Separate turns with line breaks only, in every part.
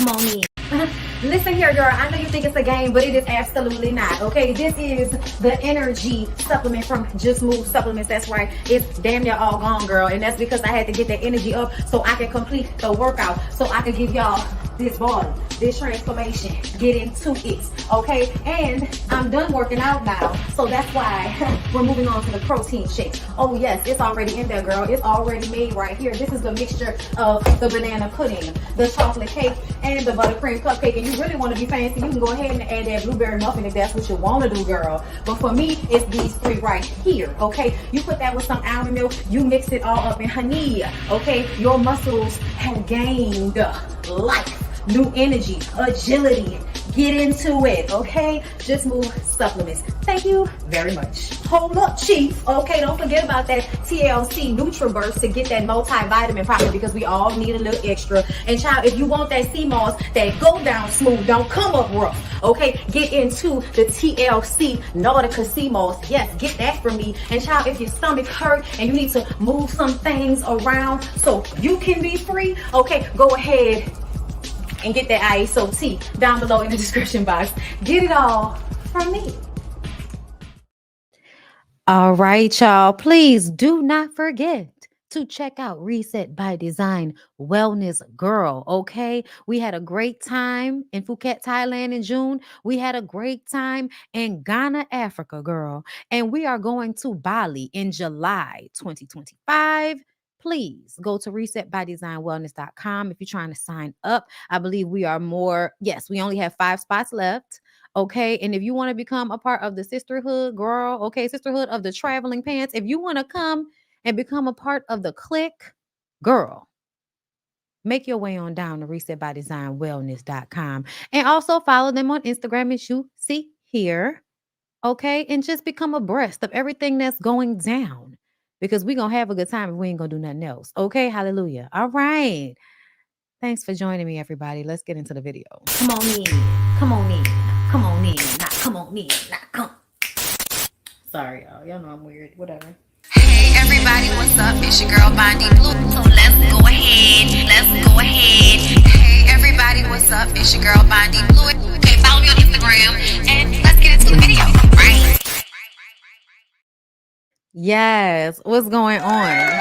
Come on in. Listen here, girl. I know you think it's a game, but it is absolutely not. Okay, this is the energy supplement from Just Move Supplements. That's right. It's damn near all gone, girl. And that's because I had to get that energy up so I can complete the workout. So I can give y'all this body, this transformation, get into it. Okay, and I'm done working out now. So that's why we're moving on to the protein shakes. Oh yes, it's already in there, girl. It's already made right here. This is the mixture of the banana pudding, the chocolate cake, and the buttercream cupcake. And you really want to be fancy, you can go ahead and add that blueberry muffin if that's what you want to do, girl. But for me, it's these three right here. Okay, you put that with some almond milk, you mix it all up in honey. Okay, your muscles have gained life, new energy, agility. Get into it, okay? Just Move Supplements. Thank you very much. Hold up, Chief. Okay, don't forget about that TLC NutriBurst to get that multivitamin probably because we all need a little extra. And child, if you want that sea moss that go down smooth, don't come up rough, okay? Get into the TLC Nautica sea moss. Yes, get that from me. And child, if your stomach hurt and you need to move some things around so you can be free, okay, go ahead and get that ISOT down below in the description box. Get it all from me.
All right, y'all. Please do not forget to check out Reset by Design Wellness Girl, okay? We had a great time in Phuket, Thailand in June. We had a great time in Ghana, Africa, girl. And we are going to Bali in July 2025. Please go to resetbydesignwellness.com if you're trying to sign up. I believe we are more. Yes, we only have 5 spots left. Okay. And if you want to become a part of the sisterhood, girl, okay, sisterhood of the traveling pants, if you want to come and become a part of the clique, girl, make your way on down to resetbydesignwellness.com and also follow them on Instagram as you see here. Okay. And just become abreast of everything that's going down because we're going to have a good time if we ain't going to do nothing else. Okay. Hallelujah. All right. Thanks for joining me, everybody. Let's get into the video.
Come on in. Come on in. Come on in. Not come on in. Not come. Sorry, y'all. Y'all know I'm weird. Whatever.
Hey everybody, what's up? It's your girl BondyBlue. So let's go ahead. Let's go ahead. Hey everybody, what's up? It's your girl BondyBlue. Okay, follow me on Instagram and let's get into the video, right?
Yes. What's going on?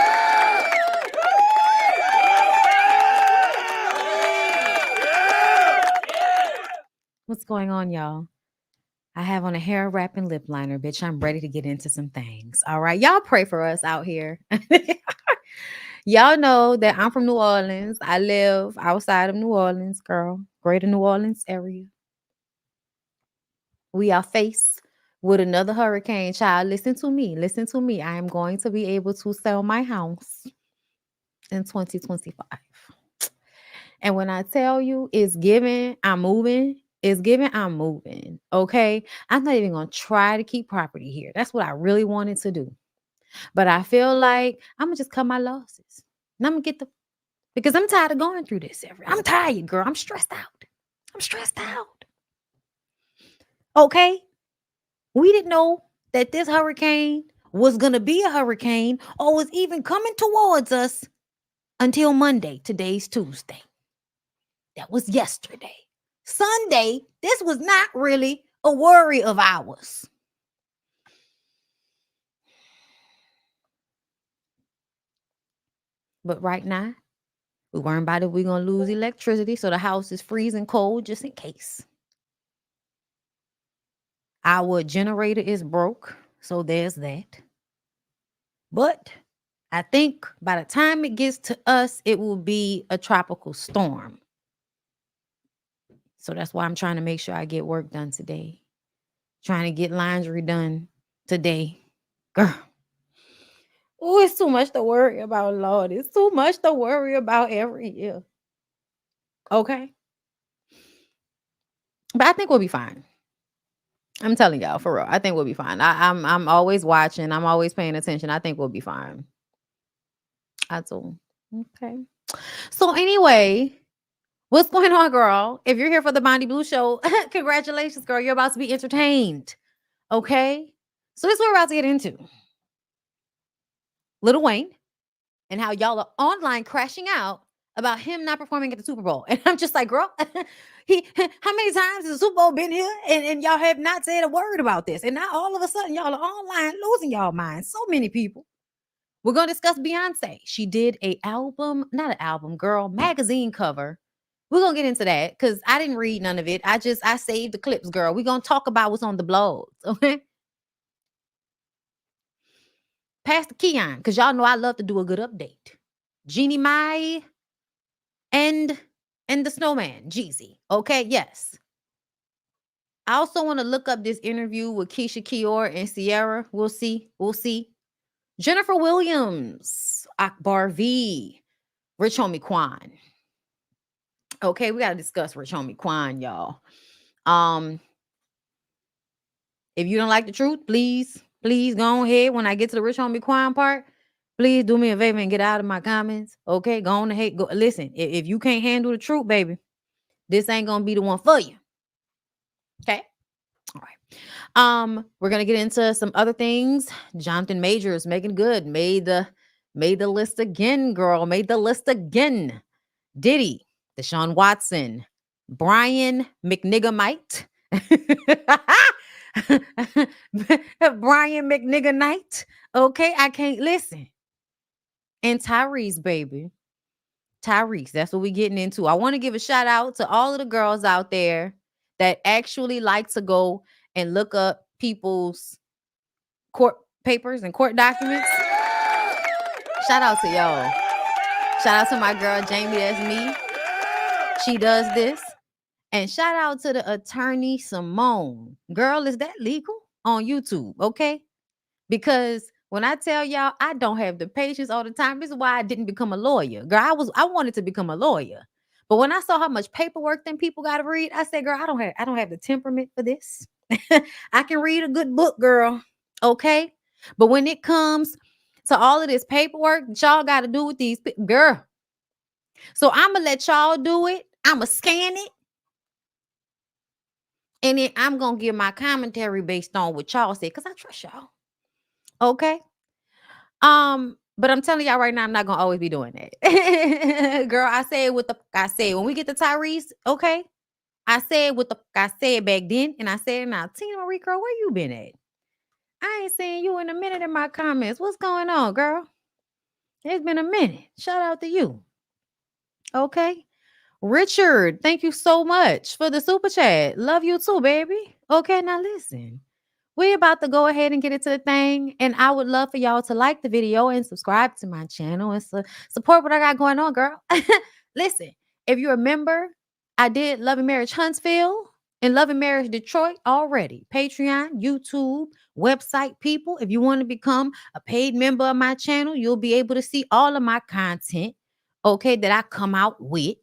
What's going on, y'all? I have on a hair wrap and lip liner, bitch. I'm ready to get into some things. All right. Y'all pray for us out here. Y'all know that I'm from New Orleans. I live outside of New Orleans, girl. Greater New Orleans area. We are faced with another hurricane, child. Listen to me. Listen to me. I am going to be able to sell my house in 2025. And when I tell you it's giving, I'm moving. It's giving, I'm moving. Okay. I'm not even going to try to keep property here. That's what I really wanted to do. But I feel like I'm going to just cut my losses. And I'm going to get because I'm tired of going through this. I'm tired, girl. I'm stressed out. I'm stressed out. Okay. We didn't know that this hurricane was going to be a hurricane or was even coming towards us until Monday. Today's Tuesday. That was yesterday. Sunday, this was not really a worry of ours. But right now, we're worrying about if we're going to lose electricity, so the house is freezing cold just in case. Our generator is broke, so there's that. But I think by the time it gets to us, it will be a tropical storm. So that's why I'm trying to make sure I get work done today. Trying to get laundry done today. Girl. Oh, it's too much to worry about, Lord. It's too much to worry about every year. Okay. But I think we'll be fine. I'm telling y'all, for real. I think we'll be fine. I'm always watching. I'm always paying attention. I think we'll be fine. I do. Okay. So anyway, what's going on, girl? If you're here for the BondyBlue show, congratulations, girl. You're about to be entertained. Okay? So this is what we're about to get into. Lil Wayne and how y'all are online crashing out about him not performing at the Super Bowl. And I'm just like, girl, how many times has the Super Bowl been here? And y'all have not said a word about this. And now all of a sudden, y'all are online losing y'all minds. So many people. We're going to discuss Beyonce. She did a album, not an album, girl, magazine cover. We're going to get into that because I didn't read none of it. I saved the clips, girl. We're going to talk about what's on the blogs, okay? Pastor Keon, because y'all know I love to do a good update. Jeannie Mai and the snowman, Jeezy. Okay, yes. I also want to look up this interview with Keisha Kior and Sierra. We'll see. Jennifer Williams, Akbar V, Rich Homie Quan. Okay, we got to discuss Rich Homie Quan, y'all. If you don't like the truth, please go ahead. When I get to the Rich Homie Quan part, please do me a favor and get out of my comments. Okay, go on ahead. Go listen. If you can't handle the truth, baby, this ain't gonna be the one for you. Okay. All right. We're gonna get into some other things. Jonathan Majors making good. Made the list again, girl. Made the list again. Diddy, Deshaun Watson, Brian Mcknight. Brian Mcknight. Okay, I can't listen. And Tyrese, baby. Tyrese, that's what we're getting into. I want to give a shout out to all of the girls out there that actually like to go and look up people's court papers and court documents. Shout out to y'all. Shout out to my girl, Jamie, that's me. She does this. And shout out to the attorney, Simone. Girl, is that legal? On YouTube, okay? Because when I tell y'all, I don't have the patience all the time. This is why I didn't become a lawyer. Girl, I wanted to become a lawyer. But when I saw how much paperwork them people got to read, I said, girl, I don't have the temperament for this. I can read a good book, girl. Okay? But when it comes to all of this paperwork that y'all got to do with these girl. So I'm going to let y'all do it. I'm going to scan it. And then I'm going to give my commentary based on what y'all said because I trust y'all. Okay? But I'm telling y'all right now, I'm not going to always be doing that. Girl, I said what the I said. When we get to Tyrese, okay? I said what the I said back then. And I said now, Tina Marie, girl, where you been at? I ain't seen you in a minute in my comments. What's going on, girl? It's been a minute. Shout out to you. Okay? Richard, thank you so much for the super chat. Love you too, baby. Okay, now listen. We're about to go ahead and get into the thing. And I would love for y'all to like the video and subscribe to my channel and support what I got going on, girl. Listen, if you remember, I did Love and Marriage Huntsville and Love and Marriage Detroit already. Patreon, YouTube, website people. If you want to become a paid member of my channel, you'll be able to see all of my content, okay, that I come out with.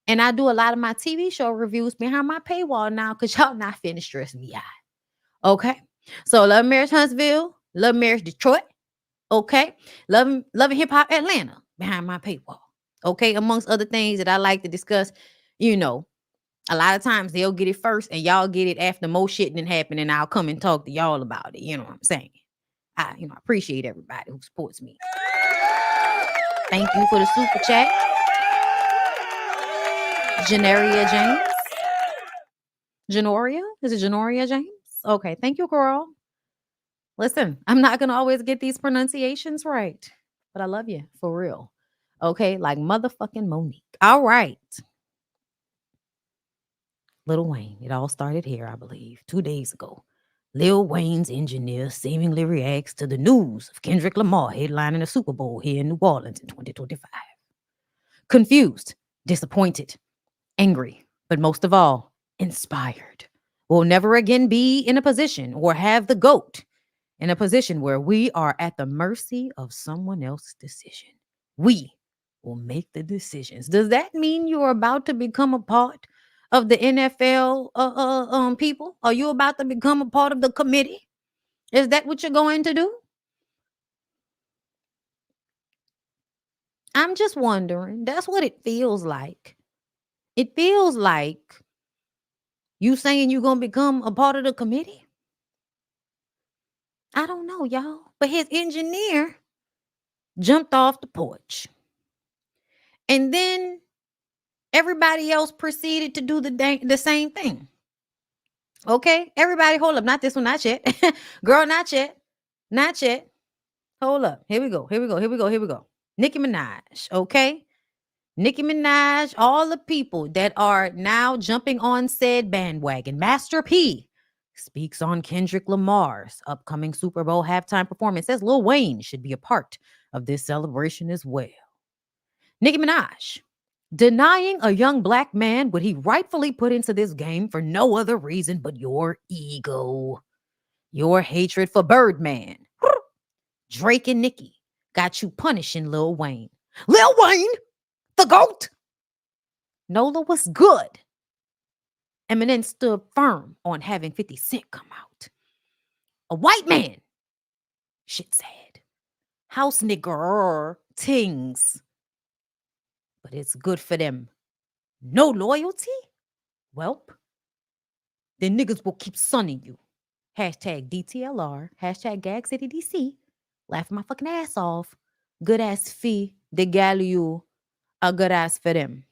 And I do a lot of my TV show reviews behind my paywall now because y'all not finna stress me out. Okay. So Love Marriage Huntsville, Love Marriage Detroit. Okay. Love Hip Hop Atlanta behind my paywall. Okay. Amongst other things that I like to discuss, you know, a lot of times they'll get it first and y'all get it after most shit didn't happen and I'll come and talk to y'all about it. You know what I'm saying? I appreciate everybody who supports me. Thank you for the super chat. Janoria James. Janoria? Is it Janoria James? Okay, thank you, girl. Listen, I'm not going to always get these pronunciations right, but I love you for real. Okay, like motherfucking Monique. All right. Lil Wayne. It all started here, I believe, 2 days ago. Lil Wayne's engineer seemingly reacts to the news of Kendrick Lamar headlining a Super Bowl here in New Orleans in 2025. Confused, disappointed, angry, but most of all, inspired. We'll never again be in a position or have the GOAT in a position where we are at the mercy of someone else's decision. We will make the decisions. Does that mean you're about to become a part of the NFL people? Are you about to become a part of the committee? Is that what you're going to do? I'm just wondering. That's what it feels like. It feels like you saying you're going to become a part of the committee? I don't know, y'all. But his engineer jumped off the porch And then everybody else proceeded to do the same thing. Okay, everybody, hold up. Not this one, not yet. Girl, not yet. Not yet. Hold up. Here we go. Nicki Minaj, okay? Nicki Minaj, all the people that are now jumping on said bandwagon. Master P speaks on Kendrick Lamar's upcoming Super Bowl halftime performance, says Lil Wayne should be a part of this celebration as well. Nicki Minaj denying a young black man what he rightfully put into this game for no other reason but your ego, your hatred for Birdman. Drake and Nicki got you punishing Lil Wayne. Lil Wayne, the GOAT. Nola was good. Eminem stood firm on having 50 Cent come out. A white man. Shit sad. House nigger tings. But it's good for them. No loyalty? Welp. Then niggas will keep sunning you. Hashtag DTLR. Hashtag Gag City DC. Laughing my fucking ass off. Good ass fee. De galue. A good ass for them.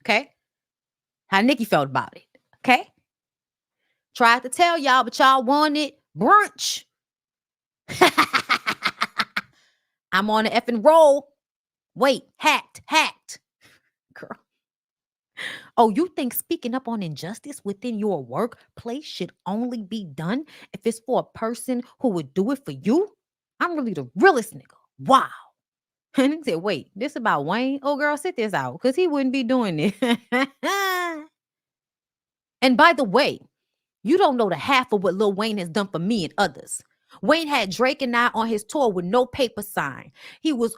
Okay? How Nicki felt about it. Okay? Tried to tell y'all, but y'all wanted brunch. I'm on the effing roll. Wait, hacked. Girl. Oh, you think speaking up on injustice within your workplace should only be done if it's for a person who would do it for you? I'm really the realest nigga. Wow. And he said, wait, this about Wayne? Oh, girl, sit this out because he wouldn't be doing it. And by the way, you don't know the half of what Lil Wayne has done for me and others. Wayne had Drake and I on his tour with no paper sign. He was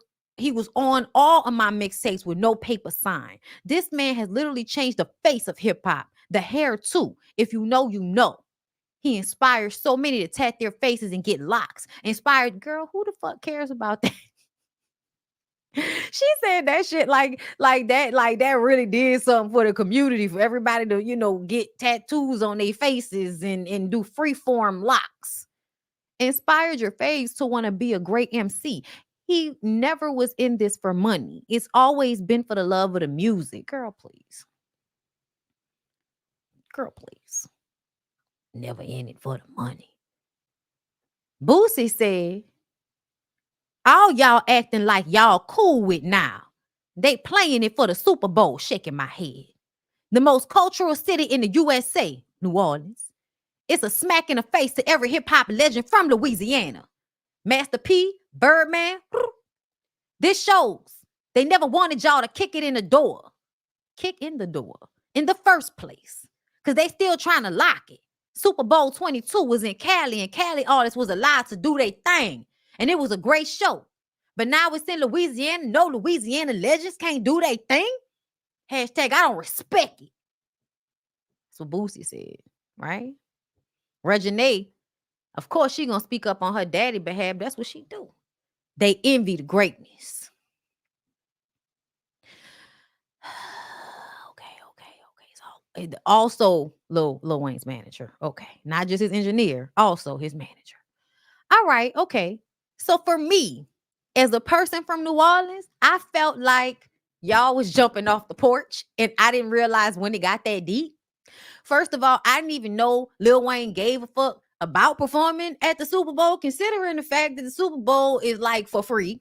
on all of my mixtapes with no paper sign. This man has literally changed the face of hip hop. The hair too. If you know, you know. He inspired so many to tat their faces and get locks. Inspired, girl, who the fuck cares about that? She said that shit like that really did something for the community, for everybody to, get tattoos on their faces and do freeform locks. Inspired your face to want to be a great MC. He never was in this for money. It's always been for the love of the music. Girl, please. Never in it for the money. Boosie said, all y'all acting like y'all cool with now. They playing it for the Super Bowl, shaking my head. The most cultural city in the USA, New Orleans. It's a smack in the face to every hip-hop legend from Louisiana. Master P, Birdman. This shows they never wanted y'all to kick in the door in the first place. Because they still trying to lock it. Super Bowl 22 was in Cali, and Cali artists was allowed to do their thing. And it was a great show. But now it's in Louisiana. No Louisiana legends can't do their thing. Hashtag I don't respect it. That's what Boosie said, right? Reginae, of course, she gonna speak up on her daddy behalf. That's what she do. They envy the greatness. Okay. So also Lil Wayne's manager. Okay. Not just his engineer, also his manager. All right, okay. So for me, as a person from New Orleans, I felt like y'all was jumping off the porch and I didn't realize when it got that deep. First of all, I didn't even know Lil Wayne gave a fuck about performing at the Super Bowl, considering the fact that the Super Bowl is like for free.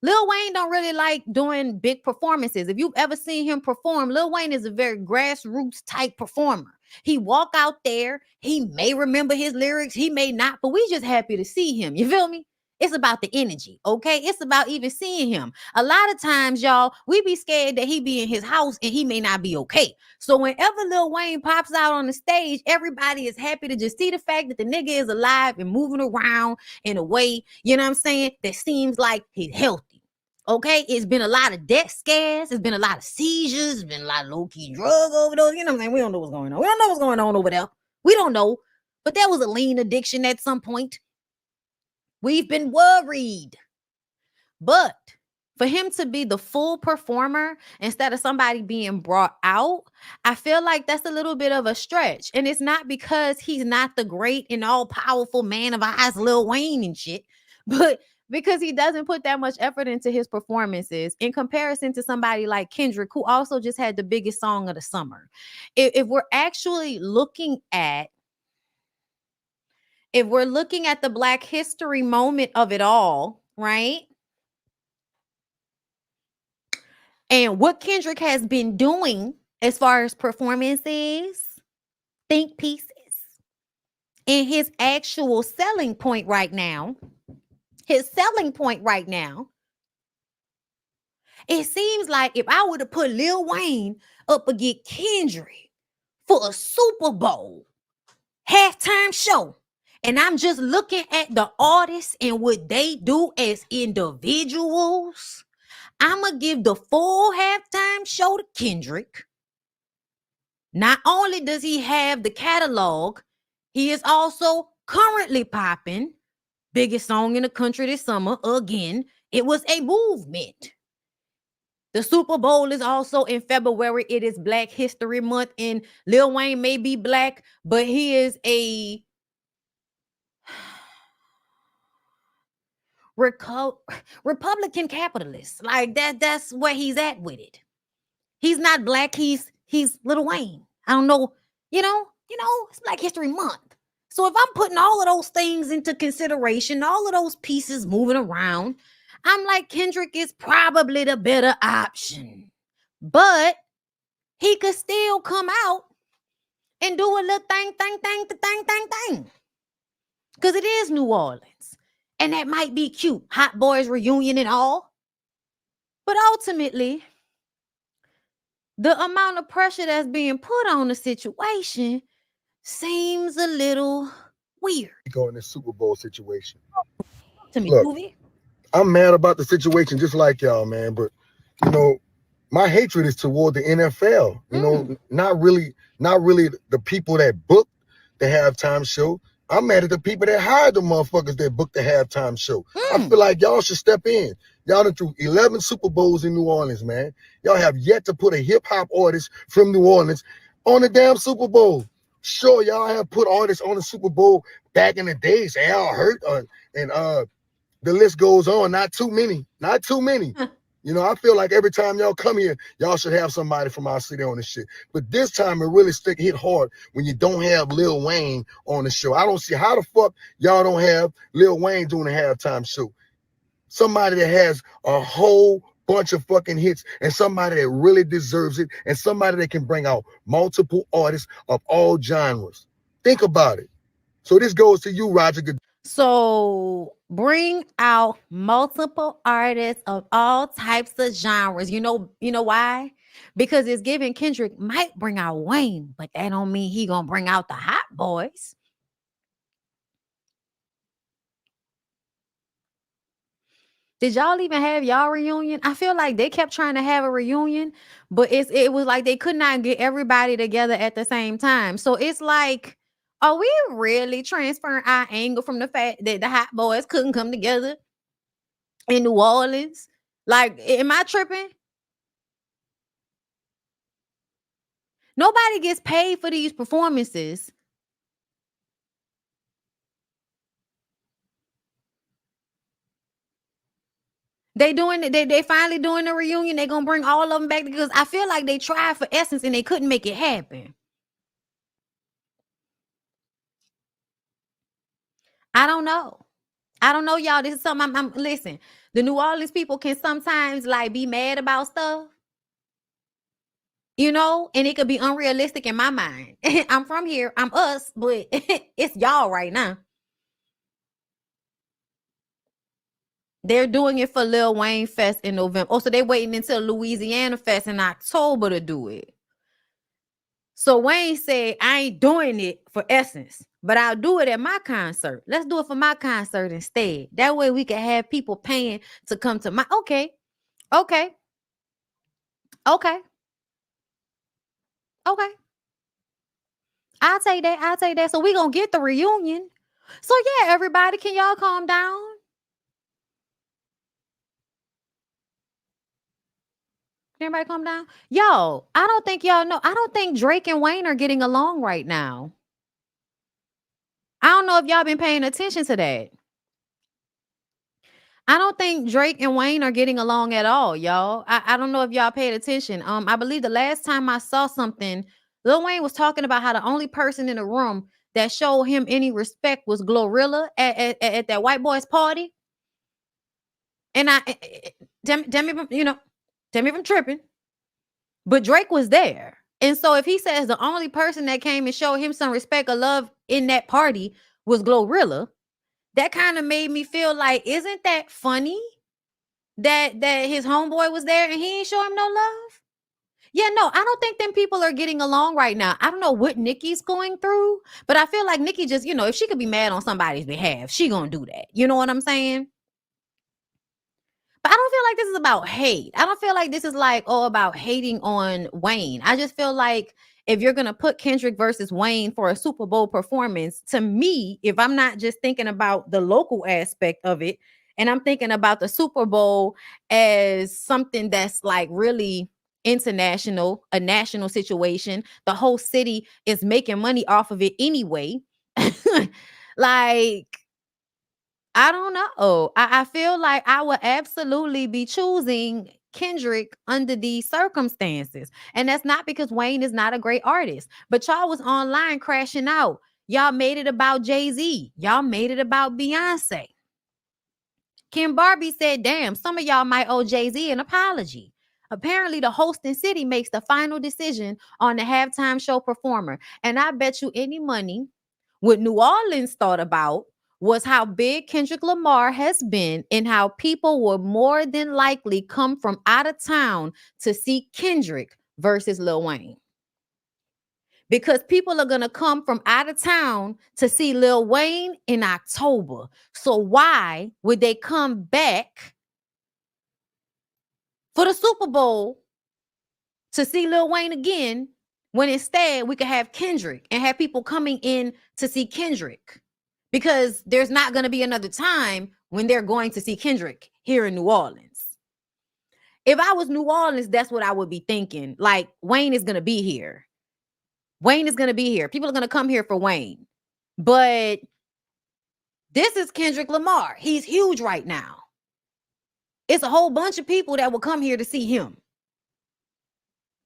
Lil Wayne don't really like doing big performances. If you've ever seen him perform, Lil Wayne is a very grassroots type performer. He walk out there. He may remember his lyrics. He may not, but we just happy to see him. You feel me? It's about the energy, okay? It's about even seeing him. A lot of times, y'all, we be scared that he be in his house and he may not be okay. So whenever Lil Wayne pops out on the stage, everybody is happy to just see the fact that the nigga is alive and moving around in a way, you know what I'm saying, that seems like he's healthy. Okay, it's been a lot of death scares. It's been a lot of seizures. It's been a lot of low-key drug overdose. You know what I'm saying? We don't know what's going on. We don't know what's going on over there. We don't know. But there was a lean addiction at some point. We've been worried. But for him to be the full performer instead of somebody being brought out, I feel like that's a little bit of a stretch. And it's not because he's not the great and all-powerful man of eyes, Lil Wayne and shit. But because he doesn't put that much effort into his performances in comparison to somebody like Kendrick, who also just had the biggest song of the summer. If we're actually looking at if we're looking at the Black History moment of it all, right? And what Kendrick has been doing as far as performances, think pieces, and his actual selling point right now, it seems like if I would have put Lil Wayne up against Kendrick for a Super Bowl halftime show, and I'm just looking at the artists and what they do as individuals, I'm going to give the full halftime show to Kendrick. Not only does he have the catalog, he is also currently popping. Biggest song in the country this summer. Again, it was a movement. The Super Bowl is also in February. It is Black History Month, and Lil Wayne may be black, but he is a Republican capitalist. Like that's where he's at with it. He's not black. He's Lil Wayne. I don't know. You know, it's Black History Month. So if I'm putting all of those things into consideration, all of those pieces moving around, I'm like, Kendrick is probably the better option. But he could still come out and do a little thing. Because it is New Orleans. And that might be cute. Hot Boys reunion and all. But ultimately, the amount of pressure that's being put on the situation seems a little weird.
Go in this Super Bowl situation.
To me,
Look, I'm mad about the situation just like y'all, man. But, you know, my hatred is toward the NFL. You know, not really the people that booked the halftime show. I'm mad at the people that hired the motherfuckers that booked the halftime show. I feel like y'all should step in. Y'all done threw 11 Super Bowls in New Orleans, man. Y'all have yet to put a hip-hop artist from New Orleans on the damn Super Bowl. Sure, y'all have put artists on the Super Bowl back in the days. Al Hurt and the list goes on. Not too many. You know, I feel like every time y'all come here, y'all should have somebody from our city on the shit. But this time it really hit hard when you don't have Lil Wayne on the show. I don't see how the fuck y'all don't have Lil Wayne doing a halftime show. Somebody that has a whole bunch of fucking hits and somebody that really deserves it and somebody that can bring out multiple artists of all genres. Think about it. So this goes to you, Roger.
So bring out multiple artists of all types of genres. You know why? Because it's giving Kendrick might bring out Wayne, but that don't mean he gonna bring out the Hot Boys. Did y'all even have y'all reunion? I feel like they kept trying to have a reunion, but it was like they could not get everybody together at the same time. So it's like, are we really transferring our anger from the fact that the Hot Boys couldn't come together in New Orleans? Like, am I tripping? Nobody gets paid for these performances. They finally doing the reunion. They gonna bring all of them back because I feel like they tried for Essence and they couldn't make it happen. I don't know, y'all. This is something I'm listen. The New Orleans people can sometimes like be mad about stuff, you know, and it could be unrealistic in my mind. I'm from here, I'm us, but it's y'all right now. They're doing it for Lil Wayne Fest in November. Oh, so they're waiting until Louisiana Fest in October to do it. So Wayne said, I ain't doing it for Essence, but I'll do it at my concert. Let's do it for my concert instead. That way we can have people paying to come to my, okay. I'll take that. So we gonna get the reunion. So yeah, everybody, can y'all calm down? Can everybody calm down? Yo, I don't think y'all know. I don't think Drake and Wayne are getting along right now. I don't know if y'all been paying attention to that. I don't think Drake and Wayne are getting along at all, y'all. I don't know if y'all paid attention. I believe the last time I saw something, Lil Wayne was talking about how the only person in the room that showed him any respect was Glorilla at that white boy's party. And damn me, tell me if I'm tripping. But Drake was there. And so if he says the only person that came and showed him some respect or love in that party was Glorilla, that kind of made me feel like, isn't that funny that his homeboy was there and he ain't show him no love? Yeah, no, I don't think them people are getting along right now. I don't know what Nicki's going through, but I feel like Nicki just, if she could be mad on somebody's behalf, she gonna do that. You know what I'm saying? But I don't feel like this is about hate. I don't feel like this is like, about hating on Wayne. I just feel like if you're going to put Kendrick versus Wayne for a Super Bowl performance, to me, if I'm not just thinking about the local aspect of it, and I'm thinking about the Super Bowl as something that's like really international, a national situation, the whole city is making money off of it anyway. Like, I don't know. I feel like I would absolutely be choosing Kendrick under these circumstances. And that's not because Wayne is not a great artist, but y'all was online crashing out. Y'all made it about Jay-Z. Y'all made it about Beyonce. Kim Barbie said, damn, some of y'all might owe Jay-Z an apology. Apparently, the hosting city makes the final decision on the halftime show performer. And I bet you any money what New Orleans thought about was how big Kendrick Lamar has been and how people will more than likely come from out of town to see Kendrick versus Lil Wayne. Because people are going to come from out of town to see Lil Wayne in October. So why would they come back for the Super Bowl to see Lil Wayne again when instead we could have Kendrick and have people coming in to see Kendrick? Because there's not going to be another time when they're going to see Kendrick here in New Orleans. If I was New Orleans, that's what I would be thinking. Like, Wayne is going to be here. Wayne is going to be here. People are going to come here for Wayne. But this is Kendrick Lamar. He's huge right now. It's a whole bunch of people that will come here to see him.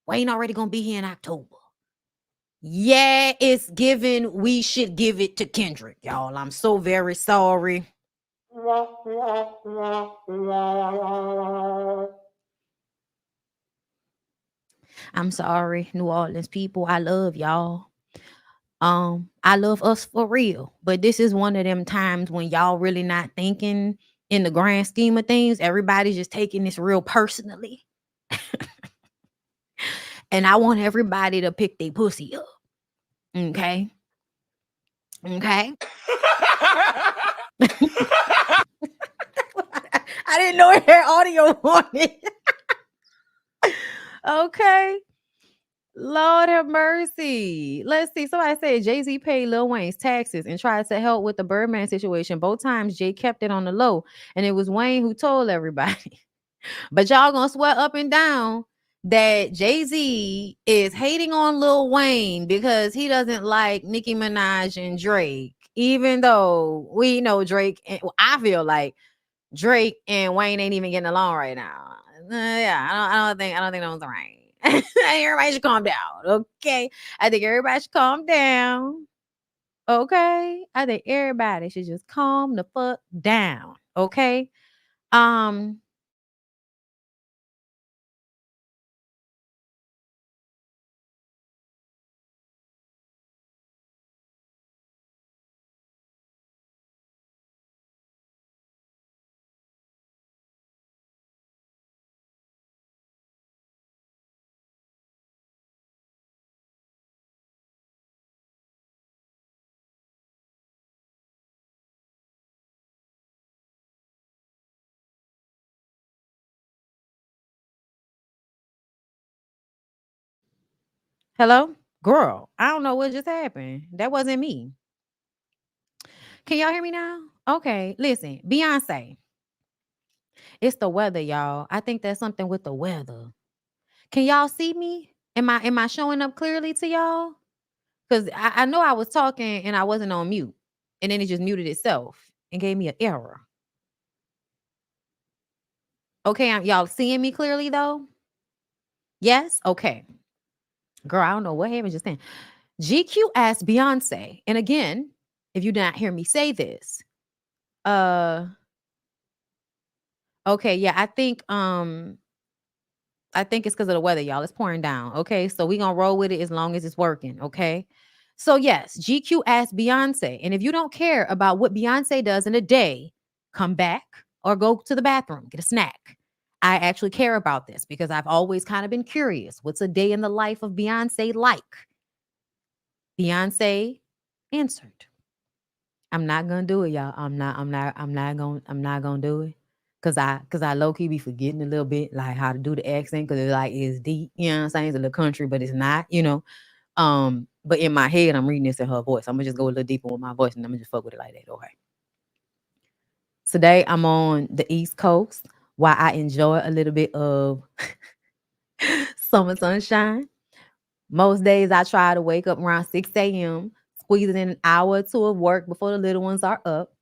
Wayne already going to be here in October. Yeah, it's given. We should give it to Kendrick, y'all. I'm so very sorry. I'm sorry, New Orleans people. I love y'all. I love us for real. But this is one of them times when y'all really not thinking in the grand scheme of things. Everybody's just taking this real personally. And I want everybody to pick their pussy up. Okay? Okay? I didn't know it had audio on it. Okay. Lord have mercy. Let's see. Somebody said Jay-Z paid Lil Wayne's taxes and tried to help with the Birdman situation. Both times Jay kept it on the low, and it was Wayne who told everybody. But y'all gonna swear up and down that Jay-Z is hating on Lil Wayne because he doesn't like Nicki Minaj and Drake, even though we know Drake. I feel like Drake and Wayne ain't even getting along right now. Yeah, I don't think that was right. Everybody should calm down, okay? I think everybody should calm down, okay? I think everybody should just calm the fuck down, okay? Hello? Girl, I don't know what just happened. That wasn't me. Can y'all hear me now? Okay, listen, Beyonce. It's the weather, y'all. I think that's something with the weather. Can y'all see me? Am I showing up clearly to y'all? Because I know I was talking and I wasn't on mute. And then it just muted itself and gave me an error. Okay, y'all seeing me clearly though? Yes? Okay. Girl, I don't know what happened just then. GQ asked Beyonce, and again, if you did not hear me say this, okay, yeah, I think it's because of the weather, y'all. It's pouring down. Okay. So we're gonna roll with it as long as it's working. Okay. So yes, GQ asked Beyonce. And if you don't care about what Beyonce does in a day, come back or go to the bathroom, get a snack. I actually care about this because I've always kind of been curious. What's a day in the life of Beyonce like? Beyonce answered. I'm not gonna do it, y'all. I'm not gonna do it. Cause I low key be forgetting a little bit like how to do the accent because it's deep, you know what I'm saying? It's a little country, but it's not, you know. But in my head, I'm reading this in her voice. I'm gonna just go a little deeper with my voice and I'm gonna just fuck with it like that. Okay. Today I'm on the East Coast while I enjoy a little bit of summer sunshine. Most days I try to wake up around 6 a.m., squeezing in an hour or two of work before the little ones are up.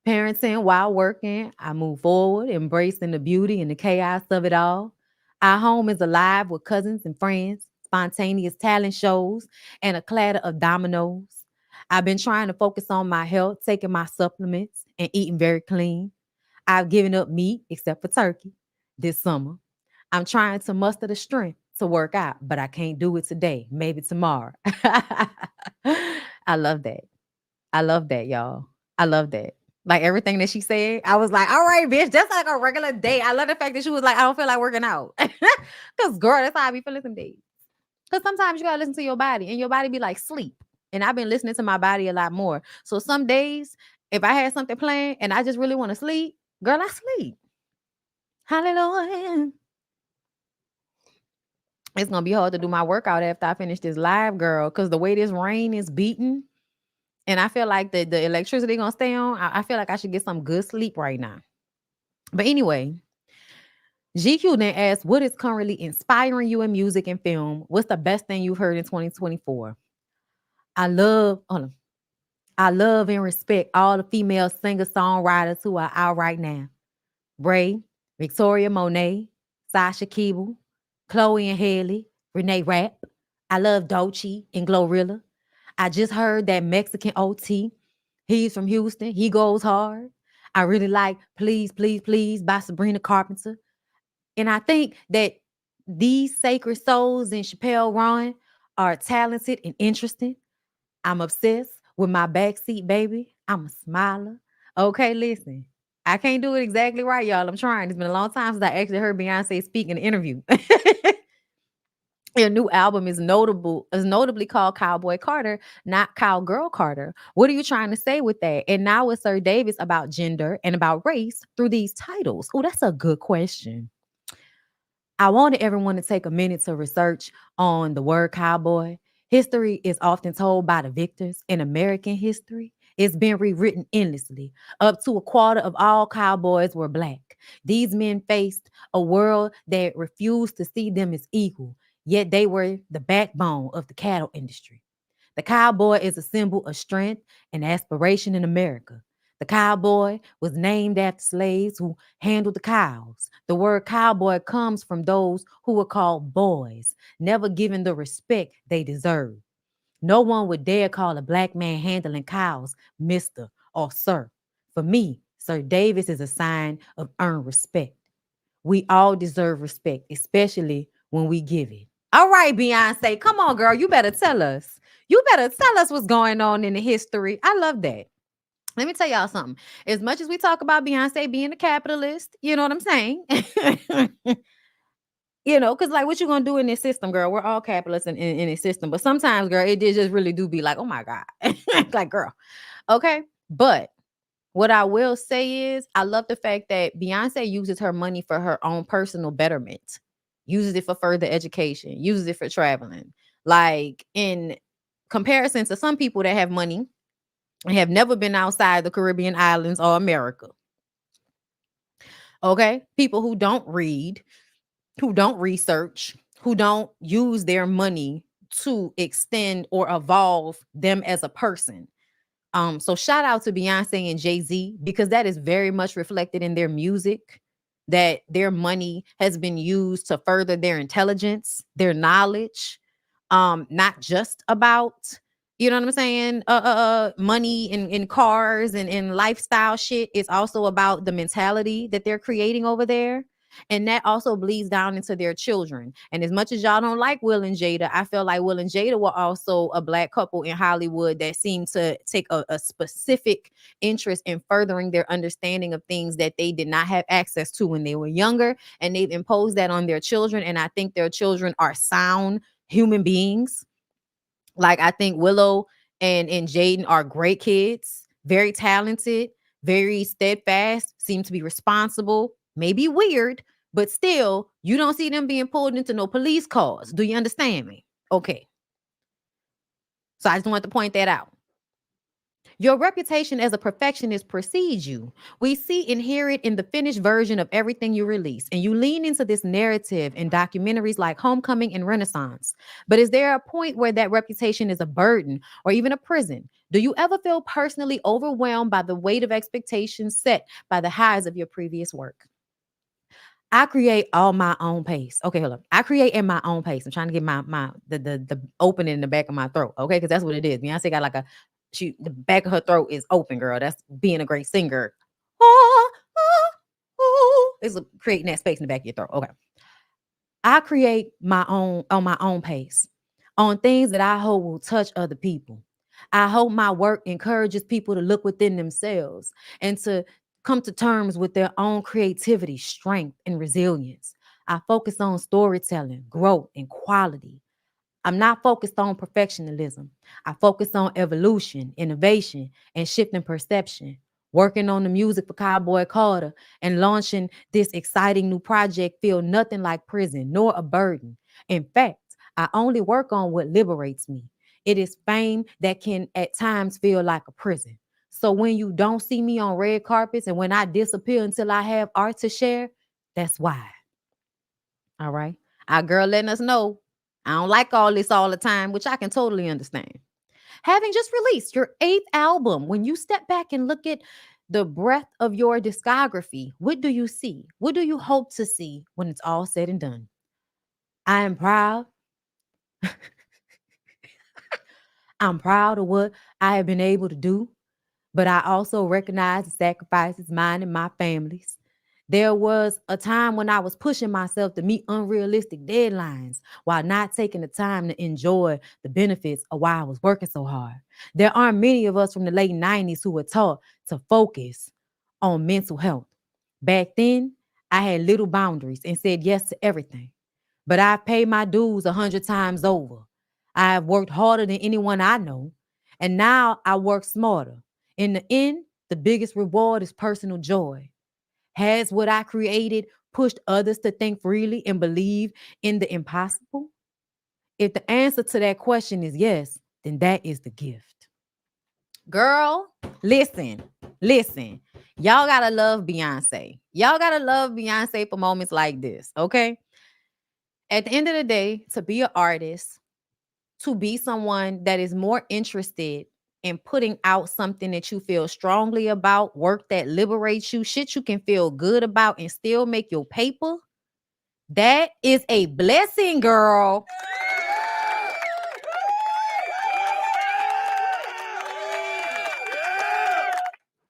Parenting while working, I move forward, embracing the beauty and the chaos of it all. Our home is alive with cousins and friends, spontaneous talent shows, and a clatter of dominoes. I've been trying to focus on my health, taking my supplements, and eating very clean. I've given up meat except for turkey this summer. I'm trying to muster the strength to work out, but I can't do it today, maybe tomorrow. I love that. I love that, y'all. I love that. Like everything that she said, I was like, all right, bitch, that's like a regular day. I love the fact that she was like, I don't feel like working out. Because, girl, that's how I be feeling some days. Because sometimes you got to listen to your body and your body be like, sleep. And I've been listening to my body a lot more. So some days, if I had something planned and I just really want to sleep, girl, I sleep. Hallelujah. It's going to be hard to do my workout after I finish this live, girl, because the way this rain is beating, and I feel like the electricity gonna stay on. I feel like I should get some good sleep right now. But anyway, GQ then asked, what is currently inspiring you in music and film? What's the best thing you've heard in 2024? I love, hold on. I love and respect all the female singer-songwriters who are out right now. Bray, Victoria Monet, Sasha Keeble, Chloe and Haley, Renee Rapp. I love Doechii and Glorilla. I just heard that Mexican OT. He's from Houston. He goes hard. I really like Please, Please, Please by Sabrina Carpenter. And I think that these sacred souls in Chappelle Roan are talented and interesting. I'm obsessed with my backseat baby. I'm a smiler. Okay, listen. I can't do it exactly right, y'all. I'm trying. It's been a long time since I actually heard Beyonce speak in an interview. Your new album is notably called Cowboy Carter, not Cowgirl Carter. What are you trying to say with that? And now with Sir Davis about gender and about race through these titles. Oh, that's a good question. I wanted everyone to take a minute to research on the word cowboy. History is often told by the victors. In American history, it's been rewritten endlessly. Up to a quarter of all cowboys were Black. These men faced a world that refused to see them as equal, yet they were the backbone of the cattle industry. The cowboy is a symbol of strength and aspiration in America. The cowboy was named after slaves who handled the cows. The word cowboy comes from those who were called boys, never given the respect they deserved. No one would dare call a Black man handling cows Mr. or Sir. For me, Sir Davis is a sign of earned respect. We all deserve respect, especially when we give it. All right, Beyonce, come on, girl. You better tell us. You better tell us what's going on in the history. I love that. Let me tell y'all something. As much as we talk about Beyonce being a capitalist, you know what I'm saying? Because like what you gonna do in this system, girl? We're all capitalists in this system. But sometimes, girl, it did just really do be like, oh my God. Like, girl. Okay. But what I will say is I love the fact that Beyonce uses her money for her own personal betterment, uses it for further education, uses it for traveling. Like in comparison to some people that have money and have never been outside the Caribbean islands or America. Okay. People who don't read, who don't research, who don't use their money to extend or evolve them as a person. So shout out to Beyonce and Jay-Z because that is very much reflected in their music. that their money has been used to further their intelligence, their knowledge, not just about, you know what I'm saying, money and cars and lifestyle shit. It's also about the mentality that they're creating over there. And that also bleeds down into their children. And as much as y'all don't like Will and Jada, I feel like Will and Jada were also a Black couple in Hollywood that seemed to take a specific interest in furthering their understanding of things that they did not have access to when they were younger. And they've imposed that on their children. And I think their children are sound human beings. Like, I think Willow and Jaden are great kids, very talented, very steadfast, seem to be responsible, maybe weird, but still, you don't see them being pulled into no police cars. Do you understand me? Okay. So I just wanted to point that out. Your reputation as a perfectionist precedes you. We see and hear it in the finished version of everything you release, and you lean into this narrative in documentaries like Homecoming and Renaissance. But is there a point where that reputation is a burden or even a prison? Do you ever feel personally overwhelmed by the weight of expectations set by the highs of your previous work? I create all my own pace. Okay, hold up. I create in my own pace. I'm trying to get the opening in the back of my throat. Okay, because that's what it is. Beyonce got like the back of her throat is open, girl. That's being a great singer. It's creating that space in the back of your throat. Okay. I create my own on my own pace, on things that I hope will touch other people. I hope my work encourages people to look within themselves and to come to terms with their own creativity, strength, and resilience. I focus on storytelling, growth, and quality. I'm not focused on perfectionism. I focus on evolution, innovation, and shifting perception. Working on the music for Cowboy Carter and launching this exciting new project feel nothing like prison nor a burden. In fact, I only work on what liberates me. It is fame that can at times feel like a prison. So when you don't see me on red carpets and when I disappear until I have art to share, that's why. All right. Our girl letting us know I don't like all this all the time, which I can totally understand. Having just released your 8th album, when you step back and look at the breadth of your discography, what do you see? What do you hope to see when it's all said and done? I am proud. I'm proud of what I have been able to do, but I also recognize the sacrifices mine and my family's. There was a time when I was pushing myself to meet unrealistic deadlines while not taking the time to enjoy the benefits of why I was working so hard. There aren't many of us from the late 90s who were taught to focus on mental health. Back then, I had little boundaries and said yes to everything. But I've paid my dues 100 times over. I have worked harder than anyone I know, and now I work smarter. In the end, the biggest reward is personal joy. Has what I created pushed others to think freely and believe in the impossible? If the answer to that question is yes, then that is the gift. Girl, listen. Y'all gotta love Beyonce. Y'all gotta love Beyonce for moments like this, okay? At the end of the day, to be an artist, to be someone that is more interested in putting out something that you feel strongly about, work that liberates you, shit you can feel good about and still make your paper, that is a blessing, girl.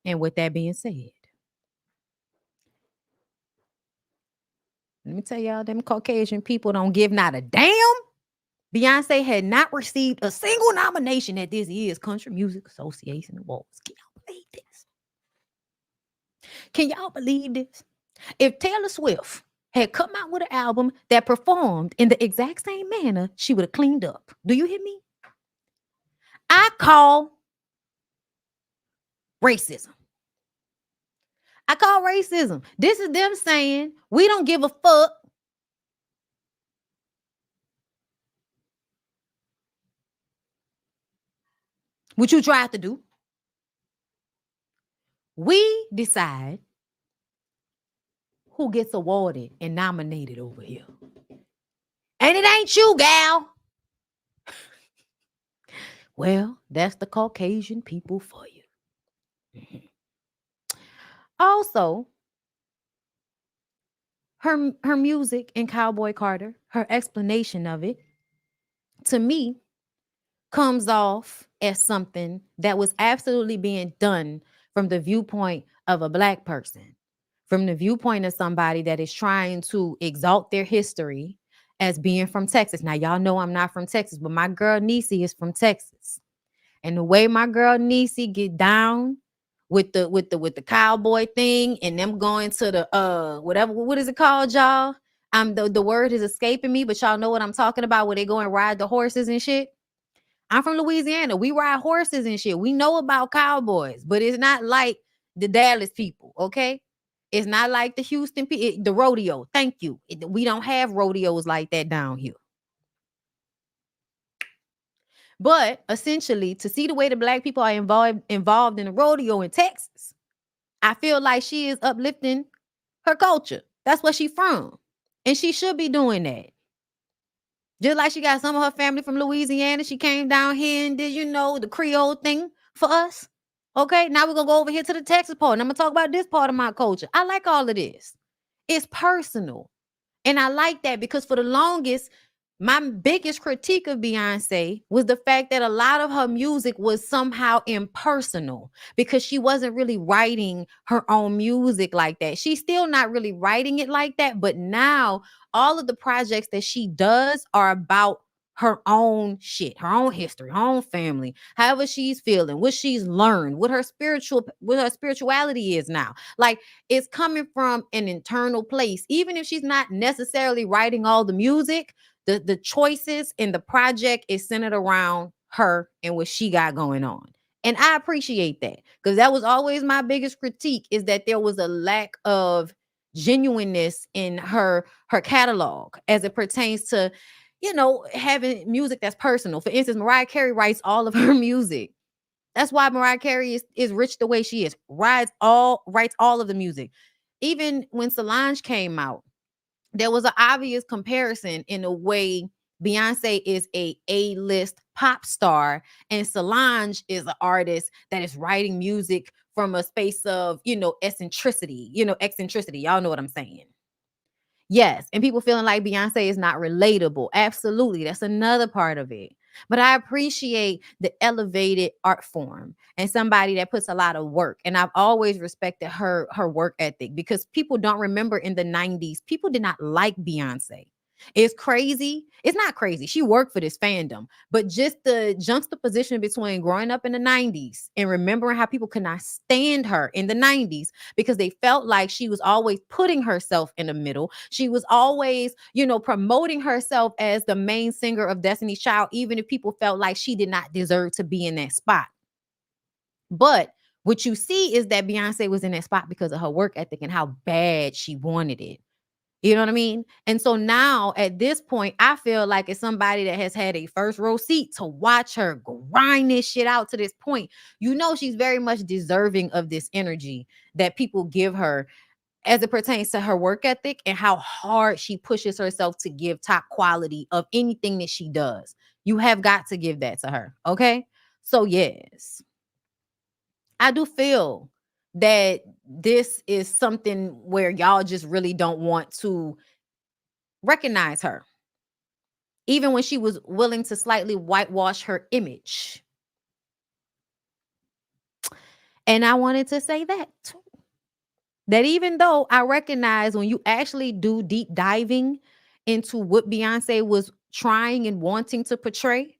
And with that being said, let me tell y'all, them Caucasian people don't give not a damn. Beyonce had not received a single nomination at this year's Country Music Association Awards. Can y'all believe this? Can y'all believe this? If Taylor Swift had come out with an album that performed in the exact same manner, she would have cleaned up. Do you hear me? I call racism. I call racism. This is them saying, we don't give a fuck what you tried to do. We decide who gets awarded and nominated over here. And it ain't you, gal. Well, that's the Caucasian people for you. Also, her music in Cowboy Carter, her explanation of it, to me, comes off as something that was absolutely being done from the viewpoint of a Black person, from the viewpoint of somebody that is trying to exalt their history as being from Texas. Now, y'all know I'm not from Texas, but my girl Niecy is from Texas. And the way my girl Niecy get down with the cowboy thing and them going to the whatever, what is it called, y'all? The word is escaping me, but y'all know what I'm talking about, where they go and ride the horses and shit. I'm from Louisiana. We ride horses and shit. We know about cowboys, but it's not like the Dallas people, okay? It's not like the Houston people, the rodeo. Thank you. We don't have rodeos like that down here. But essentially, to see the way the Black people are involved in the rodeo in Texas, I feel like she is uplifting her culture. That's where she's from. And she should be doing that. Just like she got some of her family from Louisiana. She came down here and did, the Creole thing for us. Okay, now we're going to go over here to the Texas part. And I'm going to talk about this part of my culture. I like all of this. It's personal. And I like that because for the longest, my biggest critique of Beyonce was the fact that a lot of her music was somehow impersonal because she wasn't really writing her own music like that. She's still not really writing it like that. But now all of the projects that she does are about her own shit, her own history, her own family, however she's feeling, what she's learned, what her spirituality is now. Like, it's coming from an internal place. Even if she's not necessarily writing all the music, the choices in the project is centered around her and what she got going on. And I appreciate that because that was always my biggest critique, is that there was a lack of genuineness in her catalog as it pertains to, having music that's personal. For instance, Mariah Carey writes all of her music. That's why Mariah Carey is rich the way she is. Writes all of the music. Even when Solange came out, there was an obvious comparison in a way. Beyonce is a A-list pop star, and Solange is an artist that is writing music from a space of, eccentricity. Y'all know what I'm saying. Yes, and people feeling like Beyonce is not relatable. Absolutely, that's another part of it. But I appreciate the elevated art form and somebody that puts a lot of work. And I've always respected her work ethic because people don't remember in the 90s, people did not like Beyonce. It's crazy. It's not crazy. She worked for this fandom, but just the juxtaposition between growing up in the 90s and remembering how people could not stand her in the 90s because they felt like she was always putting herself in the middle. She was always, promoting herself as the main singer of Destiny's Child, even if people felt like she did not deserve to be in that spot. But what you see is that Beyonce was in that spot because of her work ethic and how bad she wanted it. You know what I mean? And so now at this point, I feel like it's somebody that has had a first row seat to watch her grind this shit out to this point. She's very much deserving of this energy that people give her as it pertains to her work ethic and how hard she pushes herself to give top quality of anything that she does. You have got to give that to her. Okay. So yes, I do feel that this is something where y'all just really don't want to recognize her, even when she was willing to slightly whitewash her image. And I wanted to say that too. That even though I recognize when you actually do deep diving into what Beyonce was trying and wanting to portray,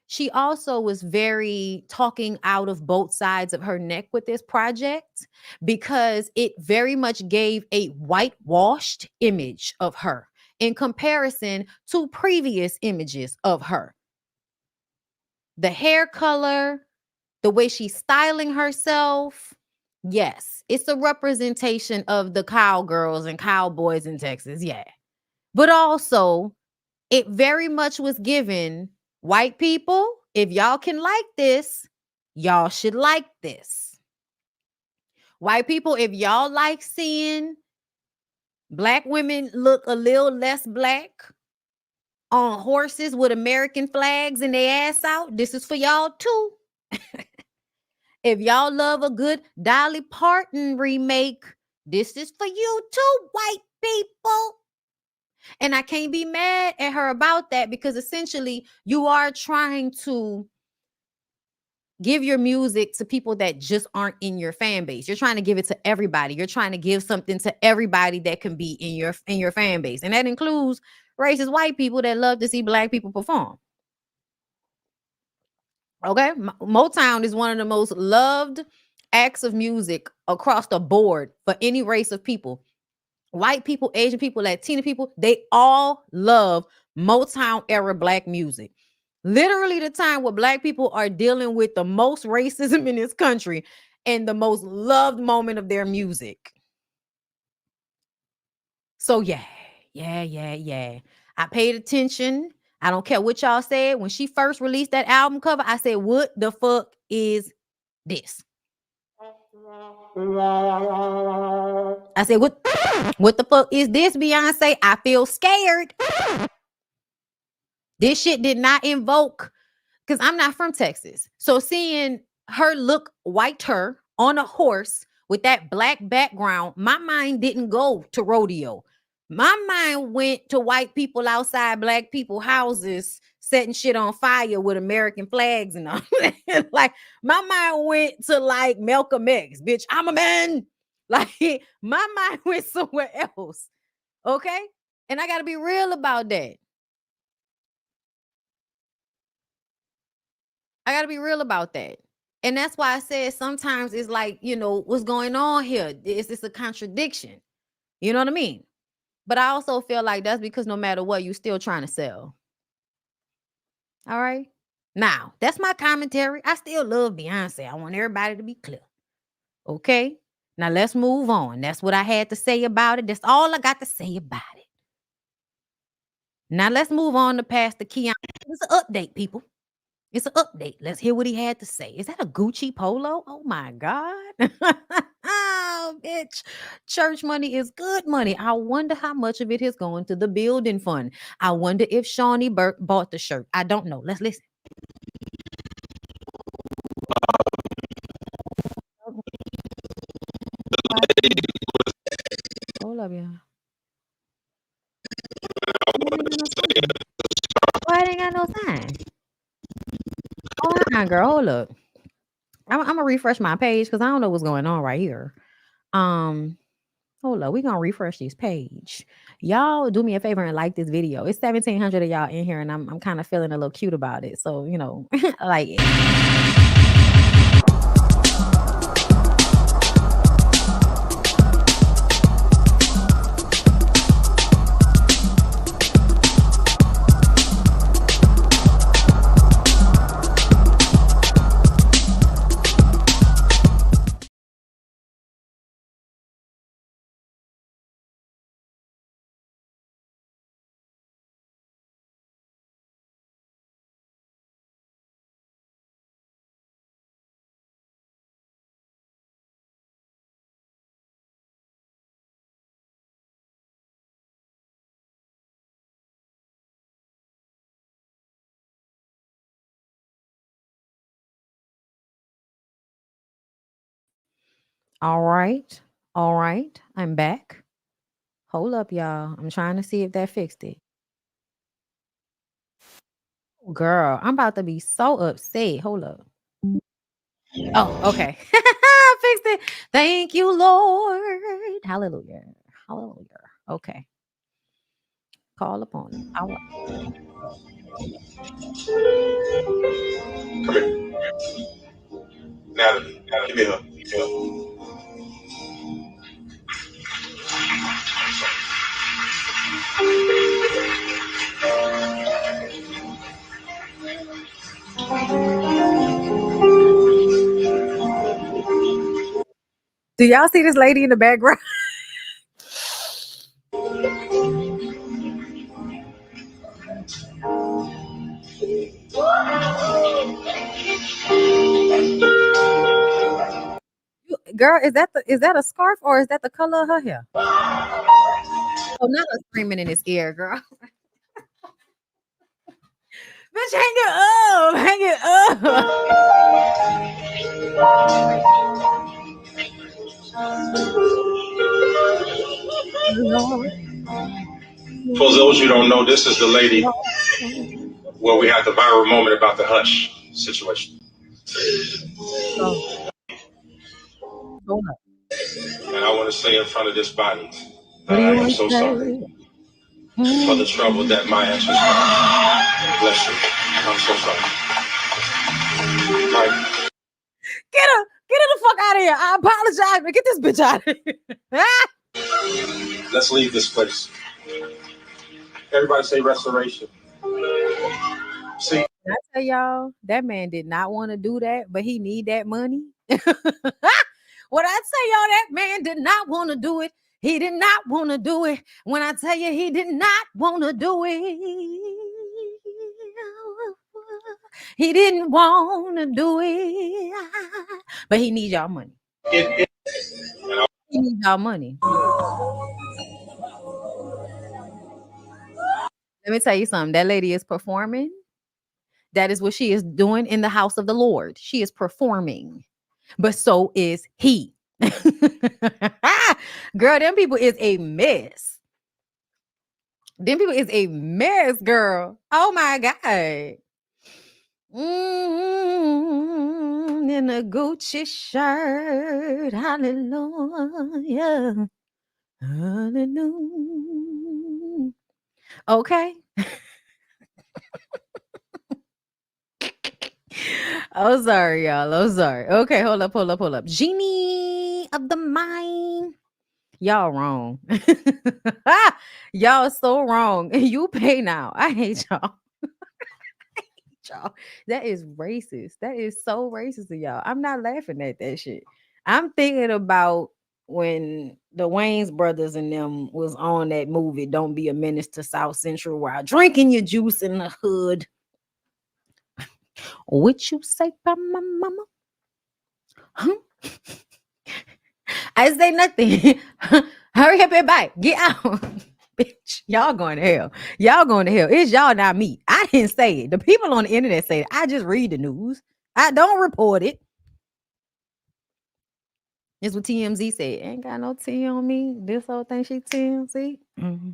she also was very talking out of both sides of her neck with this project because it very much gave a whitewashed image of her in comparison to previous images of her. The hair color, the way she's styling herself. Yes, it's a representation of the cowgirls and cowboys in Texas. Yeah. But also, it very much was given, white people, if y'all can like this, y'all should like this. White people, if y'all like seeing Black women look a little less Black on horses with American flags and their ass out, this is for y'all too. If y'all love a good Dolly Parton remake, this is for you too, white people. And I can't be mad at her about that, because essentially you are trying to give your music to people that just aren't in your fan base. You're trying to give it to everybody. You're trying to give something to everybody that can be in your fan base. And that includes racist white people that love to see black people perform. Okay? Motown is one of the most loved acts of music across the board for any race of people. White people, Asian people, Latino people, they all love Motown era black music. Literally the time where black people are dealing with the most racism in this country and the most loved moment of their music. So yeah. I paid attention. I don't care what y'all said. When she first released that album cover, I said, what the fuck is this? I said, what the fuck is this, Beyonce? I feel scared. This shit did not invoke, because I'm not from Texas. So seeing her look whiter on a horse with that black background, my mind didn't go to rodeo. My mind went to white people outside black people houses setting shit on fire with American flags and all. Like, my mind went to like Malcolm X, bitch, I'm a man. Like, my mind went somewhere else. Okay? And I got to be real about that. I got to be real about that. And that's why I said sometimes it's like, what's going on here? Is this a contradiction? You know what I mean? But I also feel like that's because no matter what, you're still trying to sell. All right? Now, that's my commentary. I still love Beyonce. I want everybody to be clear. Okay? Now, let's move on. That's what I had to say about it. That's all I got to say about it. Now, let's move on to Pastor Keon. It's an update, people. It's an update. Let's hear what he had to say. Is that a Gucci polo? Oh, my God. Oh, bitch. Church money is good money. I wonder how much of it is going to the building fund. I wonder if Shawnee Burke bought the shirt. I don't know. Let's listen. Hold up, y'all. Why ain't got no sign? Oh, girl, hold up. I'm gonna refresh my page because I don't know what's going on right here. Hold up, we're gonna refresh this page. Y'all do me a favor and like this video. It's 1,700 of y'all in here, and I'm kind of feeling a little cute about it. So, like it. All right. I'm back. Hold up, y'all. I'm trying to see if that fixed it. Girl, I'm about to be so upset. Hold up. Oh, okay. I fixed it. Thank you, Lord. Hallelujah. Okay. Call upon him. All right.
Natalie, give me her.
Do y'all see this lady in the background? Girl, is that a scarf or is that the color of her hair? Oh, not a screaming in his ear, girl. Bitch, hang it up. Hang it up. Lord.
For those who don't know, this is the lady where we had the viral moment about the hush situation.
Oh, hold up.
And I want to say in front of this body
What
that
do
I
you
am
want
so
to
sorry
say?
for the trouble that my answers caused. Bless you. I'm so sorry. Like,
Get her the fuck out of here. I apologize, but get this bitch out of here.
let's leave this place. Everybody say restoration. See,
I tell y'all, that man did not want to do that, but he need that money. What I tell y'all, that man did not want to do it. He did not want to do it. When I tell you he did not want to do it, he didn't want to do it. But he needs y'all money. He needs y'all money. Let me tell you something. That lady is performing. That is what she is doing in the house of the Lord. She is performing, but so is he. Girl, them people is a mess. Them people is a mess, girl. Oh my God. In a Gucci shirt. Hallelujah. Hallelujah. Okay. Oh, sorry, y'all. Oh, sorry. Okay, hold up. Genie of the mind. Y'all wrong. Y'all so wrong. You pay now. I hate y'all. Y'all. That is racist. That is so racist of y'all. I'm not laughing at that shit. I'm thinking about when the Wayans brothers and them was on that movie, Don't Be a Menace to South Central, while drinking your juice in the hood. What you say about my mama? Huh? I say nothing. Hurry up and bite. Get out. Bitch, y'all going to hell. Y'all going to hell. It's y'all, not me. I didn't say it. The people on the internet say it. I just read the news. I don't report it. It's what TMZ said. Ain't got no T on me. This whole thing she TMZ. Mm-hmm.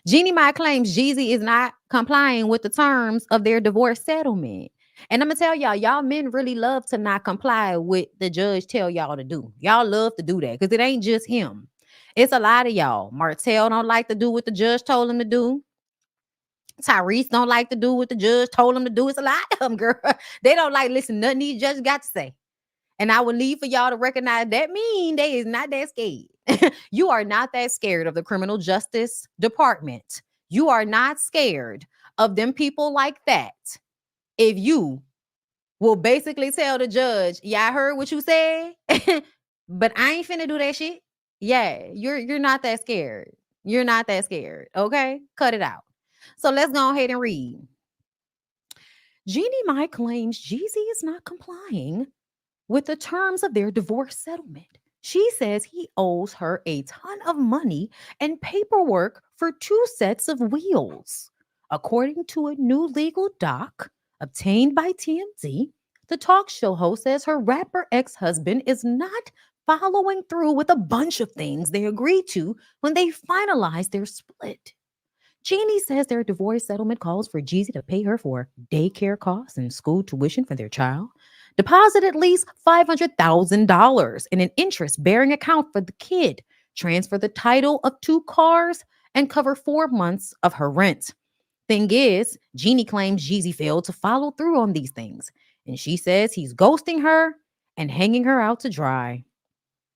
Jeannie Mai claims Jeezy is not complying with the terms of their divorce settlement. And I'm gonna tell y'all men really love to not comply with the judge tell y'all to do. Y'all love to do that because it ain't just him. It's a lot of y'all. Martell don't like to do what the judge told him to do. Tyrese don't like to do what the judge told him to do. It's a lot of them, girl. They don't like listen nothing these judges got to say. And I would need for y'all to recognize that mean they is not that scared. You are not that scared of the criminal justice department. You are not scared of them people like that. If you will basically tell the judge, yeah, I heard what you said, but I ain't finna do that shit. Yeah, you're not that scared. You're not that scared. Okay, cut it out. So let's go ahead and read. Jeannie Mai claims Jeezy is not complying with the terms of their divorce settlement. She says he owes her a ton of money and paperwork for 2 sets of wheels. According to a new legal doc obtained by TMZ, the talk show host says her rapper ex-husband is not following through with a bunch of things they agreed to when they finalized their split. Jeannie says their divorce settlement calls for Jeezy to pay her for daycare costs and school tuition for their child, deposit at least $500,000 in an interest-bearing account for the kid, transfer the title of 2 cars, and cover 4 months of her rent. Thing is, Jeannie claims Jeezy failed to follow through on these things, and she says he's ghosting her and hanging her out to dry.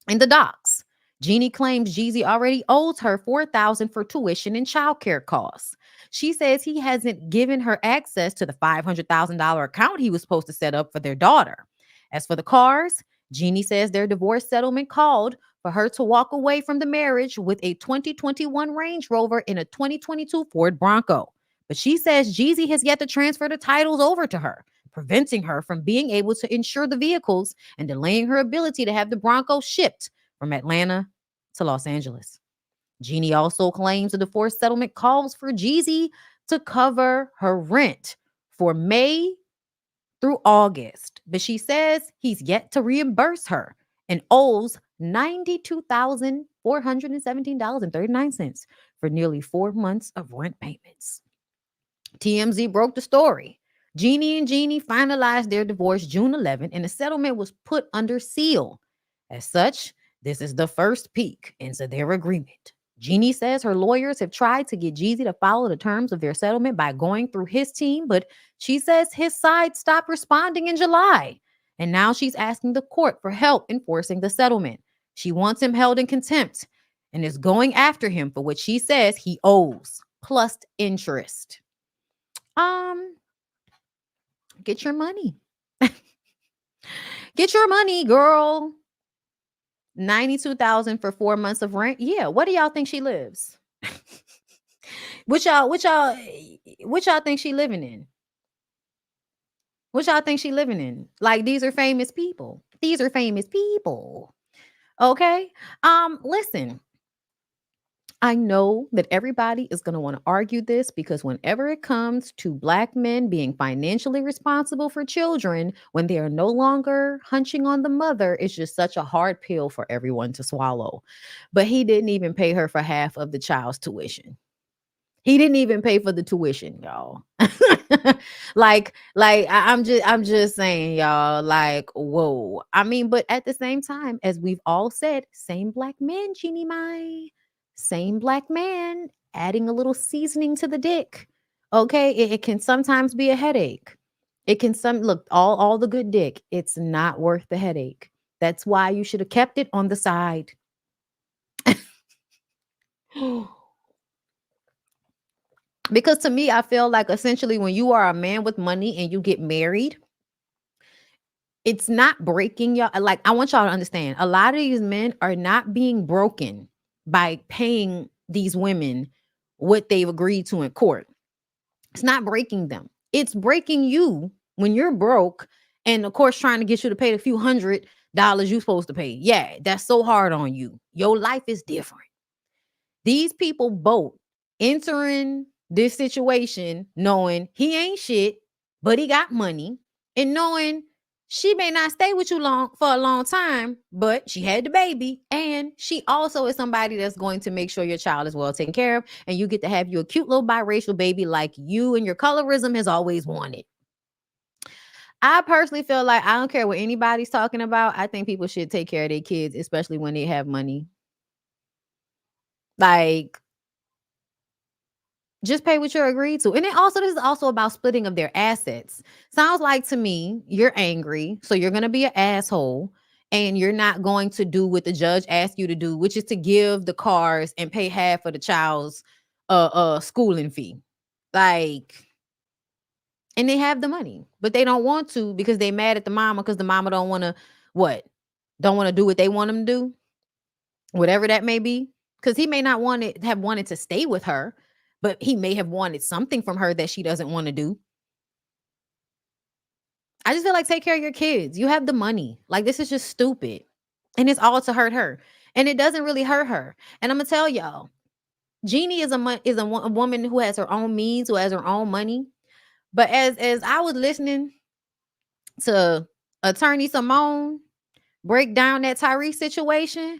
In the docs, Jeannie claims Jeezy already owes her $4,000 for tuition and childcare costs. She says he hasn't given her access to the $500,000 account he was supposed to set up for their daughter. As for the cars, Jeannie says their divorce settlement called for her to walk away from the marriage with a 2021 Range Rover and a 2022 Ford Bronco. But she says Jeezy has yet to transfer the titles over to her, preventing her from being able to insure the vehicles and delaying her ability to have the Bronco shipped from Atlanta to Los Angeles. Jeannie also claims the divorce settlement calls for Jeezy to cover her rent for May through August, but she says he's yet to reimburse her and owes $92,417.39 for nearly 4 months of rent payments. TMZ broke the story. Jeannie and Jeannie finalized their divorce June 11th, and the settlement was put under seal. As such, this is the first peek into their agreement. Jeannie says her lawyers have tried to get Jeezy to follow the terms of their settlement by going through his team, but she says his side stopped responding in July. And now she's asking the court for help enforcing the settlement. She wants him held in contempt and is going after him for what she says he owes, plus interest. Get your money. Get your money, girl. 92,000 for 4 months of rent. Yeah, what do y'all think she lives? What y'all think she living in? What y'all think she living in? Like, these are famous people. These are famous people. Okay? Listen. I know that everybody is going to want to argue this because whenever it comes to Black men being financially responsible for children when they are no longer hunching on the mother, it's just such a hard pill for everyone to swallow. But he didn't even pay her for half of the child's tuition. He didn't even pay for the tuition, y'all. I'm just saying, y'all, like, whoa. I mean, but at the same time, as we've all said, same Black man, Jeannie Mai. Same Black man, adding a little seasoning to the dick. Okay, it can sometimes be a headache. It can look, all the good dick, it's not worth the headache. That's why you should have kept it on the side. Because to me, I feel like essentially when you are a man with money and you get married, it's not breaking y'all. Like, I want y'all to understand, a lot of these men are not being broken by paying these women what they've agreed to in court. It's not breaking them. It's breaking you when you're broke and of course trying to get you to pay the few $100 you're supposed to pay. Yeah, that's so hard on you. Your life is different. These people both entering this situation knowing he ain't shit, but he got money, and knowing she may not stay with you for a long time, but she had the baby, and she also is somebody that's going to make sure your child is well taken care of, and you get to have you a cute little biracial baby like you and your colorism has always wanted. I personally feel like I don't care what anybody's talking about. I think people should take care of their kids, especially when they have money. Like, just pay what you're agreed to. And then also, this is also about splitting of their assets. Sounds like to me, you're angry. So you're going to be an asshole and you're not going to do what the judge asked you to do, which is to give the cars and pay half of the child's schooling fee. Like, and they have the money, but they don't want to because they mad at the mama because the mama don't want to don't want to do what they want them to do. Whatever that may be. Because he may not have wanted to stay with her, but he may have wanted something from her that she doesn't want to do. I just feel like, take care of your kids. You have the money. Like, this is just stupid. And it's all to hurt her. And it doesn't really hurt her. And I'm going to tell y'all, Jeannie is a woman who has her own means, who has her own money. But as I was listening to Attorney Simone break down that Tyrese situation,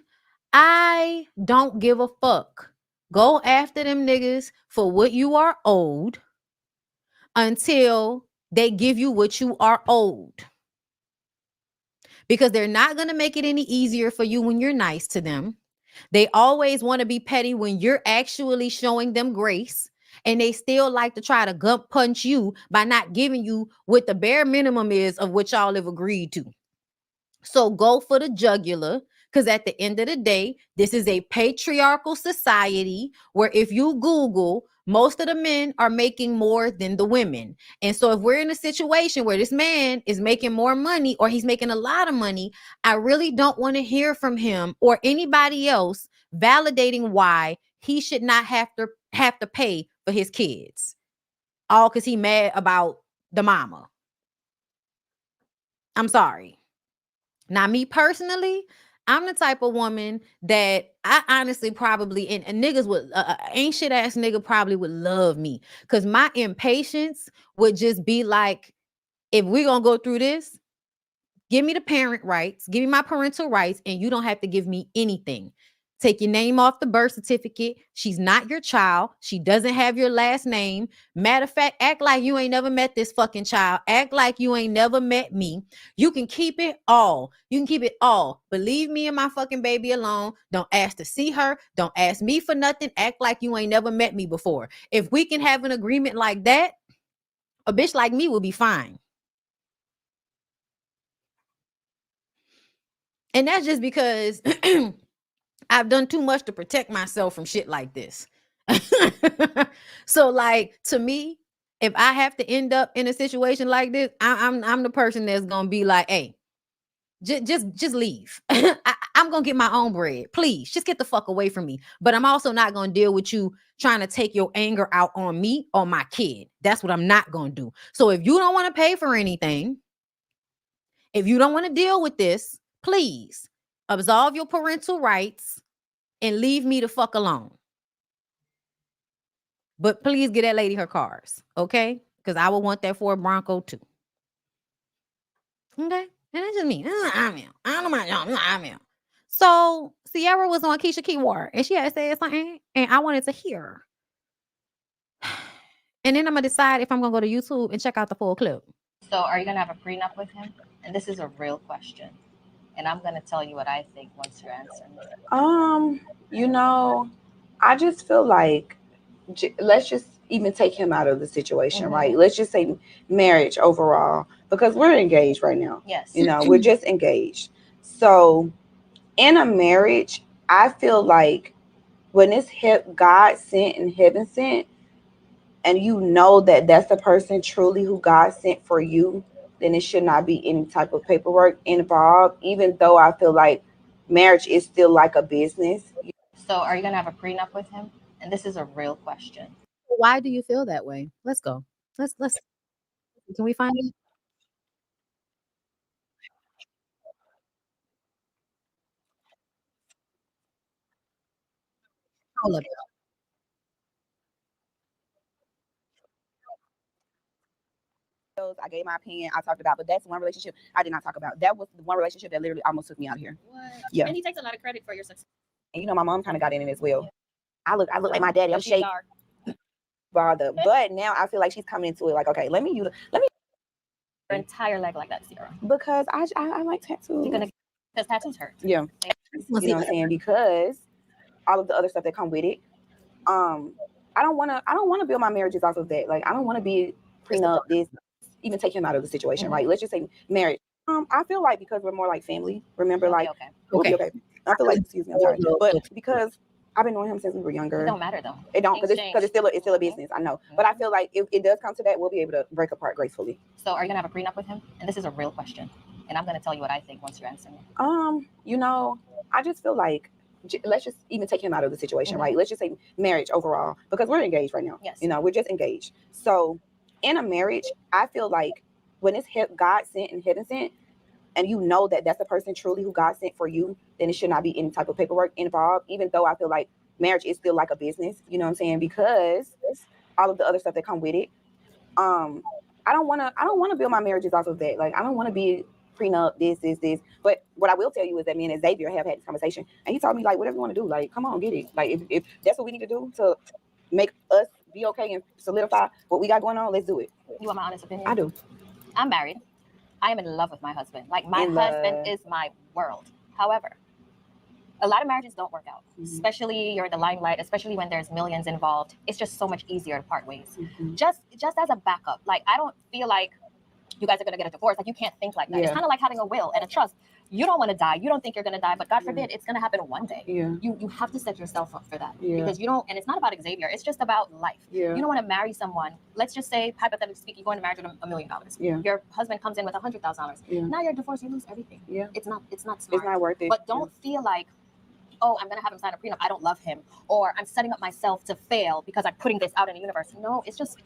I don't give a fuck. Go after them niggas for what you are owed until they give you what you are owed. Because they're not going to make it any easier for you when you're nice to them. They always want to be petty when you're actually showing them grace. And they still like to try to gut punch you by not giving you what the bare minimum is of what y'all have agreed to. So go for the jugular. Because at the end of the day, this is a patriarchal society where if you Google, most of the men are making more than the women. And so if we're in a situation where this man is making more money or he's making a lot of money, I really don't want to hear from him or anybody else validating why he should not have to pay for his kids. All because he mad about the mama. I'm sorry. Now, me personally, I'm the type of woman that I honestly probably, and niggas would, ain't shit ass nigga probably would love me. Because my impatience would just be like, if we're going to go through this, Give me the parent rights, give me my parental rights, and you don't have to give me anything. Take your name off the birth certificate. She's not your child. She doesn't have your last name. Matter of fact, act like you ain't never met this fucking child. Act like you ain't never met me. You can keep it all. You can keep it all. But leave me and my fucking baby alone. Don't ask to see her. Don't ask me for nothing. Act like you ain't never met me before. If we can have an agreement like that, a bitch like me will be fine. And that's just because I've done too much to protect myself from shit like this. So, like, to me, if I have to end up in a situation like this, I'm the person that's gonna be like, hey, just leave. I'm gonna get my own bread. Please, just get the fuck away from me. But I'm also not gonna deal with you trying to take your anger out on me or my kid. That's what I'm not gonna do. So if you don't want to pay for anything, if you don't want to deal with this, please absolve your parental rights and leave me the fuck alone. But please get that lady her cars, okay? Because I would want that Ford Bronco too. Okay? And that's just me. I don't know my job. I'm out. So Sierra was on Keisha Keyword and she had said something and I wanted to hear her. And then I'm going to decide if I'm going to go to YouTube and check out the full clip.
So are you going to have a prenup with him? And this is a real question. And I'm going to tell you what I think once you answer me.
You know, I just feel like, let's just even take him out of the situation, right? Let's just say marriage overall, because we're engaged right now.
Yes.
You know, we're just engaged. So in a marriage, I feel like when it's God sent and heaven sent, and you know that that's the person truly who God sent for you, then it should not be any type of paperwork involved, even though I feel like marriage is still like a business.
So are you going to have a prenup with him? And this is a real question.
Why do you feel that way? Let's go. Let's can we find it? Hold up.
I gave my opinion. I talked about, but that's one relationship I did not talk about. That was the one relationship that literally almost took me out of here.
What?
Yeah.
And he takes a lot of credit for your success.
And you know, my mom kind of got in it as well. I look like my daddy. I'm shaped. Bother. But now I feel like she's coming into it like, okay, let me
your entire leg like that, Sierra.
because I like tattoos.
You're gonna, because tattoos hurt.
Yeah. You know what I'm saying? Because all of the other stuff that come with it. I don't wanna build my marriages off of that. Like I don't want to be prenup this, even take him out of the situation, right? Let's just say marriage. I feel like because we're more like family, remember,
It'll be
like
okay.
we'll be okay. I feel like, excuse me, I'm sorry, but because I've been knowing him since we were younger.
It don't matter though.
It don't, because it's still a business. I know, but I feel like if it does come to that, we'll be able to break apart gracefully.
So are you gonna have a prenup with him? And this is a real question. And I'm gonna tell you what I think once you answer me.
You know, I just feel like let's just even take him out of the situation, right? Let's just say marriage overall, because we're engaged right now.
Yes.
You know, we're just engaged. So in a marriage, I feel like when it's God sent and heaven sent, and you know that that's the person truly who God sent for you, then it should not be any type of paperwork involved, even though I feel like marriage is still like a business, you know what I'm saying? Because all of the other stuff that come with it. I don't want to build my marriages off of that. Like I don't want to be prenup this. But what I will tell you is that me and Xavier have had this conversation, and he told me like, whatever you want to do, like come on, get it. Like if that's what we need to do to make us be okay and solidify what we got going on, let's do it.
You want my honest opinion?
I do.
I'm married. I am in love with my husband. Like my husband is my world. However, a lot of marriages don't work out, especially you're in the limelight, especially when there's millions involved. It's just so much easier to part ways. Just as a backup. Like I don't feel like you guys are going to get a divorce. Like you can't think like that. It's kind of like having a will and a trust. You don't want to die. You don't think you're going to die, but God forbid it's going to happen one day. You have to set yourself up for that because you don't, and it's not about Xavier. It's just about life. You don't want to marry someone. Let's just say, hypothetically speaking, you go into marriage with $1 million. Your husband comes in with $100,000. Now you're divorced, you lose everything. It's not smart.
It's not worth it.
But don't feel like, oh, I'm going to have him sign a prenup. I don't love him. Or I'm setting up myself to fail because I'm putting this out in the universe. No, it's just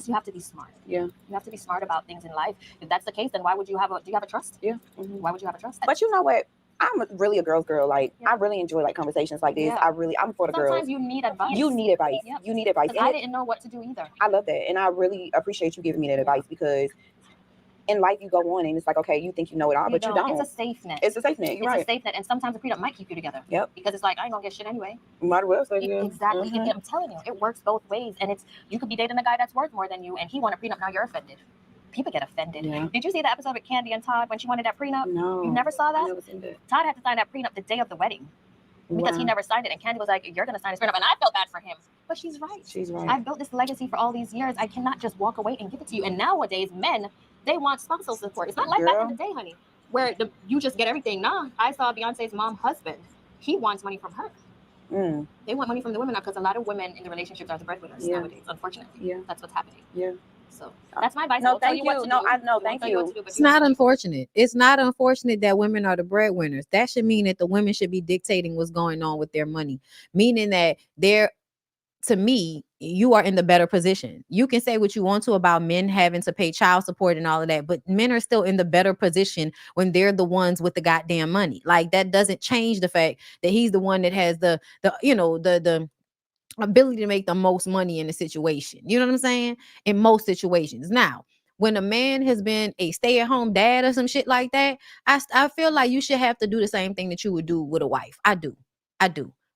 you have to be smart. You have to be smart about things in life. If that's the case, then why would you have do you have a trust? Why would you have a trust?
But you know what? I'm really a girl's girl. Like I really enjoy like conversations like this. I'm for the girls.
Sometimes you need advice.
You need advice. You need advice.
I didn't know what to do either.
I love that. And I really appreciate you giving me that advice because in life you go on and it's like, okay, you think you know it all, but you don't.
It's a safe net.
It's a safe net. You're right.
It's a safe net, and sometimes a prenup might keep you together.
Yep.
Because it's like, I ain't gonna get shit anyway.
You might as well say yeah.
Exactly. I'm telling you, it works both ways, and it's you could be dating a guy that's worth more than you, and he want a prenup. Now you're offended. People get offended. Yeah. Did you see the episode with Candy and Todd when she wanted that prenup?
No.
You never saw that?
I never seen that.
Todd had to sign that prenup the day of the wedding because he never signed it, and Candy was like, "You're gonna sign this prenup," and I felt bad for him. But she's right.
She's right.
I've built this legacy for all these years. I cannot just walk away and give it to you. And nowadays, men, they want spousal support. It's not like back in the day, honey, where you just get everything. Nah, I saw Beyonce's mom husband. He wants money from her. They want money from the women now because a lot of women in the relationships are the breadwinners nowadays, unfortunately. Yeah. That's what's happening.
Yeah.
So that's my advice.
No, thank you. Thank you.
It's not unfortunate. It's not unfortunate that women are the breadwinners. That should mean that the women should be dictating what's going on with their money, meaning that to me, you are in the better position. You can say what you want to about men having to pay child support and all of that, but men are still in the better position when they're the ones with the goddamn money. Like that doesn't change the fact that he's the one that has the ability to make the most money in the situation. You know what I'm saying? In most situations. Now, when a man has been a stay-at-home dad or some shit like that, I feel like you should have to do the same thing that you would do with a wife. I do.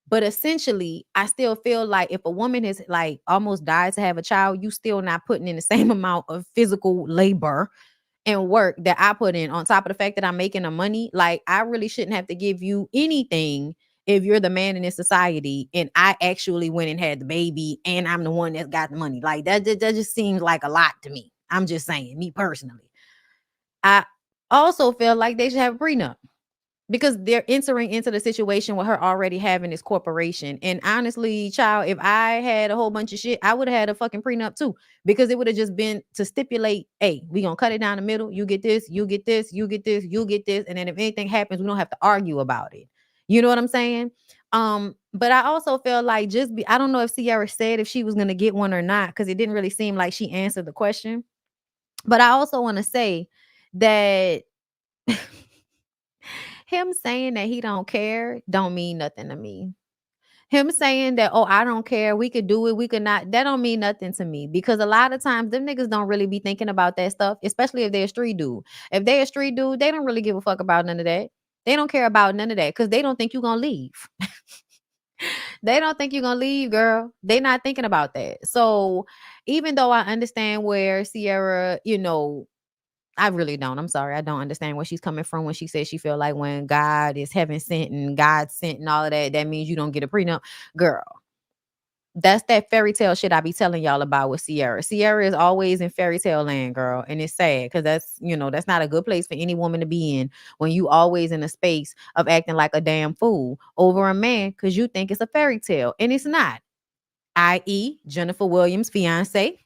But essentially, I still feel like if a woman has like almost died to have a child, you still not putting in the same amount of physical labor and work that I put in on top of the fact that I'm making the money. Like I really shouldn't have to give you anything if you're the man in this society and I actually went and had the baby and I'm the one that got the money. Like that just seems like a lot to me. I'm just saying, me personally. I also feel like they should have a prenup, because they're entering into the situation with her already having this corporation. And honestly, child, if I had a whole bunch of shit, I would have had a fucking prenup too, because it would have just been to stipulate, hey, we gonna cut it down the middle. You get this, you get this, you get this, you get this. And then if anything happens, we don't have to argue about it. You know what I'm saying? But I also feel like I don't know if Ciara said if she was gonna get one or not, because it didn't really seem like she answered the question. But I also want to say that him saying that he don't care don't mean nothing to me. Him saying that, oh, I don't care, we could do it, we could not, that don't mean nothing to me, because a lot of times them niggas don't really be thinking about that stuff, especially if they're a street dude. If they're a street dude, they don't really give a fuck about none of that. They don't care about none of that because they don't think you're gonna leave. They don't think you're gonna leave, girl. They're not thinking about that. So even though I understand where Ciara, I really don't. I'm sorry. I don't understand where she's coming from when she says she feel like when God is heaven sent and God sent and all of that, that means you don't get a prenup. Girl, that's that fairy tale shit I be telling y'all about with Ciara. Ciara is always in fairy tale land, girl. And it's sad because that's not a good place for any woman to be in when you always in a space of acting like a damn fool over a man because you think it's a fairy tale. And it's not. I.e. Jennifer Williams' fiance,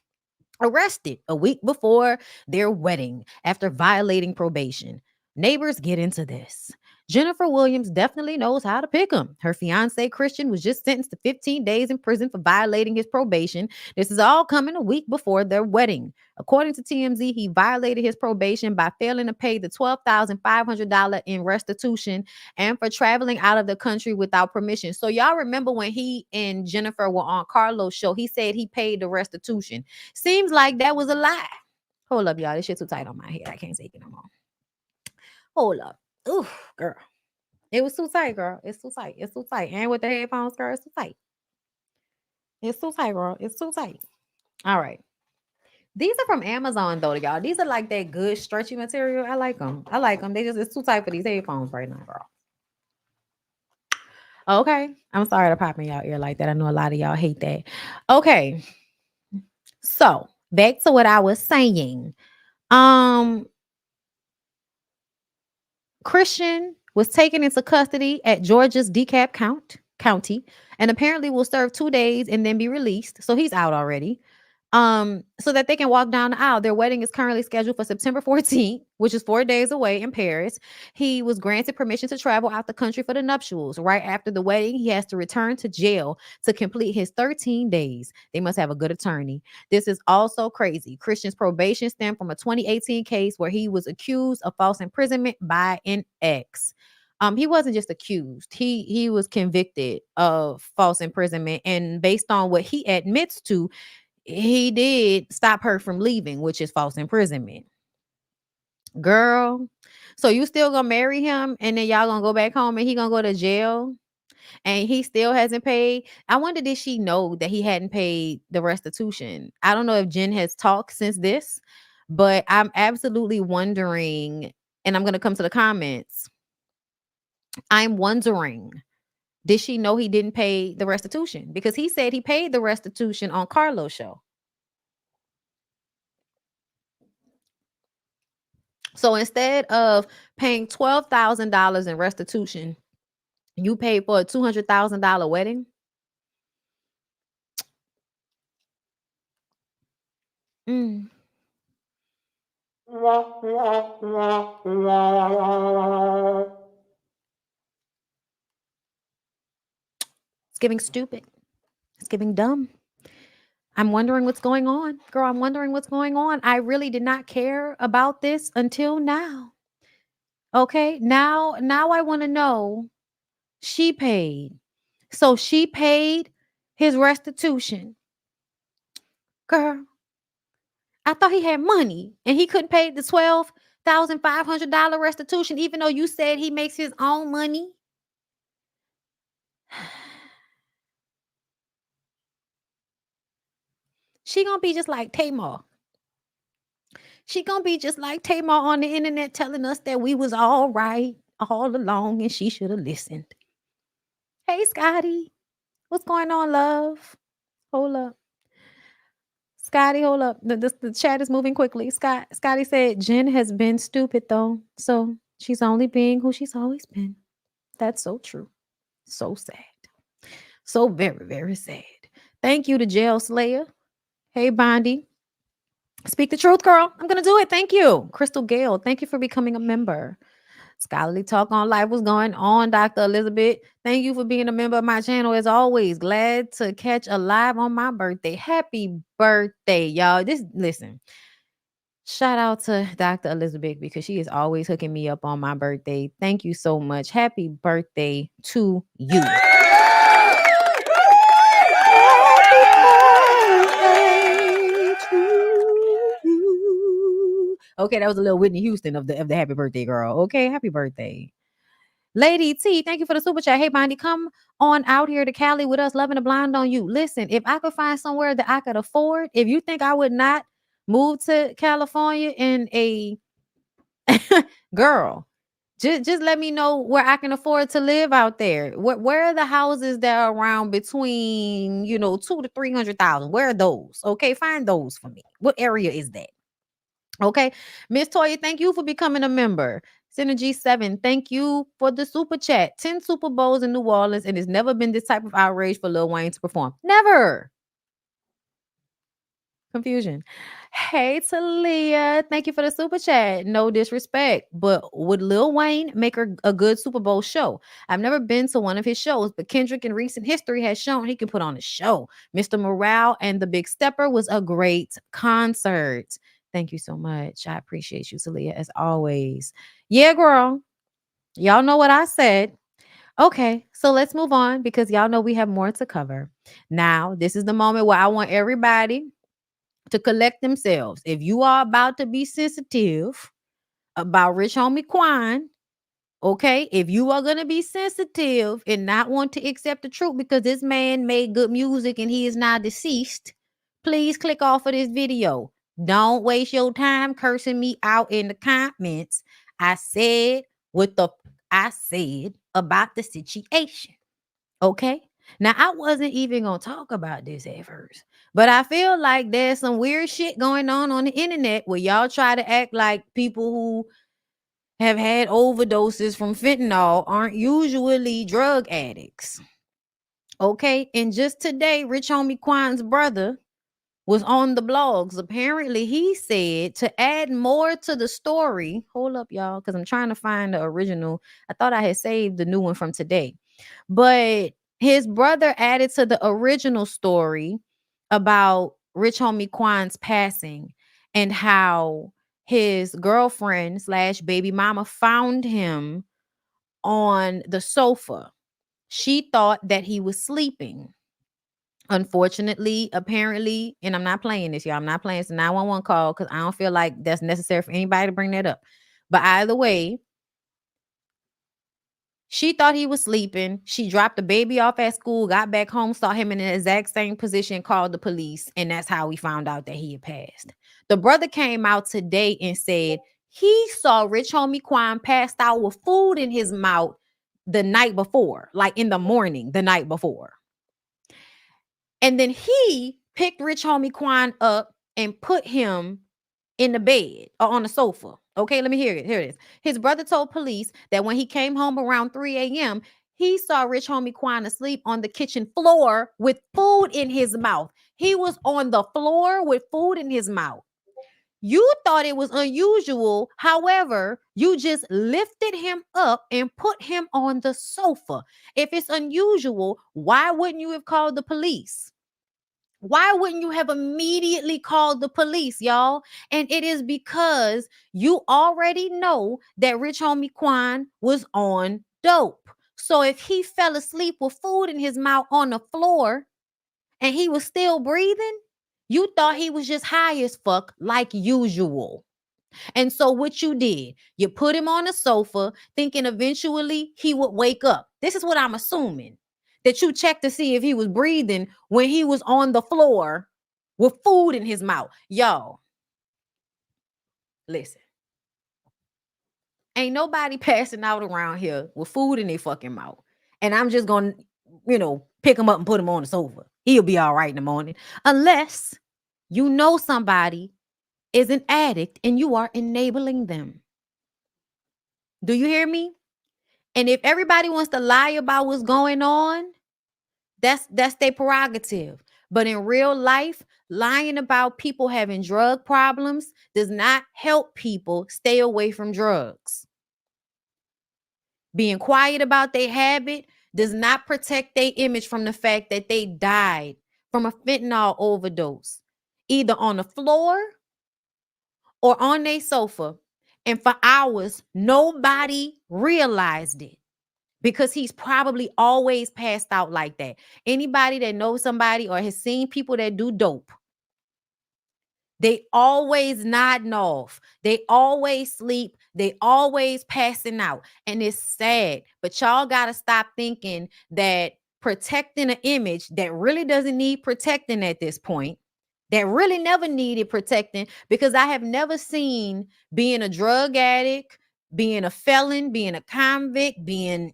arrested a week before their wedding after violating probation. Neighbors get into this. Jennifer Williams definitely knows how to pick him. Her fiance, Christian, was just sentenced to 15 days in prison for violating his probation. This is all coming a week before their wedding. According to TMZ, he violated his probation by failing to pay the $12,500 in restitution and for traveling out of the country without permission. So y'all remember when he and Jennifer were on Carlos' show, he said he paid the restitution. Seems like that was a lie. Hold up, y'all. This shit too tight on my head. I can't take it no more. Hold up. Ooh, girl. It was too tight, girl. It's too tight. It's too tight. And with the headphones, girl, it's too tight. It's too tight, girl. It's too tight. All right. These are from Amazon, though, y'all. These are like that good stretchy material. I like them. It's too tight for these headphones right now, girl. Okay. I'm sorry to pop in y'all ear like that. I know a lot of y'all hate that. Okay. So back to what I was saying. Christian was taken into custody at Georgia's DeKalb County and apparently will serve 2 days and then be released. So he's out already. So that they can walk down the aisle. Their wedding is currently scheduled for September 14th, which is 4 days away in Paris. He was granted permission to travel out the country for the nuptials. Right after the wedding, he has to return to jail to complete his 13 days. They must have a good attorney. This is also crazy. Christian's probation stemmed from a 2018 case where he was accused of false imprisonment by an ex. He wasn't just accused. He was convicted of false imprisonment, and based on what he admits to, he did stop her from leaving, which is false imprisonment. Girl. So you still gonna marry him and then y'all gonna go back home and he gonna go to jail and he still hasn't paid? I wonder, did she know that he hadn't paid the restitution? I don't know if Jen has talked since this, but I'm absolutely wondering, and I'm gonna come to the comments. I'm wondering, did she know he didn't pay the restitution? Because he said he paid the restitution on Carlos' show. So instead of paying $12,000 in restitution, you paid for a $200,000 wedding? Mm. It's giving stupid. It's giving dumb. I'm wondering what's going on. Girl, I'm wondering what's going on. I really did not care about this until now. Okay? Now I want to know. She paid. So she paid his restitution. Girl, I thought he had money and he couldn't pay the $12,500 restitution, even though you said he makes his own money. She gonna be just like Tamar. She gonna be just like Tamar on the internet telling us that we was all right all along and she should have listened. Hey, Scotty. What's going on, love? Hold up. Scotty, hold up. The chat is moving quickly. Scotty said Jen has been stupid though. So she's only being who she's always been. That's so true. So sad. So very, very sad. Thank you to Jail Slayer. Hey, Bondi. Speak the truth, girl. I'm going to do it. Thank you. Crystal Gale, thank you for becoming a member. Scholarly Talk on Life was going on, Dr. Elizabeth. Thank you for being a member of my channel as always. Glad to catch a live on my birthday. Happy birthday, y'all. Listen. Shout out to Dr. Elizabeth because she is always hooking me up on my birthday. Thank you so much. Happy birthday to you. Okay, that was a little Whitney Houston of the happy birthday girl. Okay, happy birthday. Lady T, thank you for the super chat. Hey, Bondi, come on out here to Cali with us, loving the blind on you. Listen, if I could find somewhere that I could afford, if you think I would not move to California in a girl, just let me know where I can afford to live out there. Where are the houses that are around between, $200,000 to $300,000? Where are those? Okay, find those for me. What area is that? Okay, Miss Toya, thank you for becoming a member. Synergy 7, thank you for the super chat. 10 Super Bowls in New Orleans, and it's never been this type of outrage for Lil Wayne to perform. Never. Confusion. Hey, Talia, thank you for the super chat. No disrespect, but would Lil Wayne make a good Super Bowl show? I've never been to one of his shows, but Kendrick in recent history has shown he can put on a show. Mr. Morale and the Big Stepper was a great concert. Thank you so much. I appreciate you, Talia, as always. Yeah, girl. Y'all know what I said. Okay, so let's move on because y'all know we have more to cover. Now, this is the moment where I want everybody to collect themselves. If you are about to be sensitive about Rich Homie Quan, okay, if you are going to be sensitive and not want to accept the truth because this man made good music and he is now deceased, please click off of this video. Don't waste your time cursing me out in the comments. I said what I said about the situation. Okay? Now, I wasn't even going to talk about this at first, but I feel like there's some weird shit going on the internet where y'all try to act like people who have had overdoses from fentanyl aren't usually drug addicts. Okay? And just today, Rich Homie Quan's brother was on the blogs. Apparently, he said to add more to the story. Hold up, y'all, because I'm trying to find the original. I thought I had saved the new one from today. But his brother added to the original story about Rich Homie Quan's passing and how his girlfriend / baby mama found him on the sofa. She thought that he was sleeping. Unfortunately, apparently, and I'm not playing this, y'all. I'm not playing. It's a 911 call because I don't feel like that's necessary for anybody to bring that up. But either way, she thought he was sleeping. She dropped the baby off at school, got back home, saw him in the exact same position, called the police, and that's how we found out that he had passed. The brother came out today and said he saw Rich Homie Quan passed out with food in his mouth the night before, like in the morning, the night before. And then he picked Rich Homie Quan up and put him in the bed or on the sofa. Okay, let me hear it. Here it is. His brother told police that when he came home around 3 a.m., he saw Rich Homie Quan asleep on the kitchen floor with food in his mouth. He was on the floor with food in his mouth. You thought it was unusual. However, you just lifted him up and put him on the sofa. If it's unusual, why wouldn't you have called the police? Why wouldn't you have immediately called the police, y'all? And it is because you already know that Rich Homie Quan was on dope. So if he fell asleep with food in his mouth on the floor and he was still breathing, you thought he was just high as fuck like usual. And so what you did, you put him on the sofa thinking eventually he would wake up. This is what I'm assuming. That you checked to see if he was breathing when he was on the floor with food in his mouth. Y'all, listen. Ain't nobody passing out around here with food in their fucking mouth. And I'm just going to, pick him up and put him on the sofa. He'll be all right in the morning. Unless you know somebody is an addict and you are enabling them. Do you hear me? And if everybody wants to lie about what's going on, that's their prerogative. But in real life, lying about people having drug problems does not help people stay away from drugs. Being quiet about their habit does not protect their image from the fact that they died from a fentanyl overdose, either on the floor or on their sofa. And for hours, nobody realized it. Because he's probably always passed out like that. Anybody that knows somebody or has seen people that do dope, they always nodding off. They always sleep. They always passing out. And it's sad. But y'all got to stop thinking that protecting an image that really doesn't need protecting at this point, that really never needed protecting, because I have never seen being a drug addict, being a felon, being a convict, being,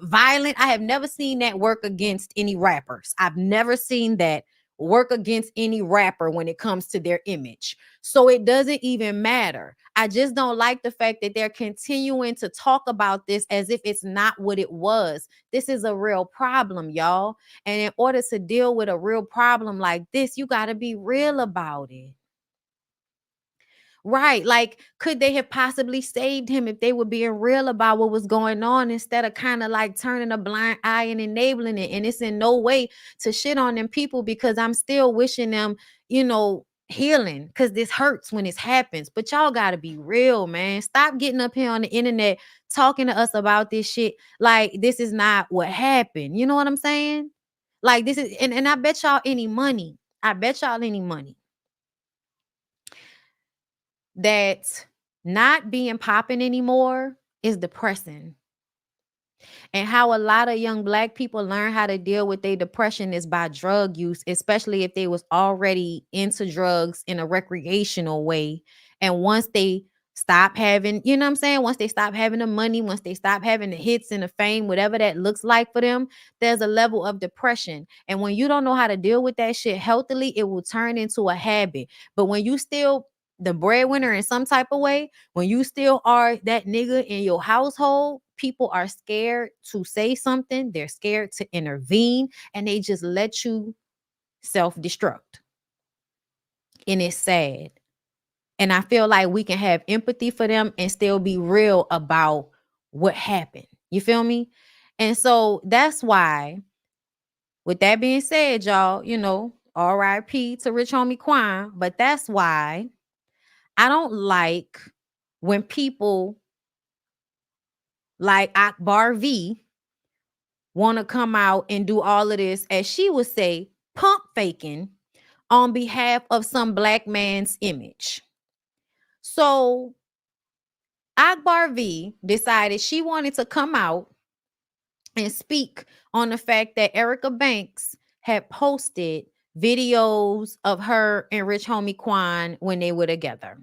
violent. I have never seen that work against any rappers. I've never seen that work against any rapper when it comes to their image. So it doesn't even matter. I just don't like the fact that they're continuing to talk about this as if it's not what it was. This is a real problem, y'all. And in order to deal with a real problem like this, you got to be real about it. Right. Like, could they have possibly saved him if they were being real about what was going on instead of kind of like turning a blind eye and enabling it? And it's in no way to shit on them people, because I'm still wishing them, healing, because this hurts when this happens. But y'all got to be real, man. Stop getting up here on the internet talking to us about this shit like this is not what happened. You know what I'm saying? Like, this is, and I bet y'all any money. That not being popping anymore is depressing. And how a lot of young Black people learn how to deal with their depression is by drug use, especially if they was already into drugs in a recreational way. And once they stop having, once they stop having the money, once they stop having the hits and the fame, whatever that looks like for them, there's a level of depression. And when you don't know how to deal with that shit healthily, it will turn into a habit. But when you still the breadwinner in some type of way, when you still are that nigga in your household, people are scared to say something. They're scared to intervene, and they just let you self-destruct. And it's sad. And I feel like we can have empathy for them and still be real about what happened. You feel me? And so that's why, with that being said, y'all, R.I.P. to Rich Homie Quan, but that's why I don't like when people like Akbar V want to come out and do all of this, as she would say, pump faking on behalf of some black man's image. So Akbar V decided she wanted to come out and speak on the fact that Erica Banks had posted videos of her and Rich Homie Quan when they were together.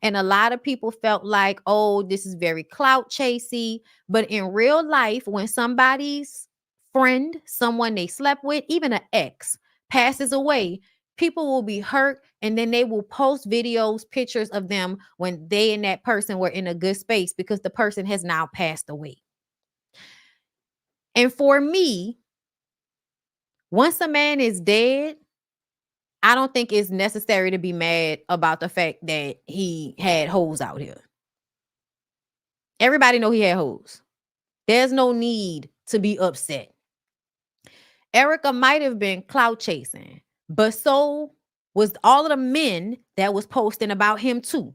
And a lot of people felt like, oh, this is very clout chasey. But in real life, when somebody's friend, someone they slept with, even an ex, passes away, people will be hurt, and then they will post videos, pictures of them when they and that person were in a good space because the person has now passed away. And for me, once a man is dead, I don't think it's necessary to be mad about the fact that he had hoes out here. Everybody know he had hoes. There's no need to be upset. Erica might have been clout chasing, but so was all of the men that was posting about him too.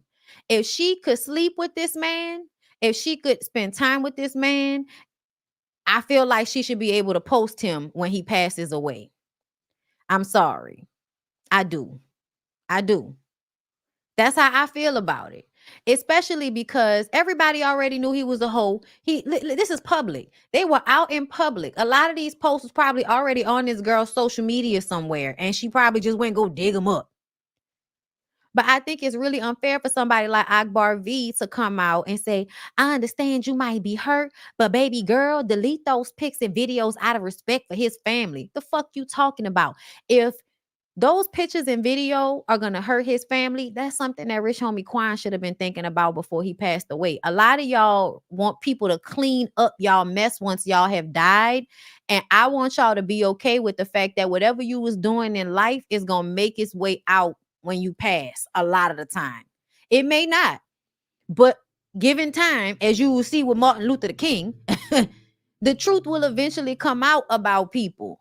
If she could sleep with this man, if she could spend time with this man, I feel like she should be able to post him when he passes away. I'm sorry. I do. That's how I feel about it. Especially because everybody already knew he was a hoe. This is public. They were out in public. A lot of these posts was probably already on this girl's social media somewhere, and she probably just went and go dig them up. But I think it's really unfair for somebody like Akbar V to come out and say, I understand you might be hurt, but baby girl, delete those pics and videos out of respect for his family. The fuck you talking about? If those pictures and video are going to hurt his family, that's something that Rich Homie Quan should have been thinking about before he passed away. A lot of y'all want people to clean up y'all mess once y'all have died. And I want y'all to be okay with the fact that whatever you was doing in life is going to make its way out when you pass a lot of the time. It may not, but given time, as you will see with Martin Luther King, the truth will eventually come out about people.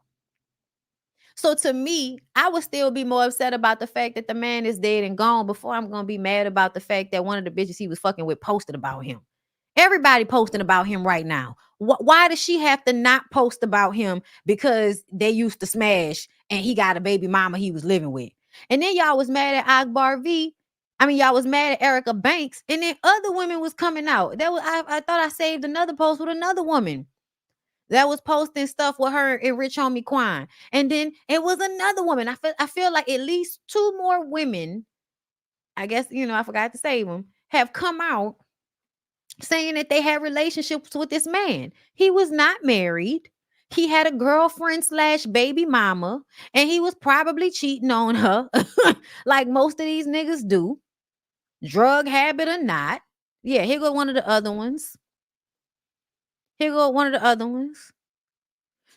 So to me, I would still be more upset about the fact that the man is dead and gone before I'm going to be mad about the fact that one of the bitches he was fucking with posted about him. Everybody posting about him right now. Why does she have to not post about him because they used to smash and he got a baby mama he was living with? And then y'all was mad at Akbar V. Y'all was mad at Erica Banks, and then other women was coming out. I thought I saved another post with another woman that was posting stuff with her and Rich Homie Quan. And then it was another woman. I feel like at least two more women, I guess, I forgot to save them, have come out saying that they had relationships with this man. He was not married. He had a girlfriend / baby mama, and he was probably cheating on her like most of these niggas do, drug habit or not. Yeah, here go one of the other ones.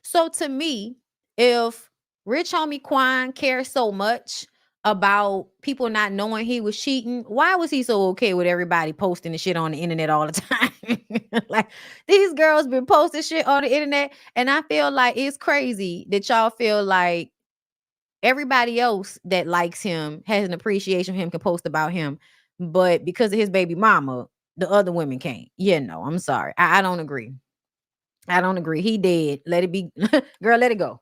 So to me, if Rich Homie Quan cares so much about people not knowing he was cheating, why was he so okay with everybody posting the shit on the internet all the time? Like, these girls been posting shit on the internet, and I feel like it's crazy that y'all feel like everybody else that likes him, has an appreciation for him, can post about him, but because of his baby mama, the other women can't. Yeah, no, I'm sorry. I don't agree. He dead. Let it be. Girl, let it go.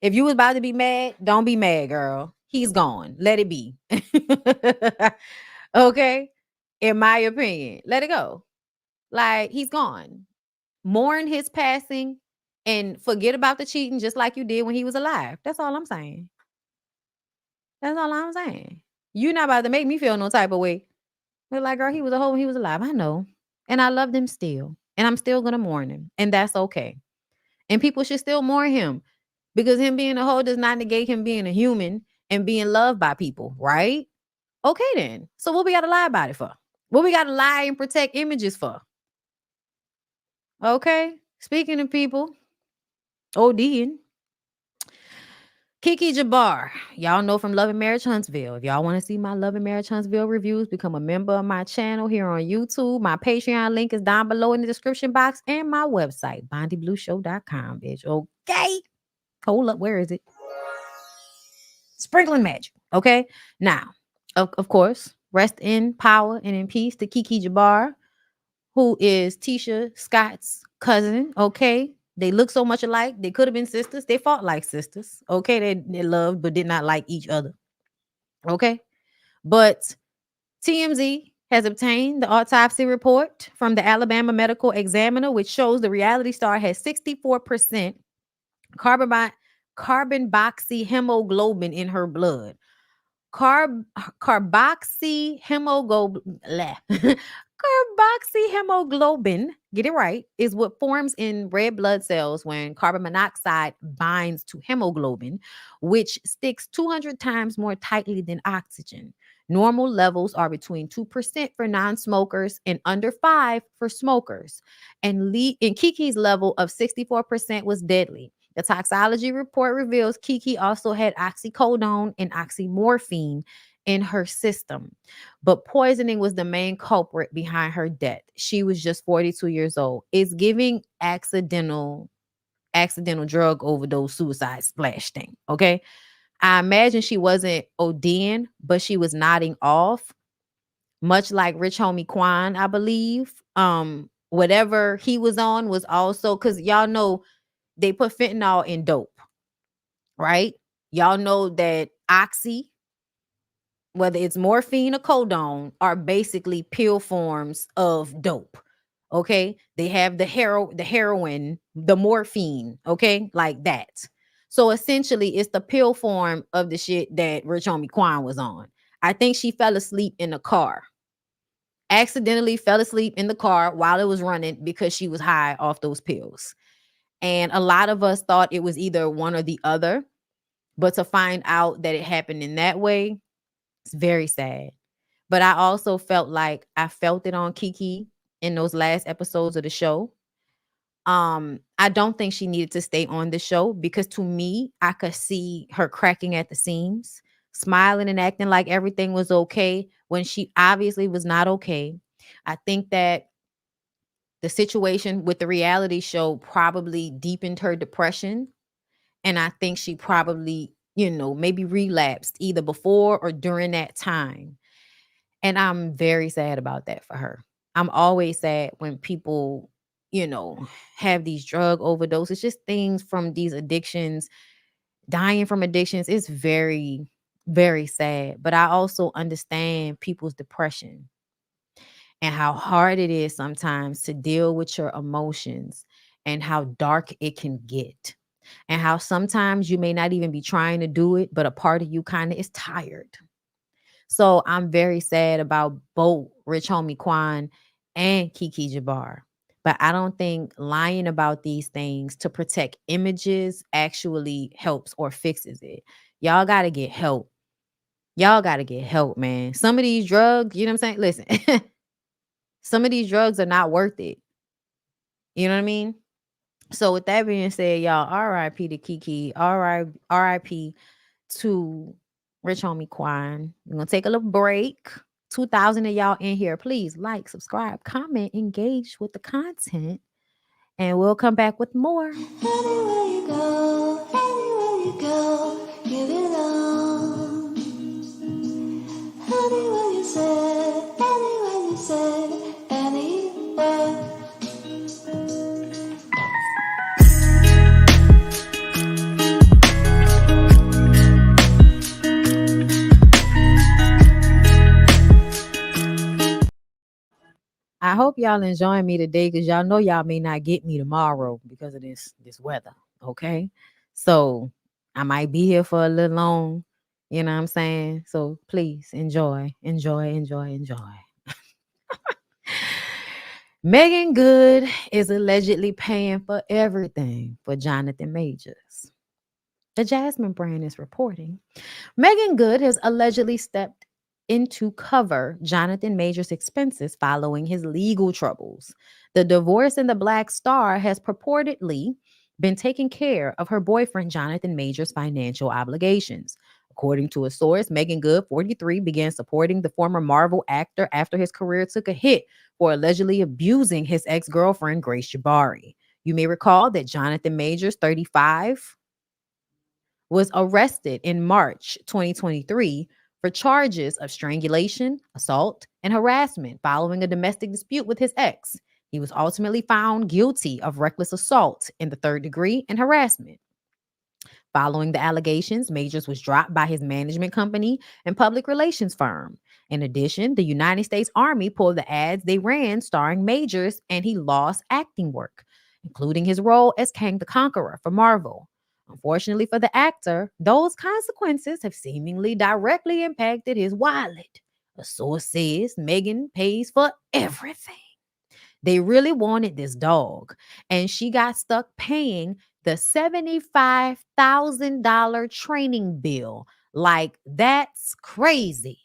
If you was about to be mad, don't be mad, girl. He's gone. Let it be. Okay? In my opinion, let it go. Like, he's gone. Mourn his passing and forget about the cheating just like you did when he was alive. That's all I'm saying. You're not about to make me feel no type of way. But like, girl, he was a hoe when he was alive. I know. And I loved him still. And I'm still going to mourn him. And that's okay. And people should still mourn him, because him being a hoe does not negate him being a human and being loved by people, right? Okay, then. So what we got to lie about it for? What we got to lie and protect images for? Okay. Speaking of people, ODing. Kiki Jabbar, y'all know from Love and Marriage Huntsville. If y'all want to see my Love and Marriage Huntsville reviews, become a member of my channel here on YouTube. My Patreon link is down below in the description box, and my website, BondyBlueShow.com, bitch. Okay. Hold up. Where is it? Sprinkling magic. Okay. Now, of course, rest in power and in peace to Kiki Jabbar, who is Tisha Scott's cousin. Okay. They look so much alike. They could have been sisters. They fought like sisters. Okay, they loved but did not like each other. Okay, but TMZ has obtained the autopsy report from the Alabama Medical Examiner, which shows the reality star has 64% carboxyhemoglobin in her blood. Carboxyhemoglobin, get it right, is what forms in red blood cells when carbon monoxide binds to hemoglobin, which sticks 200 times more tightly than oxygen. Normal levels are between 2% for non-smokers and under 5% for smokers. And Kiki's level of 64% was deadly. The toxicology report reveals Kiki also had oxycodone and oxymorphine in her system, but poisoning was the main culprit behind her death. She was just 42 years old. It's giving accidental drug overdose suicide splash thing. Okay. I imagine she wasn't ODing, but she was nodding off, much like Rich Homie Quan, I believe. Whatever he was on was also, because y'all know they put fentanyl in dope, right? Y'all know that oxy, whether it's morphine or codone, are basically pill forms of dope. Okay, they have the heroin, the morphine. Okay, like that. So essentially, it's the pill form of the shit that Rich Homie Quan was on. I think she fell asleep in the car. Accidentally fell asleep in the car while it was running because she was high off those pills. And a lot of us thought it was either one or the other. But to find out that it happened in that way, it's very sad. But I also felt like I felt it on Kiki in those last episodes of the show. I don't think she needed to stay on the show because to me, I could see her cracking at the seams, smiling and acting like everything was okay when she obviously was not okay. I think that the situation with the reality show probably deepened her depression. And I think she probably, maybe relapsed either before or during that time. And I'm very sad about that for her. I'm always sad when people, have these drug overdoses, just things from these addictions, dying from addictions. It's very, very sad. But I also understand people's depression and how hard it is sometimes to deal with your emotions and how dark it can get. And how sometimes you may not even be trying to do it, but a part of you kind of is tired. So I'm very sad about both Rich Homie Quan and Kiki Jabbar. But I don't think lying about these things to protect images actually helps or fixes it. Y'all got to get help. Y'all got to get help, man. Some of these drugs, you know what I'm saying? Listen, some of these drugs are not worth it. You know what I mean? So with that being said, y'all, R.I.P. to Kiki, R.I.P. to Rich Homie Quan. We're gonna take a little break. 2,000 of y'all in here. Please like, subscribe, comment, engage with the content, and we'll come back with more.
Anywhere you go, give it on. Anywhere you said, anywhere.
I hope y'all enjoying me today because y'all know y'all may not get me tomorrow because of this weather. Okay. So I might be here for a little long. You know what I'm saying? So please enjoy. Megan Good is allegedly paying for everything for Jonathan Majors. The Jasmine brand is reporting Megan Good has allegedly stepped in to cover Jonathan Majors' expenses following his legal troubles. The divorce in the Black Star has purportedly been taking care of her boyfriend Jonathan Majors' financial obligations. According to a source, Megan Good, 43, began supporting the former Marvel actor after his career took a hit for allegedly abusing his ex-girlfriend, Grace Jabari. You may recall that Jonathan Majors, 35, was arrested in March 2023 for charges of strangulation, assault, and harassment following a domestic dispute with his ex. He was ultimately found guilty of reckless assault in the 3rd degree and harassment. Following the allegations, Majors was dropped by his management company and public relations firm. In addition, the United States Army pulled the ads they ran starring Majors, and he lost acting work, including his role as Kang the Conqueror for Marvel. Unfortunately for the actor, those consequences have seemingly directly impacted his wallet. A source says Megan pays for everything. They really wanted this dog, and she got stuck paying the $75,000 training bill. Like, that's crazy.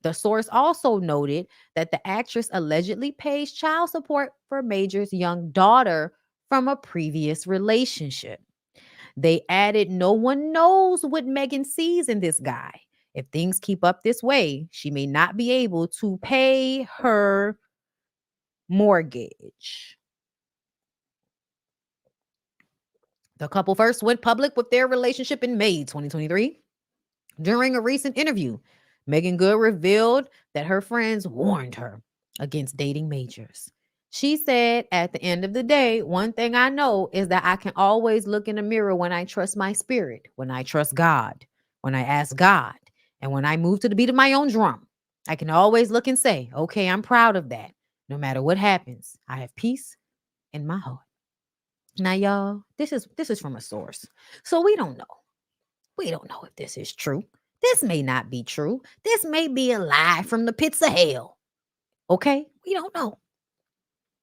The source also noted that the actress allegedly pays child support for Major's young daughter from a previous relationship. They added, no one knows what Megan sees in this guy. If things keep up this way, she may not be able to pay her mortgage. The couple first went public with their relationship in May 2023. During a recent interview, Megan Good revealed that her friends warned her against dating Majors. She said, at the end of the day, one thing I know is that I can always look in the mirror when I trust my spirit, when I trust God, when I ask God, and when I move to the beat of my own drum. I can always look and say, okay, I'm proud of that. No matter what happens, I have peace in my heart. Now, y'all, this is from a source. So we don't know. We don't know if this is true. This may not be true. This may be a lie from the pits of hell. Okay? We don't know.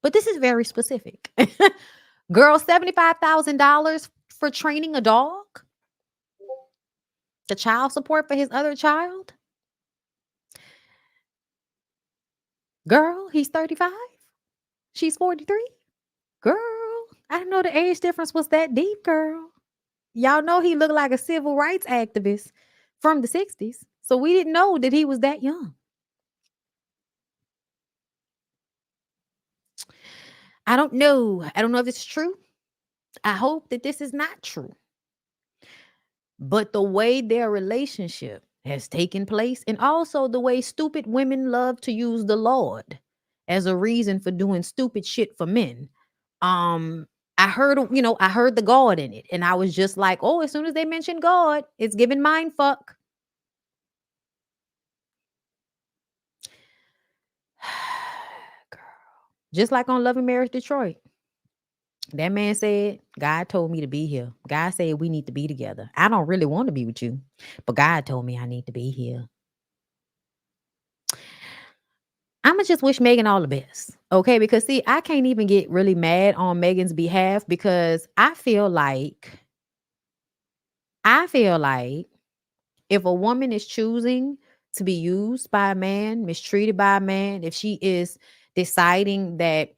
But this is very specific. Girl, $75,000 for training a dog? The child support for his other child? Girl, he's 35. She's 43. Girl, I didn't know the age difference was that deep, girl. Y'all know he looked like a civil rights activist from the 60s. So we didn't know that he was that young. I don't know. I don't know if it's true. I hope that this is not true. But the way their relationship has taken place, and also the way stupid women love to use the Lord as a reason for doing stupid shit for men. I heard the God in it, and I was just like, oh, as soon as they mention God, it's giving mind fuck. Girl. Just like on Love and Marriage Detroit. That man said, God told me to be here. God said we need to be together. I don't really want to be with you, but God told me I need to be here. I'ma just wish Megan all the best. Okay, because see, I can't even get really mad on Megan's behalf, because I feel like if a woman is choosing to be used by a man, mistreated by a man, if she is deciding that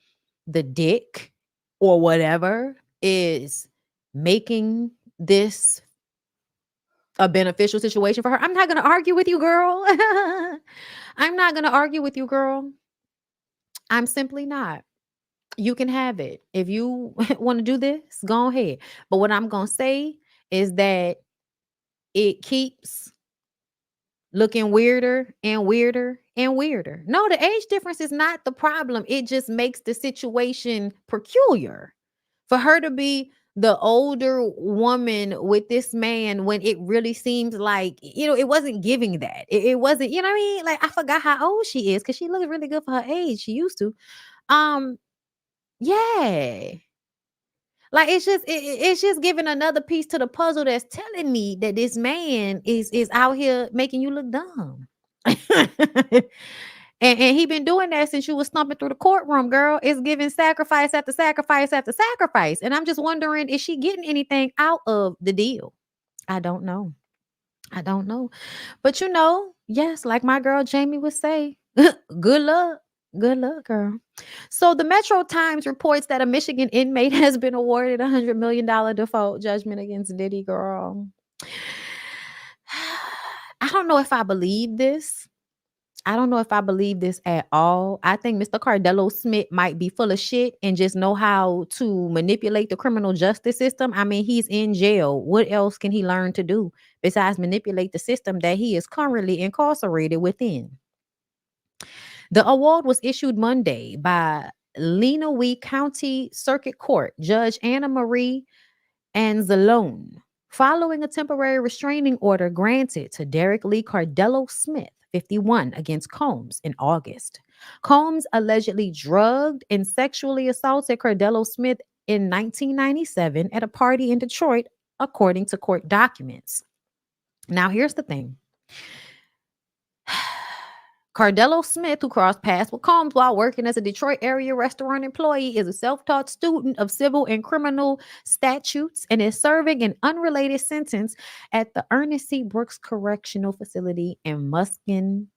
the dick or whatever is making this a beneficial situation for her, I'm not going to argue with you, girl. I'm not going to argue with you, girl. I'm simply not. You can have it. If you want to do this, go ahead. But what I'm going to say is that it keeps looking weirder and weirder and weirder. No, the age difference is not the problem. It just makes the situation peculiar. For her to be the older woman with this man when it really seems like, it wasn't giving that. It wasn't, you know what I mean? Like, I forgot how old she is because she looks really good for her age. She used to. Yeah. Like, it's just giving another piece to the puzzle that's telling me that this man is out here making you look dumb. And he been doing that since you was stomping through the courtroom, girl. It's giving sacrifice after sacrifice after sacrifice. And I'm just wondering, is she getting anything out of the deal? I don't know. But yes, like my girl Jamie would say, good luck. Good luck, girl. So the Metro Times reports that a Michigan inmate has been awarded $100 million default judgment against Diddy, girl. I don't know if I believe this. I don't know if I believe this at all. I think Mr. Cardello Smith might be full of shit and just know how to manipulate the criminal justice system. I mean, he's in jail. What else can he learn to do besides manipulate the system that he is currently incarcerated within? The award was issued Monday by Lenawee County Circuit Court, Judge Anna Marie Anzalone, following a temporary restraining order granted to Derek Lee Cardello Smith, 51, against Combs in August. Combs allegedly drugged and sexually assaulted Cardello Smith in 1997 at a party in Detroit, according to court documents. Now, here's the thing. Cardello Smith, who crossed paths with Combs while working as a Detroit area restaurant employee, is a self-taught student of civil and criminal statutes and is serving an unrelated sentence at the Ernest C. Brooks Correctional Facility in Muskegon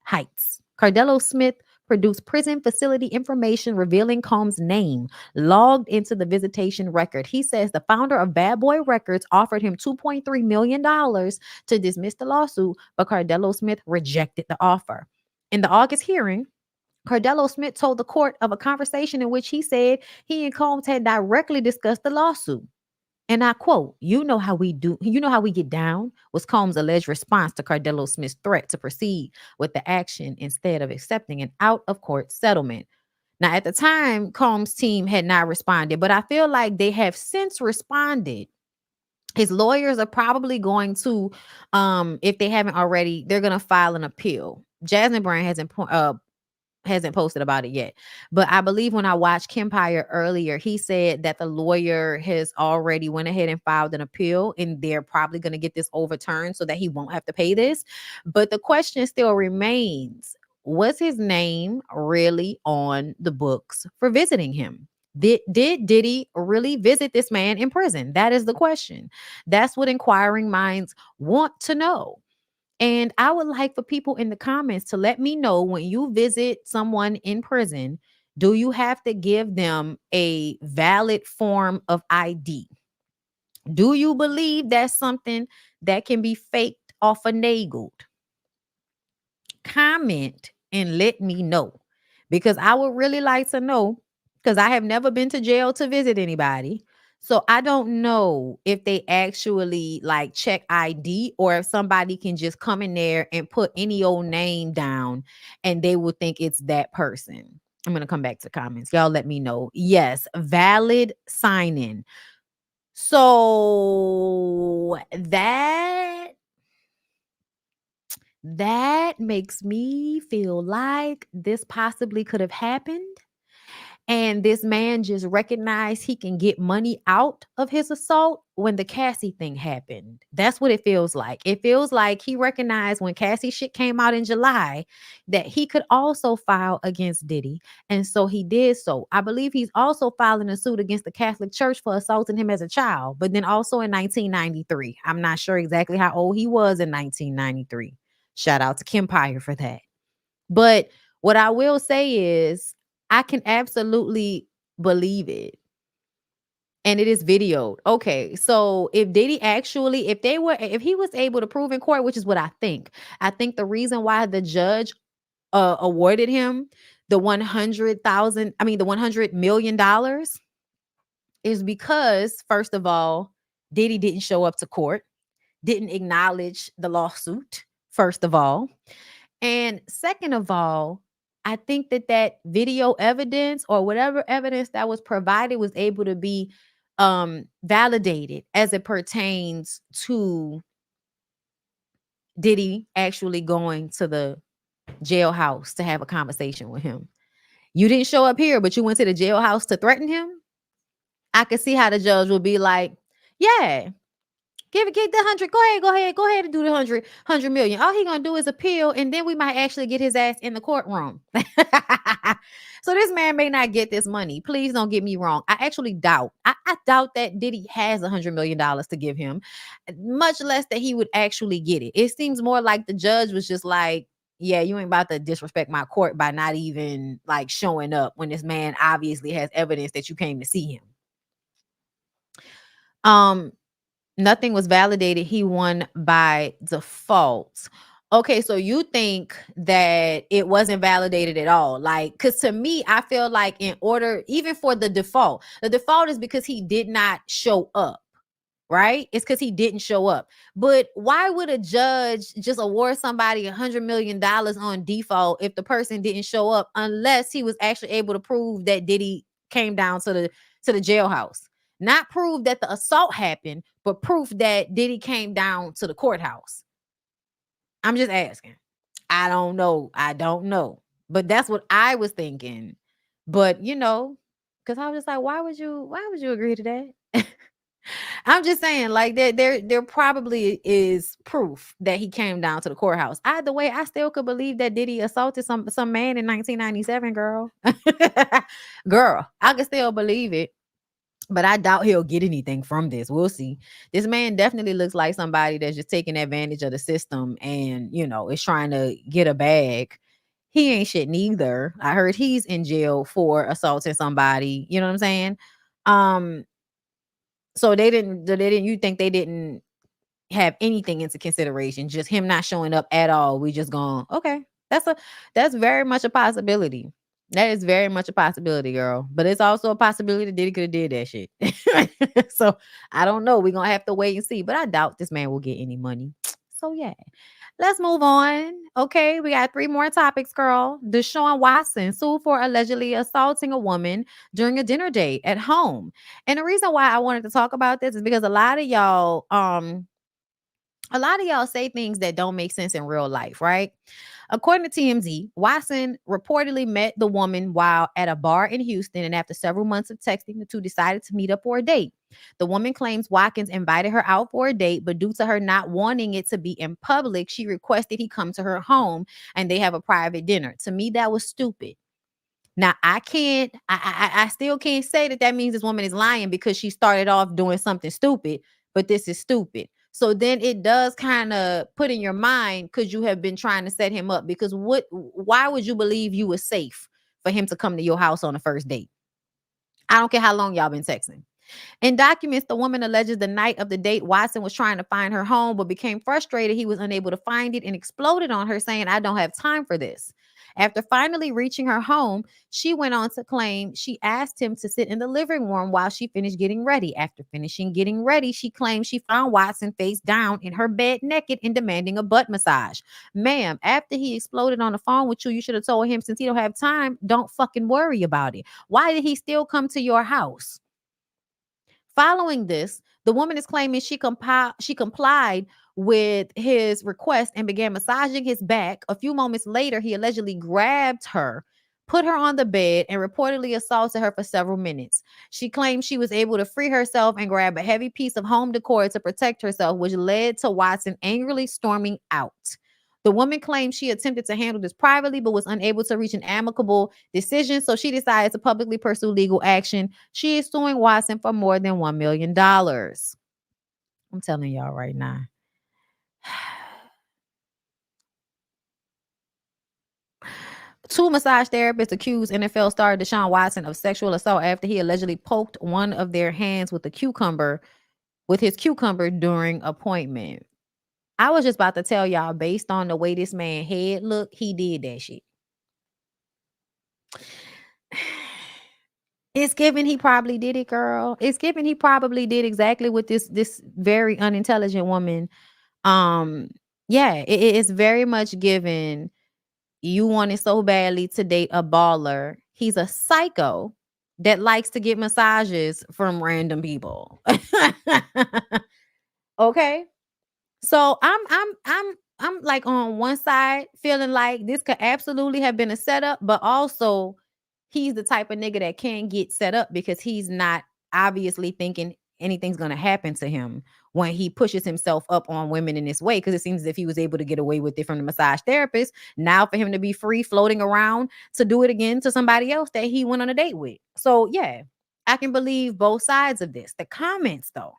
Heights. Cardello Smith produced prison facility information revealing Combs' name logged into the visitation record. He says the founder of Bad Boy Records offered him $2.3 million to dismiss the lawsuit, but Cardello Smith rejected the offer. In the August hearing, Cardello Smith told the court of a conversation in which he said he and Combs had directly discussed the lawsuit. And I quote, you know how we get down, was Combs' alleged response to Cardello Smith's threat to proceed with the action instead of accepting an out-of-court settlement. Now, at the time, Combs' team had not responded, but I feel like they have since responded. His lawyers are probably going to, if they haven't already, they're going to file an appeal. Jasmine Brand hasn't posted about it yet, but I believe when I watched Kempire earlier, he said that the lawyer has already went ahead and filed an appeal, and they're probably going to get this overturned so that he won't have to pay this. But the question still remains, was his name really on the books for visiting him? Did Diddy really visit this man in prison? That is the question. That's what inquiring minds want to know. And I would like for people in the comments to let me know, when you visit someone in prison, do you have to give them a valid form of ID? Do you believe that's something that can be faked or finagled? Comment and let me know, because I would really like to know, because I have never been to jail to visit anybody. So I don't know if they actually like check ID, or if somebody can just come in there and put any old name down and they will think it's that person. I'm going to come back to comments. Y'all let me know. Yes, valid sign in. So that makes me feel like this possibly could have happened. And this man just recognized he can get money out of his assault when the Cassie thing happened. That's what it feels like. It feels like he recognized when Cassie shit came out in July that he could also file against Diddy. And so he did so. I believe he's also filing a suit against the Catholic Church for assaulting him as a child, but then also in 1993. I'm not sure exactly how old he was in 1993. Shout out to Kempire for that. But what I will say is, I can absolutely believe it. And it is videoed. Okay, so if Diddy actually, if he was able to prove in court, which is what I think the reason why the judge awarded him the $100 million is because, first of all, Diddy didn't show up to court, didn't acknowledge the lawsuit, first of all. And second of all, I think that video evidence or whatever evidence that was provided was able to be validated as it pertains to Diddy actually going to the jailhouse to have a conversation with him. You didn't show up here, but you went to the jailhouse to threaten him. I could see how the judge would be like, yeah, get the 100. Go ahead and do the 100 million. All he gonna do is appeal, and then we might actually get his ass in the courtroom. So this man may not get this money. Please don't get me wrong. I actually doubt. I doubt that Diddy has $100 million to give him, much less that he would actually get it. It seems more like the judge was just like, yeah, you ain't about to disrespect my court by not even like showing up when this man obviously has evidence that you came to see him. Nothing was validated. He won by default. Okay, so you think that it wasn't validated at all? Like, because to me, I feel like in order, even for the default is because he did not show up, right? It's because he didn't show up. But why would a judge just award somebody $100 million on default if the person didn't show up, unless he was actually able to prove that Diddy came down to the jailhouse? Not prove that the assault happened, but proof that Diddy came down to the courthouse. I'm just asking. I don't know. But that's what I was thinking. But because I was just like, why would you agree to that? I'm just saying, like, there probably is proof that he came down to the courthouse. Either way, I still could believe that Diddy assaulted some man in 1997, girl. Girl, I could still believe it. But I doubt he'll get anything from this. We'll see. This man definitely looks like somebody that's just taking advantage of the system and, is trying to get a bag. He ain't shit neither. I heard he's in jail for assaulting somebody. You know what I'm saying? So you think they didn't have anything into consideration, just him not showing up at all. We just gone, okay. That's very much a possibility. That is very much a possibility, girl. But it's also a possibility that Diddy could have did that shit. So I don't know. We're gonna have to wait and see. But I doubt this man will get any money. So yeah. Let's move on. Okay, we got 3 more topics, girl. Deshaun Watson sued for allegedly assaulting a woman during a dinner date at home. And the reason why I wanted to talk about this is because a lot of y'all say things that don't make sense in real life, right? According to TMZ, Watson reportedly met the woman while at a bar in Houston, and after several months of texting, the two decided to meet up for a date. The woman claims Watkins invited her out for a date, but due to her not wanting it to be in public, she requested he come to her home and they have a private dinner. To me, that was stupid. Now, I still can't say that means this woman is lying because she started off doing something stupid, but this is stupid. So then it does kind of put in your mind, because you have been trying to set him up, because why would you believe you were safe for him to come to your house on a first date? I don't care how long y'all been texting. In documents, the woman alleges the night of the date, Watson was trying to find her home, but became frustrated he was unable to find it and exploded on her, saying, "I don't have time for this." After finally reaching her home, she went on to claim she asked him to sit in the living room while she finished getting ready. After finishing getting ready, she claimed she found Watson face down in her bed naked and demanding a butt massage. Ma'am, after he exploded on the phone with you should have told him, since he don't have time, don't fucking worry about it. Why did he still come to your house? Following this, the woman is claiming she complied with his request and began massaging his back. A few moments later, he allegedly grabbed her, put her on the bed, and reportedly assaulted her for several minutes. She claimed she was able to free herself and grab a heavy piece of home decor to protect herself, which led to Watson angrily storming out. The woman claimed she attempted to handle this privately, but was unable to reach an amicable decision, so she decided to publicly pursue legal action. She is suing Watson for more than $1 million. I'm telling y'all right now. Two massage therapists accused NFL star Deshaun Watson of sexual assault after he allegedly poked one of their hands with his cucumber during appointment. I was just about to tell y'all, based on the way this man head looked, he did that shit. It's given he probably did it, girl. It's given he probably did exactly what this very unintelligent woman. Yeah, it's very much given. You wanted so badly to date a baller. He's a psycho that likes to get massages from random people. Okay. So I'm like on one side feeling like this could absolutely have been a setup, but also he's the type of nigga that can get set up because he's not obviously thinking anything's going to happen to him when he pushes himself up on women in this way, because it seems as if he was able to get away with it from the massage therapist. Now for him to be free floating around to do it again to somebody else that he went on a date with. So yeah, I can believe both sides of this. The comments though.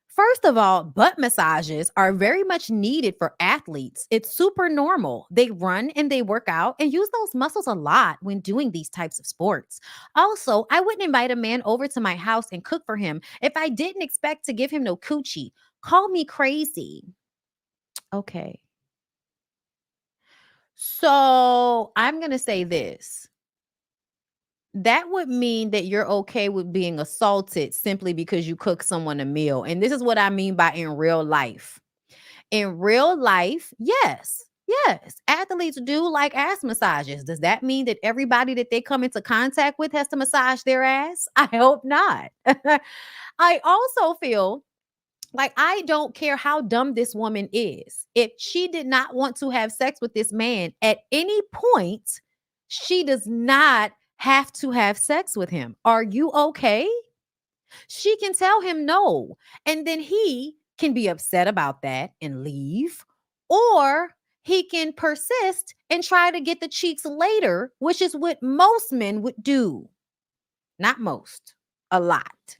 First of all, butt massages are very much needed for athletes. It's super normal. They run and they work out and use those muscles a lot when doing these types of sports. Also, I wouldn't invite a man over to my house and cook for him if I didn't expect to give him no coochie. Call me crazy. Okay. So I'm going to say this. that would mean that you're okay with being assaulted simply because you cook someone a meal. And this is what I mean by in real life. In real life, yes. Yes, athletes do like ass massages. Does that mean that everybody that they come into contact with has to massage their ass? I hope not. I also feel like I don't care how dumb this woman is. If she did not want to have sex with this man at any point, she does not have to have sex with him. Are you okay? She can tell him no. And then he can be upset about that and leave. Or he can persist and try to get the cheeks later, which is what most men would do. Not most, a lot.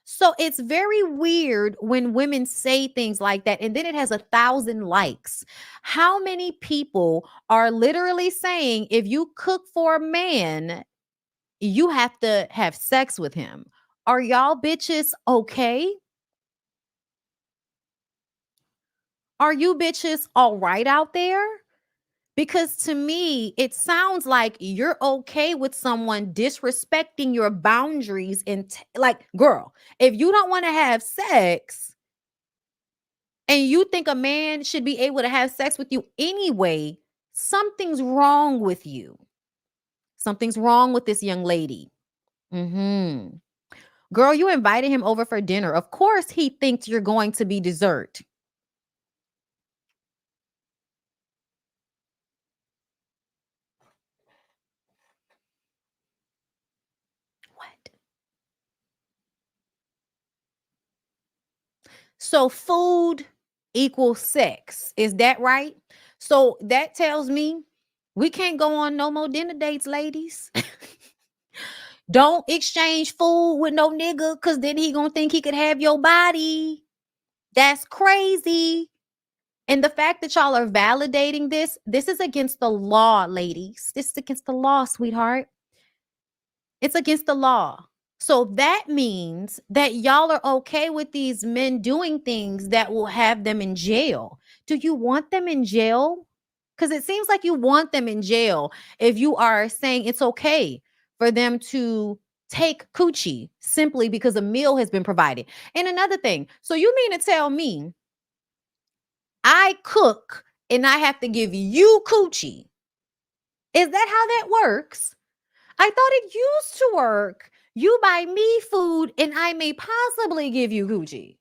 So it's very weird when women say things like that and then it has 1,000 likes. How many people are literally saying if you cook for a man, you have to have sex with him? Are y'all bitches okay? Are you bitches all right out there? Because to me, it sounds like you're okay with someone disrespecting your boundaries and like, girl, if you don't want to have sex and you think a man should be able to have sex with you anyway, something's wrong with you. Something's wrong with this young lady. Girl, you invited him over for dinner. Of course, he thinks you're going to be dessert. What? So food equals sex. Is that right? So that tells me we can't go on no more dinner dates, ladies. Don't exchange food with no nigga because then he gonna think he could have your body. That's crazy. And the fact that y'all are validating this is against the law, ladies. This is against the law, sweetheart. It's against the law. So that means that y'all are okay with these men doing things that will have them in jail. Do you want them in jail? Because it seems like you want them in jail if you are saying it's okay for them to take coochie simply because a meal has been provided. And another thing, so you mean to tell me I cook and I have to give you coochie? Is that how that works? I thought it used to work. You buy me food and I may possibly give you coochie.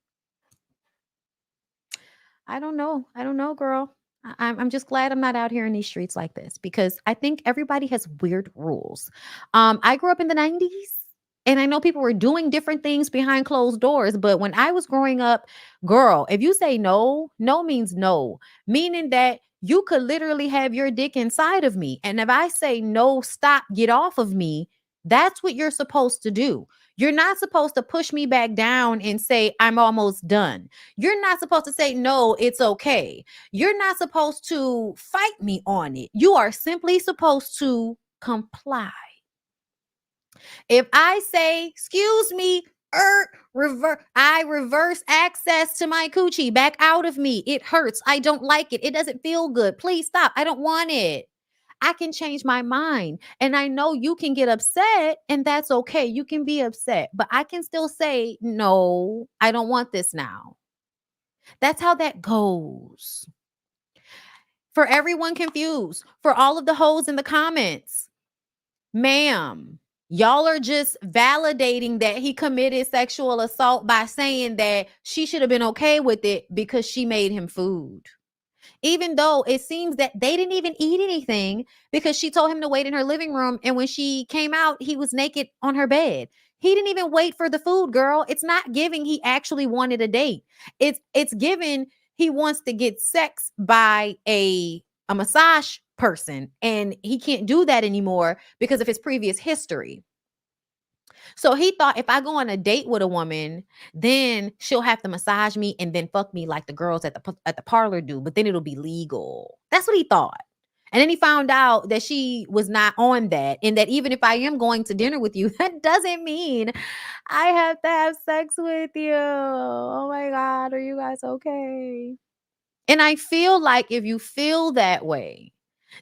I don't know. I don't know, girl. I'm just glad I'm not out here in these streets like this because I think everybody has weird rules. I grew up in the 90s and I know people were doing different things behind closed doors. But when I was growing up, girl, if you say no, no means no, meaning that you could literally have your dick inside of me. And if I say no, stop, get off of me, that's what you're supposed to do. You're not supposed to push me back down and say, I'm almost done. You're not supposed to say, no, it's okay. You're not supposed to fight me on it. You are simply supposed to comply. If I say, excuse me, I reverse access to my coochie back out of me. It hurts. I don't like it. It doesn't feel good. Please stop. I don't want it. I can change my mind. And I know you can get upset and that's okay. You can be upset, but I can still say, no, I don't want this now. That's how that goes. For everyone confused, for all of the hoes in the comments, ma'am, y'all are just validating that he committed sexual assault by saying that she should have been okay with it because she made him food. Even though it seems that they didn't even eat anything because she told him to wait in her living room. And when she came out, he was naked on her bed. He didn't even wait for the food, girl. It's not giving he actually wanted a date. It's given he wants to get sex by a massage person. And he can't do that anymore because of his previous history. So he thought if I go on a date with a woman, then she'll have to massage me and then fuck me like the girls at the parlor do, but then it'll be legal. That's what he thought. And then he found out that she was not on that, and that even if I am going to dinner with you, that doesn't mean I have to have sex with you. Oh my God, are you guys okay? And I feel like if you feel that way,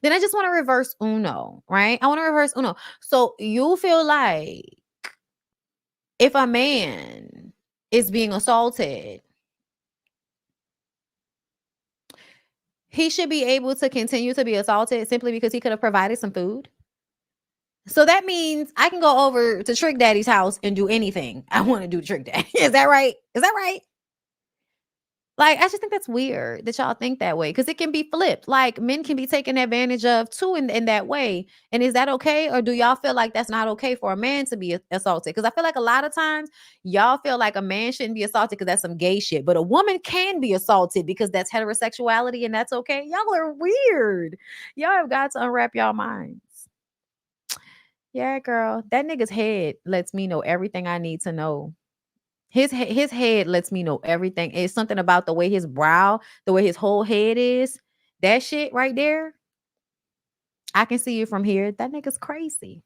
Then I just want to reverse Uno, right? I want to reverse Uno. So you feel like if a man is being assaulted, he should be able to continue to be assaulted simply because he could have provided some food? So that means I can go over to Trick Daddy's house and do anything I want to do to Trick Daddy. Is that right? Is that right? Like, I just think that's weird that y'all think that way because it can be flipped. Like, men can be taken advantage of too in that way. And is that okay? Or do y'all feel like that's not okay for a man to be assaulted? Because I feel like a lot of times y'all feel like a man shouldn't be assaulted because that's some gay shit. But a woman can be assaulted because that's heterosexuality and that's okay. Y'all are weird. Y'all have got to unwrap y'all minds. Yeah, girl, that nigga's head lets me know everything I need to know. His head lets me know everything. It's something about the way his brow, the way his whole head is. That shit right there, I can see it from here. That nigga's crazy.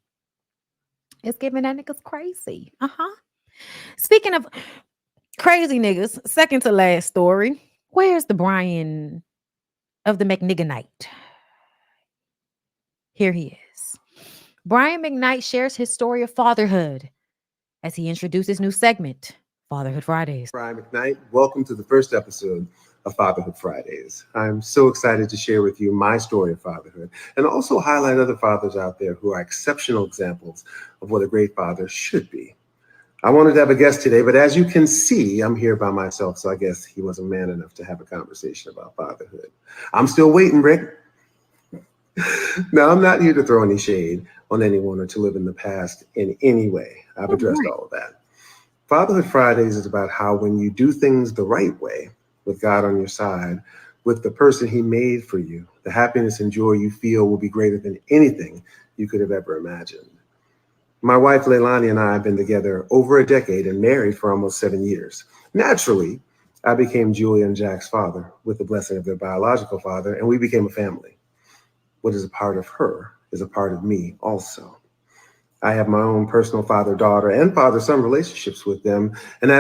It's giving that nigga's crazy. Speaking of crazy niggas, second to last story. Where's the Brian of the Mcknight? Here he is. Brian Mcknight shares his story of fatherhood as he introduces new segment, Fatherhood Fridays.
Brian Mcknight. Welcome to the first episode of Fatherhood Fridays. I'm so excited to share with you my story of fatherhood and also highlight other fathers out there who are exceptional examples of what a great father should be. I wanted to have a guest today, but as you can see, I'm here by myself, so I guess he wasn't man enough to have a conversation about fatherhood. I'm still waiting, Rick. Now, I'm not here to throw any shade on anyone or to live in the past in any way. I've addressed all of that. Fatherhood Fridays is about how when you do things the right way, with God on your side, with the person he made for you, the happiness and joy you feel will be greater than anything you could have ever imagined. My wife, Leilani, and I have been together over a decade and married for almost 7 years. Naturally, I became Julia and Jack's father with the blessing of their biological father, and we became a family. What is a part of her is a part of me also. I have my own personal father-daughter and father-son relationships with them. And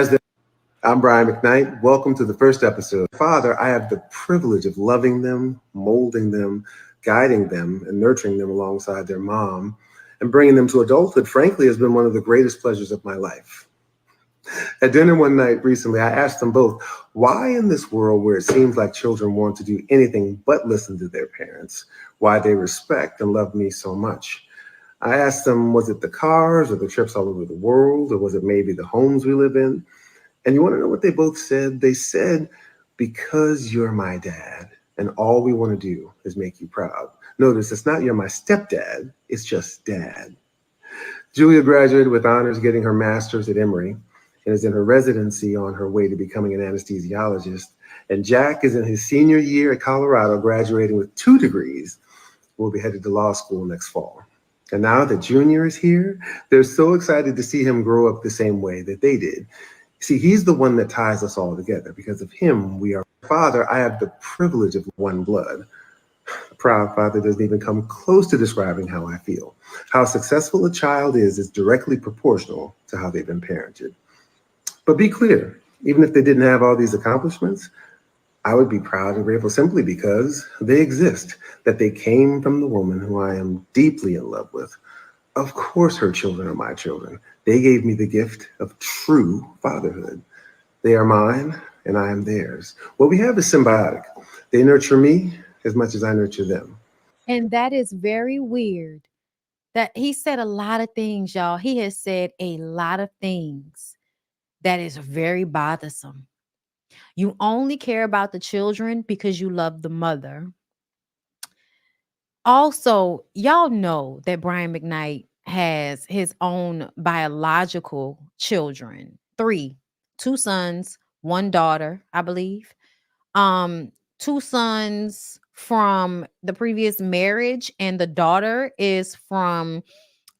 I'm Brian Mcknight. Welcome to the first episode. Father, I have the privilege of loving them, molding them, guiding them, and nurturing them alongside their mom. And bringing them to adulthood, frankly, has been one of the greatest pleasures of my life. At dinner one night recently, I asked them both, why in this world where it seems like children want to do anything but listen to their parents, why they respect and love me so much? I asked them, was it the cars or the trips all over the world, or was it maybe the homes we live in? And you want to know what they both said? They said, because you're my dad, and all we want to do is make you proud. Notice, it's not you're my stepdad, it's just dad. Julia graduated with honors, getting her master's at Emory, and is in her residency on her way to becoming an anesthesiologist. And Jack is in his senior year at Colorado, graduating with 2 degrees. Will be headed to law school next fall. And now that Junior is here, they're so excited to see him grow up the same way that they did. See, he's the one that ties us all together. Because of him, we are father. I have the privilege of one blood. Proud father doesn't even come close to describing how I feel. How successful a child is directly proportional to how they've been parented. But be clear, even if they didn't have all these accomplishments, I would be proud and grateful simply because they exist, that they came from the woman who I am deeply in love with. Of course, her children are my children. They gave me the gift of true fatherhood. They are mine and I am theirs. What we have is symbiotic. They nurture me as much as I nurture them.
And that is very weird. That he said a lot of things, y'all. He has said a lot of things that is very bothersome. You only care about the children because you love the mother. Also, y'all know that Brian Mcknight has his own biological children, 3, 2 sons, 1 daughter, I believe. 2 sons from the previous marriage, and the daughter is from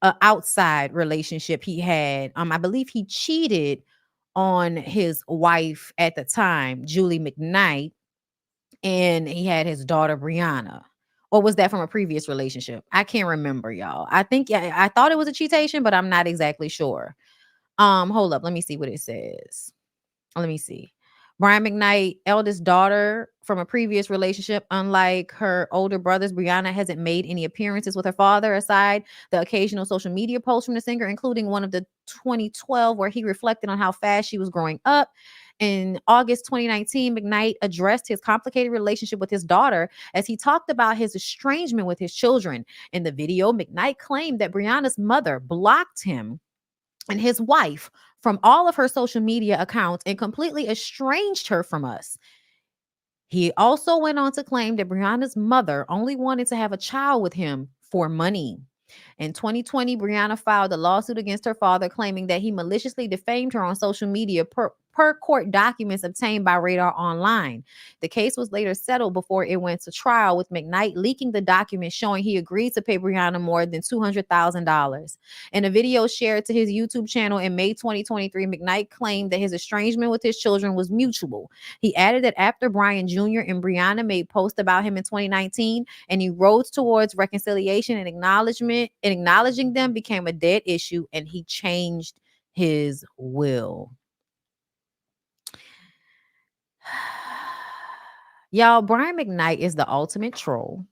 an outside relationship he had. I believe he cheated on his wife at the time, Julie Mcknight, and he had his daughter Brianna. Or was that from a previous relationship? I can't remember, y'all. I think I thought it was a cheatation, but I'm not exactly sure. Hold up, let me see what it says. Let me see. Brian Mcknight, eldest daughter from a previous relationship, unlike her older brothers, Brianna hasn't made any appearances with her father aside the occasional social media post from the singer, including one of the 2012 where he reflected on how fast she was growing up. In August 2019, Mcknight addressed his complicated relationship with his daughter as he talked about his estrangement with his children. In the video, Mcknight claimed that Brianna's mother blocked him and his wife from all of her social media accounts and completely estranged her from us. He also went on to claim that Brianna's mother only wanted to have a child with him for money. In 2020, Brianna filed a lawsuit against her father, claiming that he maliciously defamed her on social media per court documents obtained by Radar Online. The case was later settled before it went to trial, with Mcknight leaking the documents showing he agreed to pay Brianna more than $200,000. In a video shared to his YouTube channel in May 2023, Mcknight claimed that his estrangement with his children was mutual. He added that after Brian Jr. and Brianna made posts about him in 2019 and he rose towards reconciliation and acknowledging them became a dead issue, and he changed his will. Y'all, Brian Mcknight is the ultimate troll.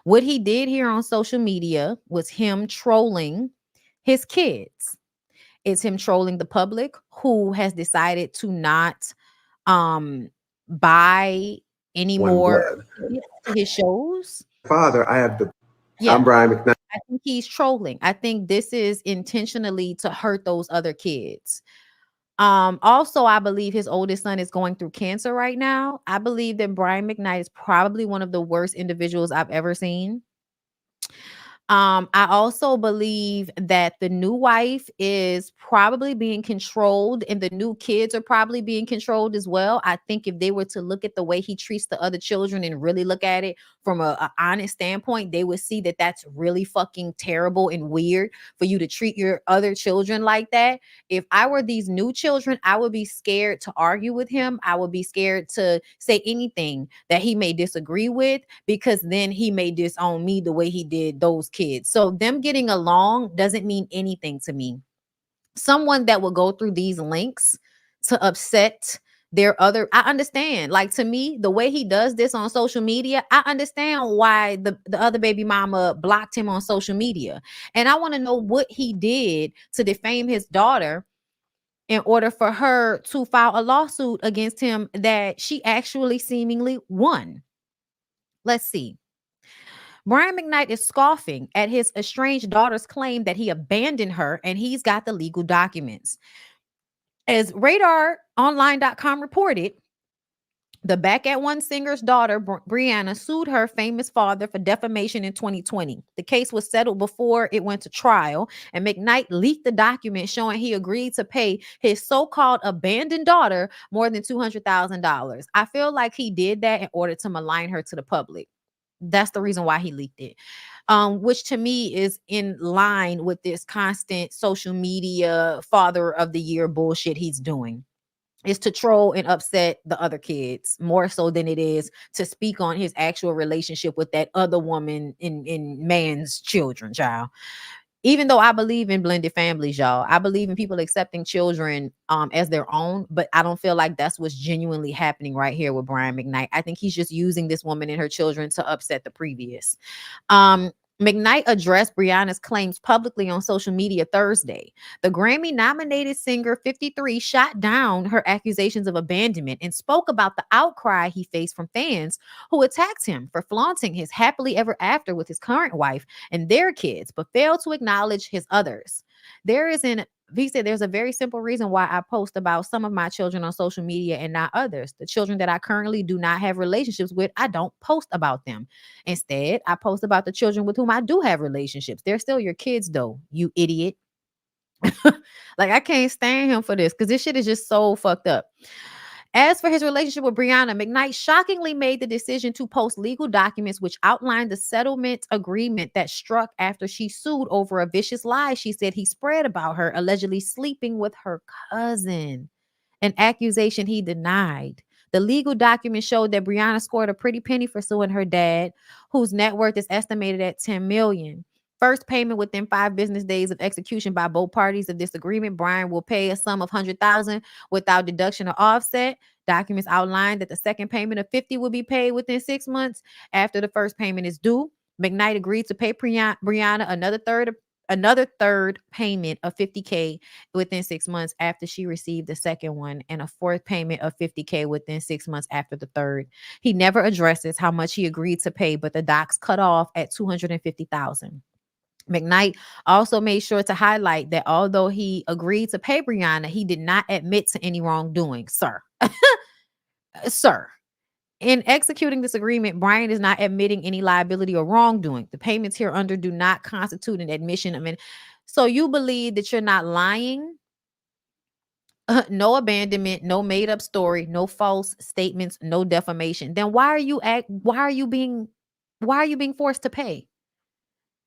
What he did here on social media was him trolling his kids. It's him trolling the public who has decided to not buy any
One
more
blood.
to his shows.
Father, I have the.
Yeah.
I'm Brian Mcknight.
I think he's trolling. I think this is intentionally to hurt those other kids. Also, I believe his oldest son is going through cancer right now. I believe that Brian Mcknight is probably one of the worst individuals I've ever seen. I also believe that the new wife is probably being controlled and the new kids are probably being controlled as well. I think if they were to look at the way he treats the other children and really look at it from a honest standpoint, they would see that that's really fucking terrible and weird for you to treat your other children like that. If I were these new children, I would be scared to argue with him. I would be scared to say anything that he may disagree with, because then he may disown me the way he did those kids. So them getting along doesn't mean anything to me. Someone that will go through these links to upset their other, I understand. Like, to me, the way he does this on social media, I understand why the other baby mama blocked him on social media. And I want to know what he did to defame his daughter in order for her to file a lawsuit against him that she actually seemingly won. Let's see. Brian Mcknight is scoffing at his estranged daughter's claim that he abandoned her, and he's got the legal documents. As RadarOnline.com reported, the Back at One singer's daughter, Brianna, sued her famous father for defamation in 2020. The case was settled before it went to trial, and Mcknight leaked the document showing he agreed to pay his so-called abandoned daughter more than $200,000. I feel like he did that in order to malign her to the public. That's the reason why he leaked it, which to me is in line with this constant social media father of the year bullshit he's doing. Is to troll and upset the other kids more so than it is to speak on his actual relationship with that other woman in man's children, child. Even though I believe in blended families, y'all, I believe in people accepting children as their own, but I don't feel like that's what's genuinely happening right here with Brian Mcknight. I think he's just using this woman and her children to upset the previous. Mcknight addressed Brianna's claims publicly on social media Thursday. The Grammy-nominated singer 53 shot down her accusations of abandonment and spoke about the outcry he faced from fans who attacked him for flaunting his happily ever after with his current wife and their kids, but failed to acknowledge his others. He said, there's a very simple reason why I post about some of my children on social media and not others. The children that I currently do not have relationships with, I don't post about them. Instead, I post about the children with whom I do have relationships. They're still your kids, though, you idiot. Like, I can't stand him for this because this shit is just so fucked up. As for his relationship with Brianna, Mcknight shockingly made the decision to post legal documents which outlined the settlement agreement that struck after she sued over a vicious lie she said he spread about her allegedly sleeping with her cousin, an accusation he denied. The legal document showed that Brianna scored a pretty penny for suing her dad, whose net worth is estimated at $10 million. First payment within 5 business days of execution by both parties of this agreement. Brian will pay a sum of $100,000 without deduction or offset. Documents outlined that the second payment of 50 will be paid within 6 months after the first payment is due. Mcknight agreed to pay Brianna another third payment of $50K within 6 months after she received the second one, and a fourth payment of $50K within 6 months after the third. He never addresses how much he agreed to pay, but the docs cut off at $250,000. Mcknight also made sure to highlight that although he agreed to pay Brianna, he did not admit to any wrongdoing, sir. Sir. In executing this agreement, Brian is not admitting any liability or wrongdoing. The payments here under do not constitute an admission. I mean, so you believe that you're not lying? No abandonment, no made up story, no false statements, no defamation. Then why are you being forced to pay?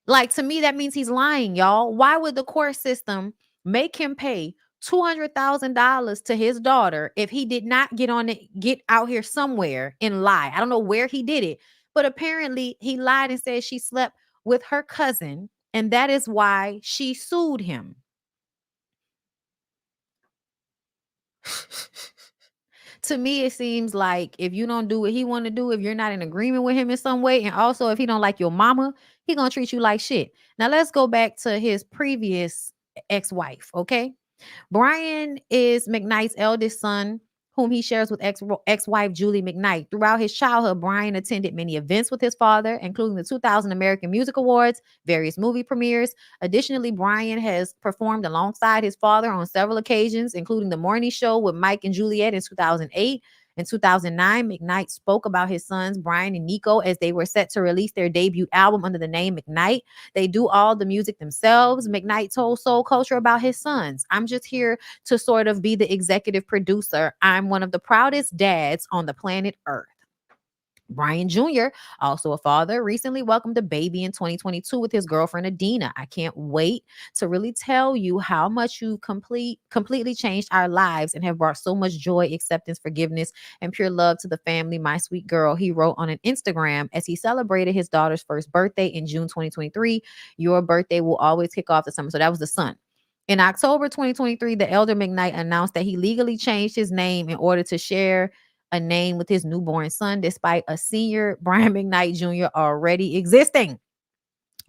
Like, to me, that means he's lying, y'all. Why would the court system make him pay $200,000 to his daughter if he did not get out here somewhere and lie? I don't know where he did it, but apparently he lied and said she slept with her cousin, and that is why she sued him. To me, it seems like if you don't do what he want to do, if you're not in agreement with him in some way, and also if he don't like your mama, he gonna treat you like shit. Now let's go back to his previous ex-wife, okay? Brian is Mcknight's eldest son, whom he shares with ex-wife Julie Mcknight. Throughout his childhood, Brian attended many events with his father, including the 2000 American Music Awards, various movie premieres. Additionally, Brian has performed alongside his father on several occasions, including The Morning Show with Mike and Juliet in 2008. In 2009, Mcknight spoke about his sons, Brian and Nico, as they were set to release their debut album under the name Mcknight. They do all the music themselves. Mcknight told Soul Culture about his sons. I'm just here to sort of be the executive producer. I'm one of the proudest dads on the planet Earth. Brian Jr., also a father, recently welcomed a baby in 2022 with his girlfriend Adina. I can't wait to really tell you how much you completely changed our lives and have brought so much joy, acceptance, forgiveness, and pure love to the family, my sweet girl, he wrote on an Instagram as he celebrated his daughter's first birthday in June 2023. Your birthday will always kick off the summer. So that was the son. In October 2023, the elder Mcknight announced that he legally changed his name in order to share a name with his newborn son, despite a senior Brian Mcknight Jr. already existing.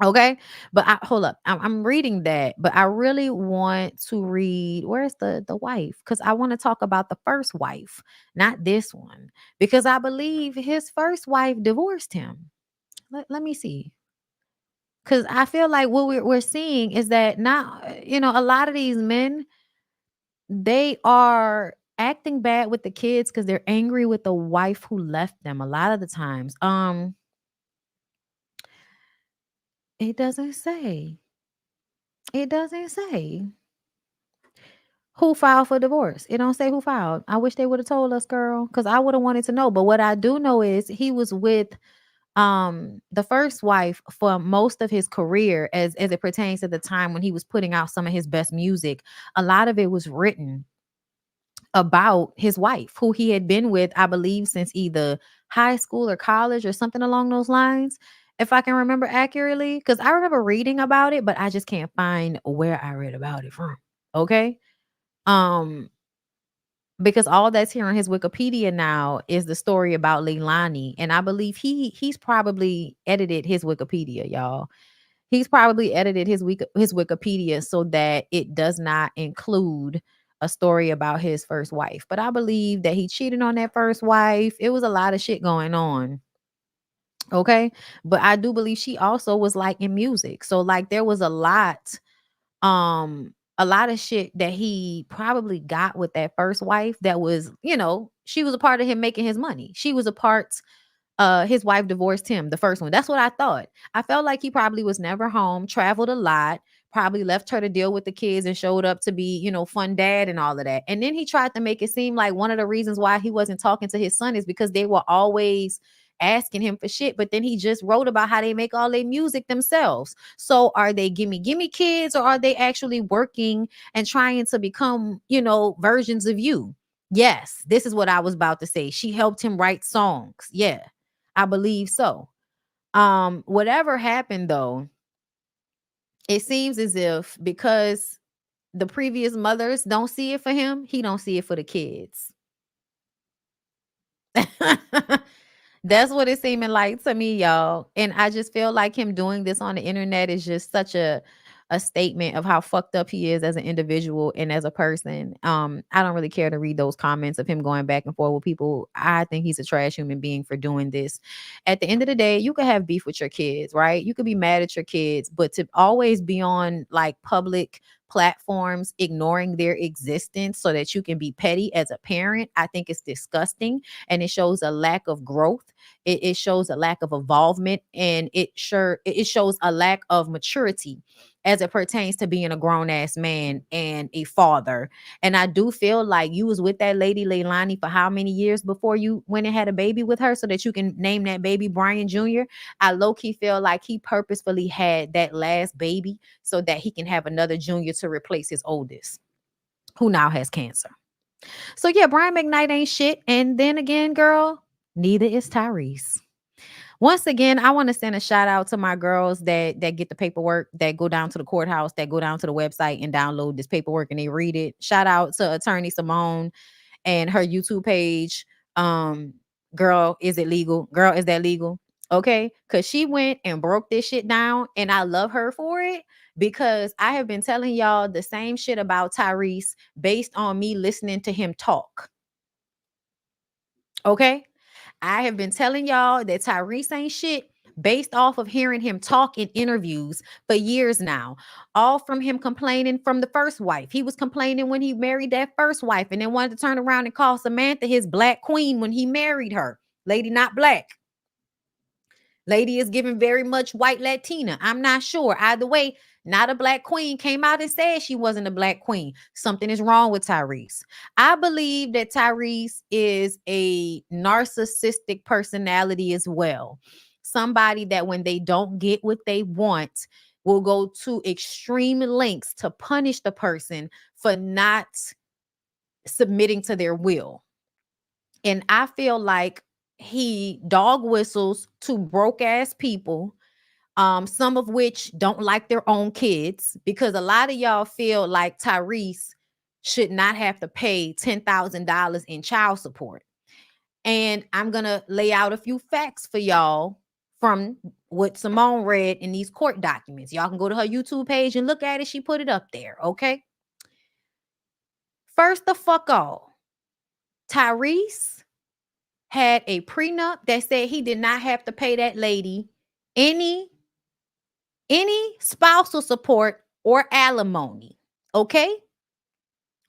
Okay, but hold up. I'm reading that, but I really want to read, where's the wife? Because I want to talk about the first wife, not this one, because I believe his first wife divorced him. Let me see. Because I feel like what we're seeing is that now, a lot of these men, they are acting bad with the kids because they're angry with the wife who left them a lot of the times. It doesn't say. It doesn't say who filed for divorce. It don't say who filed. I wish they would have told us, girl, because I would have wanted to know. But what I do know is he was with the first wife for most of his career as it pertains to the time when he was putting out some of his best music. A lot of it was written about his wife, who he had been with, I believe, since either high school or college or something along those lines, if I can remember accurately, because I remember reading about it, but I just can't find where I read about it from. Okay. Because all that's here on his Wikipedia now is the story about Leilani, and I believe he's probably edited his Wikipedia, y'all. He's probably edited his Wikipedia so that it does not include a story about his first wife. But I believe that he cheated on that first wife. It was a lot of shit going on. Okay. But I do believe she also was like in music. So like there was a lot of shit that he probably got with that first wife that was, she was a part of him making his money. She was a part his wife divorced him, the first one. That's what I thought. I felt like he probably was never home, traveled a lot, probably left her to deal with the kids and showed up to be, fun dad and all of that. And then he tried to make it seem like one of the reasons why he wasn't talking to his son is because they were always asking him for shit. But then he just wrote about how they make all their music themselves. So are they gimme kids, or are they actually working and trying to become, versions of you? Yes, this is what I was about to say. She helped him write songs. Yeah. I believe so. Whatever happened though, it seems as if because the previous mothers don't see it for him, he don't see it for the kids. That's what it's seeming like to me, y'all. And I just feel like him doing this on the internet is just such a statement of how fucked up he is as an individual and as a person. I don't really care to read those comments of him going back and forth with people. I think he's a trash human being for doing this. At the end of the day, you could have beef with your kids, right? You could be mad at your kids, but to always be on like public platforms ignoring their existence so that you can be petty as a parent, I think it's disgusting, and it shows a lack of growth. It shows a lack of involvement, and it shows a lack of maturity as it pertains to being a grown-ass man and a father. And I do feel like you was with that lady Leilani for how many years before you went and had a baby with her so that you can name that baby Brian Jr.? I low-key feel like he purposefully had that last baby so that he can have another junior to replace his oldest, who now has cancer. So yeah, Brian Mcknight ain't shit. And then again, girl, neither is Tyrese. Once again, I want to send a shout out to my girls that get the paperwork, that go down to the courthouse, that go down to the website and download this paperwork and they read it. Shout out to Attorney Simone and her YouTube page. Girl, is it legal? Girl, is that legal? Okay, because she went and broke this shit down, and I love her for it because I have been telling y'all the same shit about Tyrese based on me listening to him talk. Okay, I have been telling y'all that Tyrese ain't shit based off of hearing him talk in interviews for years now. All from him complaining from the first wife. He was complaining when he married that first wife and then wanted to turn around and call Samantha his black queen when he married her. Lady not black. Lady is giving very much white Latina. I'm not sure. Either way, not a black queen came out and said she wasn't a black queen. Something is wrong with Tyrese. I believe that Tyrese is a narcissistic personality as well. Somebody that when they don't get what they want will go to extreme lengths to punish the person for not submitting to their will. And I feel like he dog whistles to broke ass people, some of which don't like their own kids, because a lot of y'all feel like Tyrese should not have to pay $10,000 in child support. And I'm going to lay out a few facts for y'all from what Simone read in these court documents. Y'all can go to her YouTube page and look at it. She put it up there, okay? First the fuck all, Tyrese had a prenup that said he did not have to pay that lady any spousal support or alimony. Okay?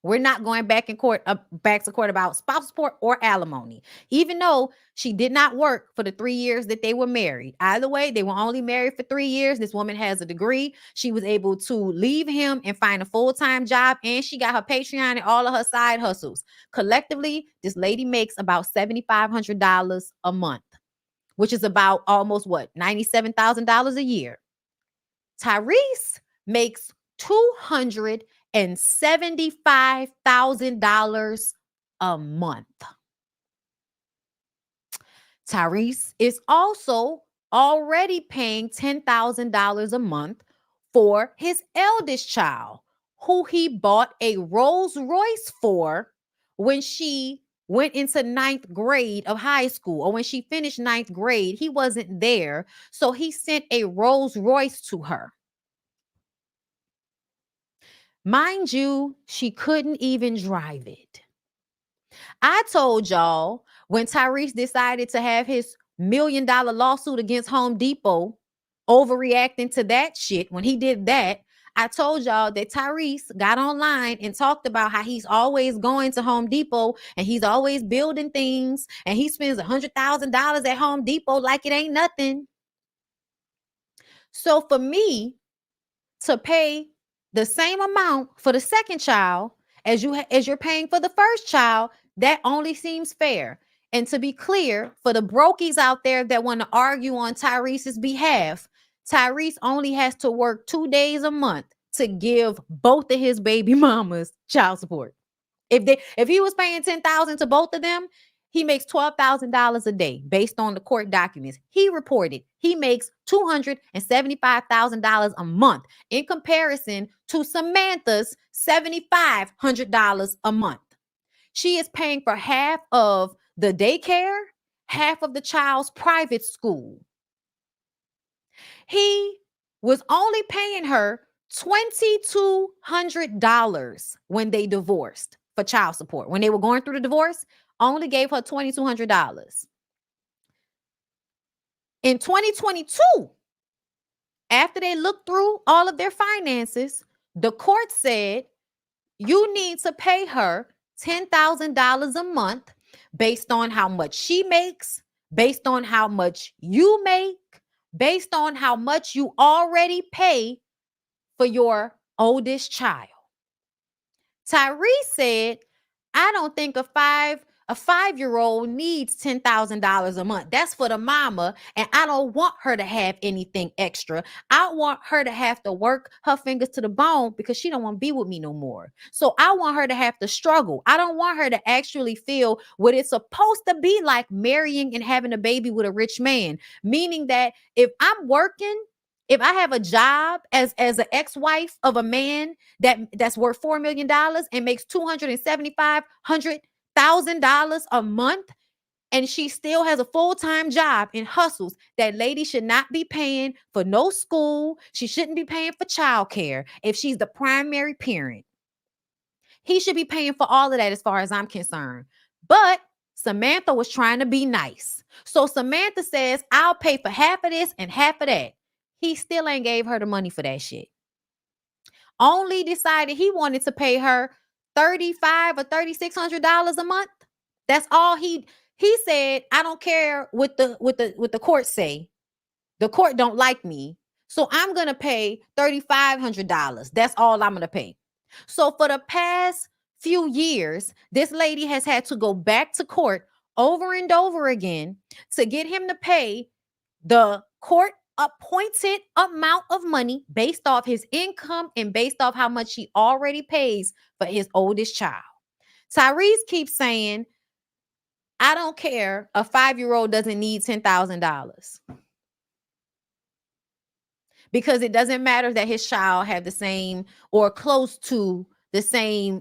We're not going back to court about spousal support or alimony, even though she did not work for the 3 years that they were married. Either way, they were only married for 3 years. This woman has a degree. She was able to leave him and find a full-time job, and she got her Patreon and all of her side hustles. Collectively, this lady makes about $7,500 a month, which is about almost $97,000 a year. Tyrese makes $275,000 a month. Tyrese is also already paying $10,000 a month for his eldest child, who he bought a Rolls Royce for when she went into 9th grade of high school, or when she finished 9th grade. He wasn't there, so he sent a Rolls Royce to her. Mind you, she couldn't even drive it. I told y'all when Tyrese decided to have his $1 million lawsuit against Home Depot, overreacting to that shit, when he did that, I told y'all that Tyrese got online and talked about how he's always going to Home Depot and he's always building things and he spends $100,000 at Home Depot like it ain't nothing. So for me to pay the same amount for the second child as you're paying for the first child, that only seems fair. And to be clear, for the brokies out there that want to argue on Tyrese's behalf, Tyrese only has to work 2 days a month to give both of his baby mamas child support. If he was paying $10,000 to both of them, he makes $12,000 a day based on the court documents. He reported he makes $275,000 a month in comparison to Samantha's $7,500 a month. She is paying for half of the daycare, half of the child's private school. He was only paying her $2,200 when they divorced for child support. When they were going through the divorce, only gave her $2,200. In 2022, after they looked through all of their finances, the court said you need to pay her $10,000 a month based on how much she makes, based on how much you make, based on how much you already pay for your oldest child. Tyrese said, I don't think a 5-year-old needs $10,000 a month. That's for the mama, and I don't want her to have anything extra. I want her to have to work her fingers to the bone because she don't want to be with me no more. So I want her to have to struggle. I don't want her to actually feel what it's supposed to be like marrying and having a baby with a rich man. Meaning that if I'm working, if I have a job as an ex-wife of a man that's worth $4 million and makes $275,000 a month, and she still has a full-time job and hustles, that lady should not be paying for no school. She shouldn't be paying for childcare if she's the primary parent. He should be paying for all of that as far as I'm concerned. But Samantha was trying to be nice. So Samantha says, I'll pay for half of this and half of that. He still ain't gave her the money for that shit. Only decided he wanted to pay her $3,500 or $3,600 a month. That's all he said. I don't care what the court say. The court don't like me, so I'm gonna pay $3,500. That's all I'm gonna pay. So for the past few years, this lady has had to go back to court over and over again to get him to pay the court appointed amount of money based off his income and based off how much he already pays for his oldest child. Tyrese keeps saying, I don't care. A 5-year-old doesn't need $10,000 because it doesn't matter that his child have the same or close to the same,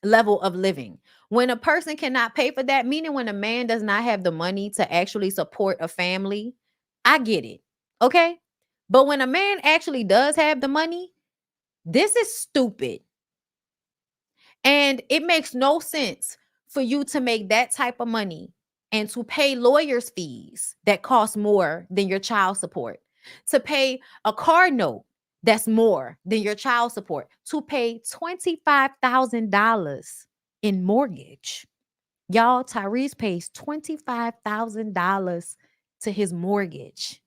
level of living. When a person cannot pay for that, meaning when a man does not have the money to actually support a family, I get it. Okay. But when a man actually does have the money, this is stupid. And it makes no sense for you to make that type of money and to pay lawyers' fees that cost more than your child support, to pay a car note that's more than your child support, to pay $25,000 in mortgage. Y'all, Tyrese pays $25,000 to his mortgage.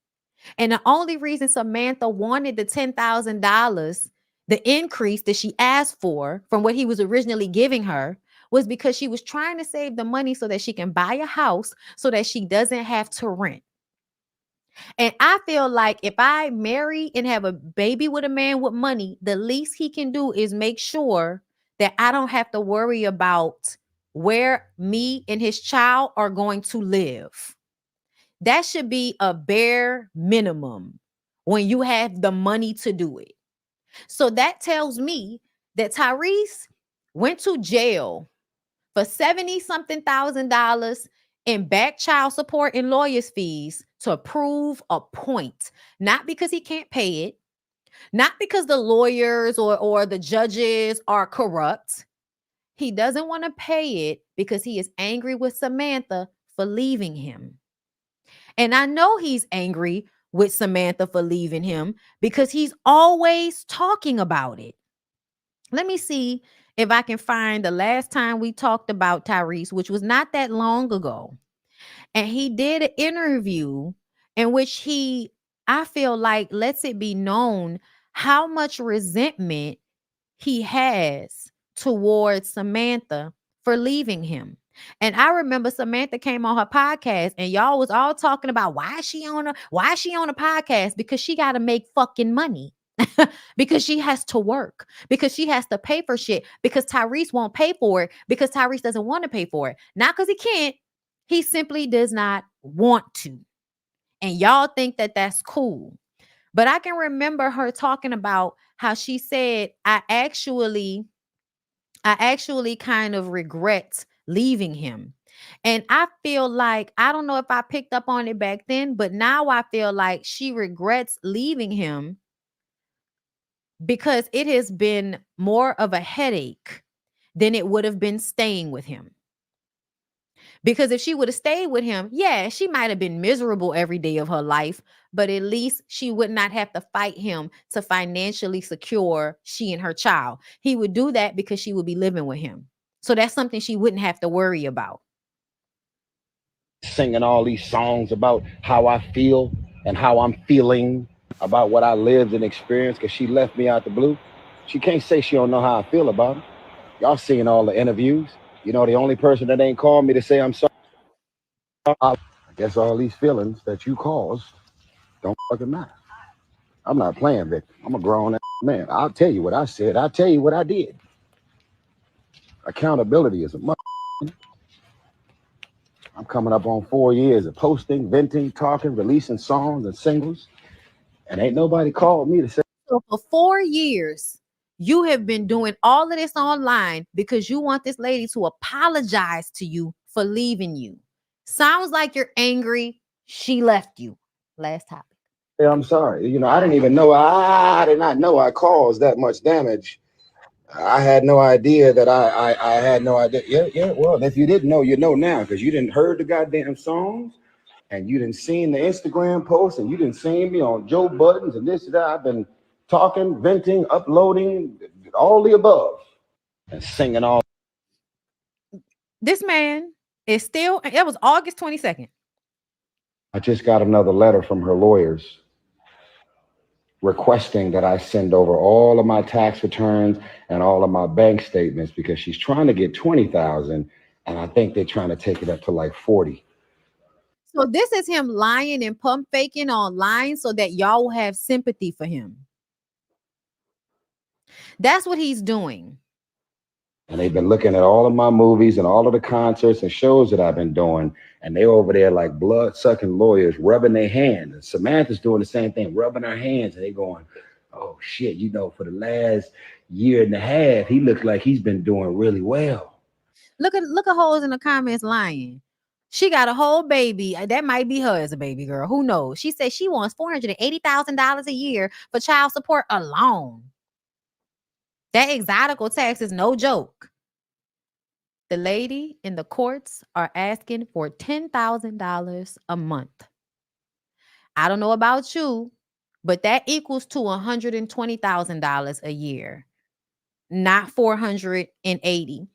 And the only reason Samantha wanted the $10,000, the increase that she asked for from what he was originally giving her, was because she was trying to save the money so that she can buy a house so that she doesn't have to rent. And I feel like if I marry and have a baby with a man with money, the least he can do is make sure that I don't have to worry about where me and his child are going to live. That should be a bare minimum when you have the money to do it. So that tells me that Tyrese went to jail for $70-something thousand in back child support and lawyers' fees to prove a point. Not because he can't pay it, not because the lawyers or the judges are corrupt. He doesn't want to pay it because he is angry with Samantha for leaving him. And I know he's angry with Samantha for leaving him because he's always talking about it. Let me see if I can find the last time we talked about Tyrese, which was not that long ago. And he did an interview in which I feel like, lets it be known how much resentment he has towards Samantha for leaving him. And I remember Samantha came on her podcast and y'all was all talking about why is she on a podcast? Because she got to make fucking money. Because she has to work, because she has to pay for shit, because Tyrese won't pay for it, because Tyrese doesn't want to pay for it. Not because he can't, he simply does not want to. And y'all think that that's cool. But I can remember her talking about how she said, I actually kind of regret leaving him And I feel like, I don't know if I picked up on it back then, but now I feel like she regrets leaving him because it has been more of a headache than it would have been staying with him. Because if she would have stayed with him, yeah, she might have been miserable every day of her life, but at least she would not have to fight him to financially secure she and her child. He would do that because she would be living with him. So that's something she wouldn't have to worry about.
Singing all these songs about how I feel and how I'm feeling about what I lived and experienced because she left me out the blue. She can't say she don't know how I feel about it. Y'all seeing all the interviews. You know, the only person that ain't called me to say I'm sorry. I guess all these feelings that you caused don't fucking matter. I'm not playing, Vic. I'm a grown ass man. I'll tell you what I said. I'll tell you what I did. Accountability is a must. I'm coming up on 4 years of posting, venting, talking, releasing songs and singles. And ain't nobody called me to say.
So for 4 years, you have been doing all of this online because you want this lady to apologize to you for leaving you. Sounds like you're angry. She left you. Last topic.
Yeah, I'm sorry. You know, I didn't even know. I did not know I caused that much damage. I had no idea that I had no idea. Yeah. Well, if you didn't know, you know now because you didn't heard the goddamn songs and you didn't seen the Instagram posts and you didn't seen me on Joe Buttons and this and that. I've been talking, venting, uploading, all the above and singing all.
This man is still, it was August 22nd.
I just got another letter from her lawyers requesting that I send over all of my tax returns and all of my bank statements because she's trying to get 20,000 and I think they're trying to take it up to like 40.
So this is him lying and pump faking online so that y'all will have sympathy for him. That's what he's doing.
And they've been looking at all of my movies and all of the concerts and shows that I've been doing. And they're over there like blood-sucking lawyers rubbing their hands. And Samantha's doing the same thing, rubbing her hands. And they're going, oh, shit, you know, for the last year and a half, he looks like he's been doing really well.
Look at hoes in the comments lying. She got a whole baby. That might be her as a baby girl. Who knows? She says she wants $480,000 a year for child support alone. That exotical tax is no joke. The lady in the courts are asking for $10,000 a month. I don't know about you, but that equals to $120,000 a year, not $480,000.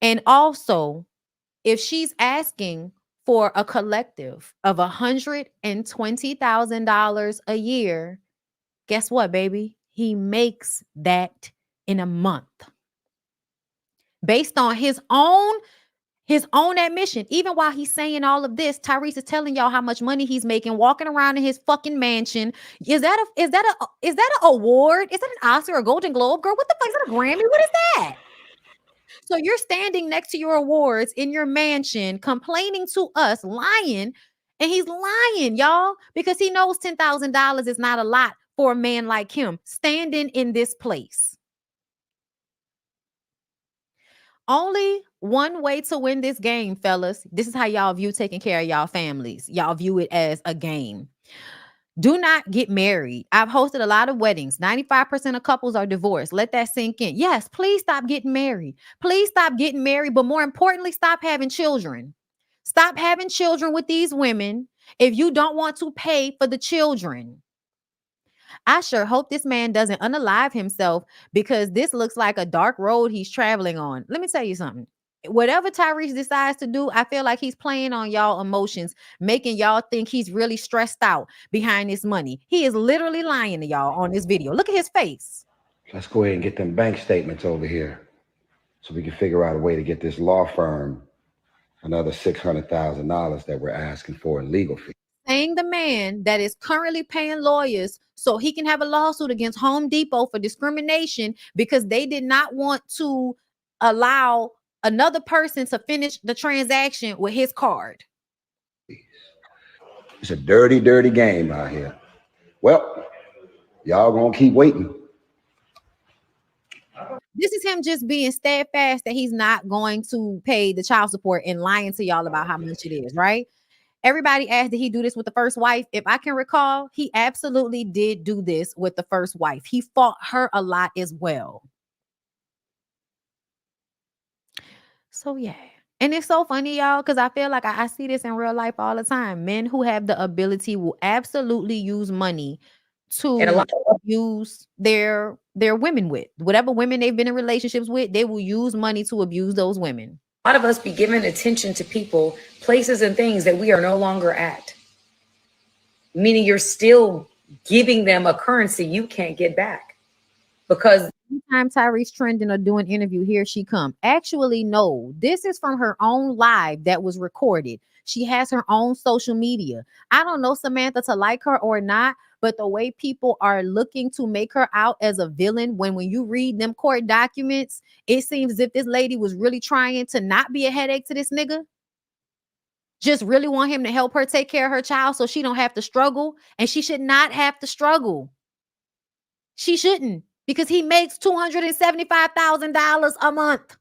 And also, if she's asking for a collective of $120,000 a year, guess what, baby? He makes that in a month. Based on his own admission. Even while he's saying all of this, Tyrese is telling y'all how much money he's making, walking around in his fucking mansion. Is that an award? Is that an Oscar or a Golden Globe? Girl, what the fuck is that, a Grammy? What is that? So you're standing next to your awards in your mansion, complaining to us, lying, and he's lying, y'all, because he knows $10,000 is not a lot for a man like him standing in this place. Only one way to win this game, fellas. This is how y'all view taking care of y'all families. Y'all view it as a game. Do not get married. I've hosted a lot of weddings. 95% of couples are divorced. Let that sink in. Yes, please stop getting married. Please stop getting married. But more importantly, stop having children. Stop having children with these women if you don't want to pay for the children. I sure hope this man doesn't unalive himself because this looks like a dark road he's traveling on. Let me tell you something. Whatever Tyrese decides to do, I feel like he's playing on y'all emotions, making y'all think he's really stressed out behind this money. He is literally lying to y'all on this video. Look at his face.
Let's go ahead and get them bank statements over here so we can figure out a way to get this law firm another $600,000 that we're asking for in legal fees.
Saying the man that is currently paying lawyers so he can have a lawsuit against Home Depot for discrimination because they did not want to allow another person to finish the transaction with his card.
It's a dirty, dirty game out here. Well, y'all gonna keep waiting.
This is him just being steadfast that he's not going to pay the child support and lying to y'all about how much it is, right? Everybody asked, did he do this with the first wife? If I can recall, he absolutely did do this with the first wife. He fought her a lot as well. So yeah. And it's so funny, y'all, because I feel like I see this in real life all the time. Men who have the ability will absolutely use money to abuse their women with. Whatever women they've been in relationships with, they will use money to abuse those women.
A lot of us be giving attention to people, places, and things that we are no longer at. Meaning you're still giving them a currency you can't get back. Because
anytime Tyrese trending or doing interview, here she come. Actually, no, this is from her own live that was recorded. She has her own social media. I don't know Samantha to like her or not, but the way people are looking to make her out as a villain, when you read them court documents, it seems as if this lady was really trying to not be a headache to this nigga. Just really want him to help her take care of her child so she don't have to struggle. And she should not have to struggle. She shouldn't, because he makes $275,000 a month.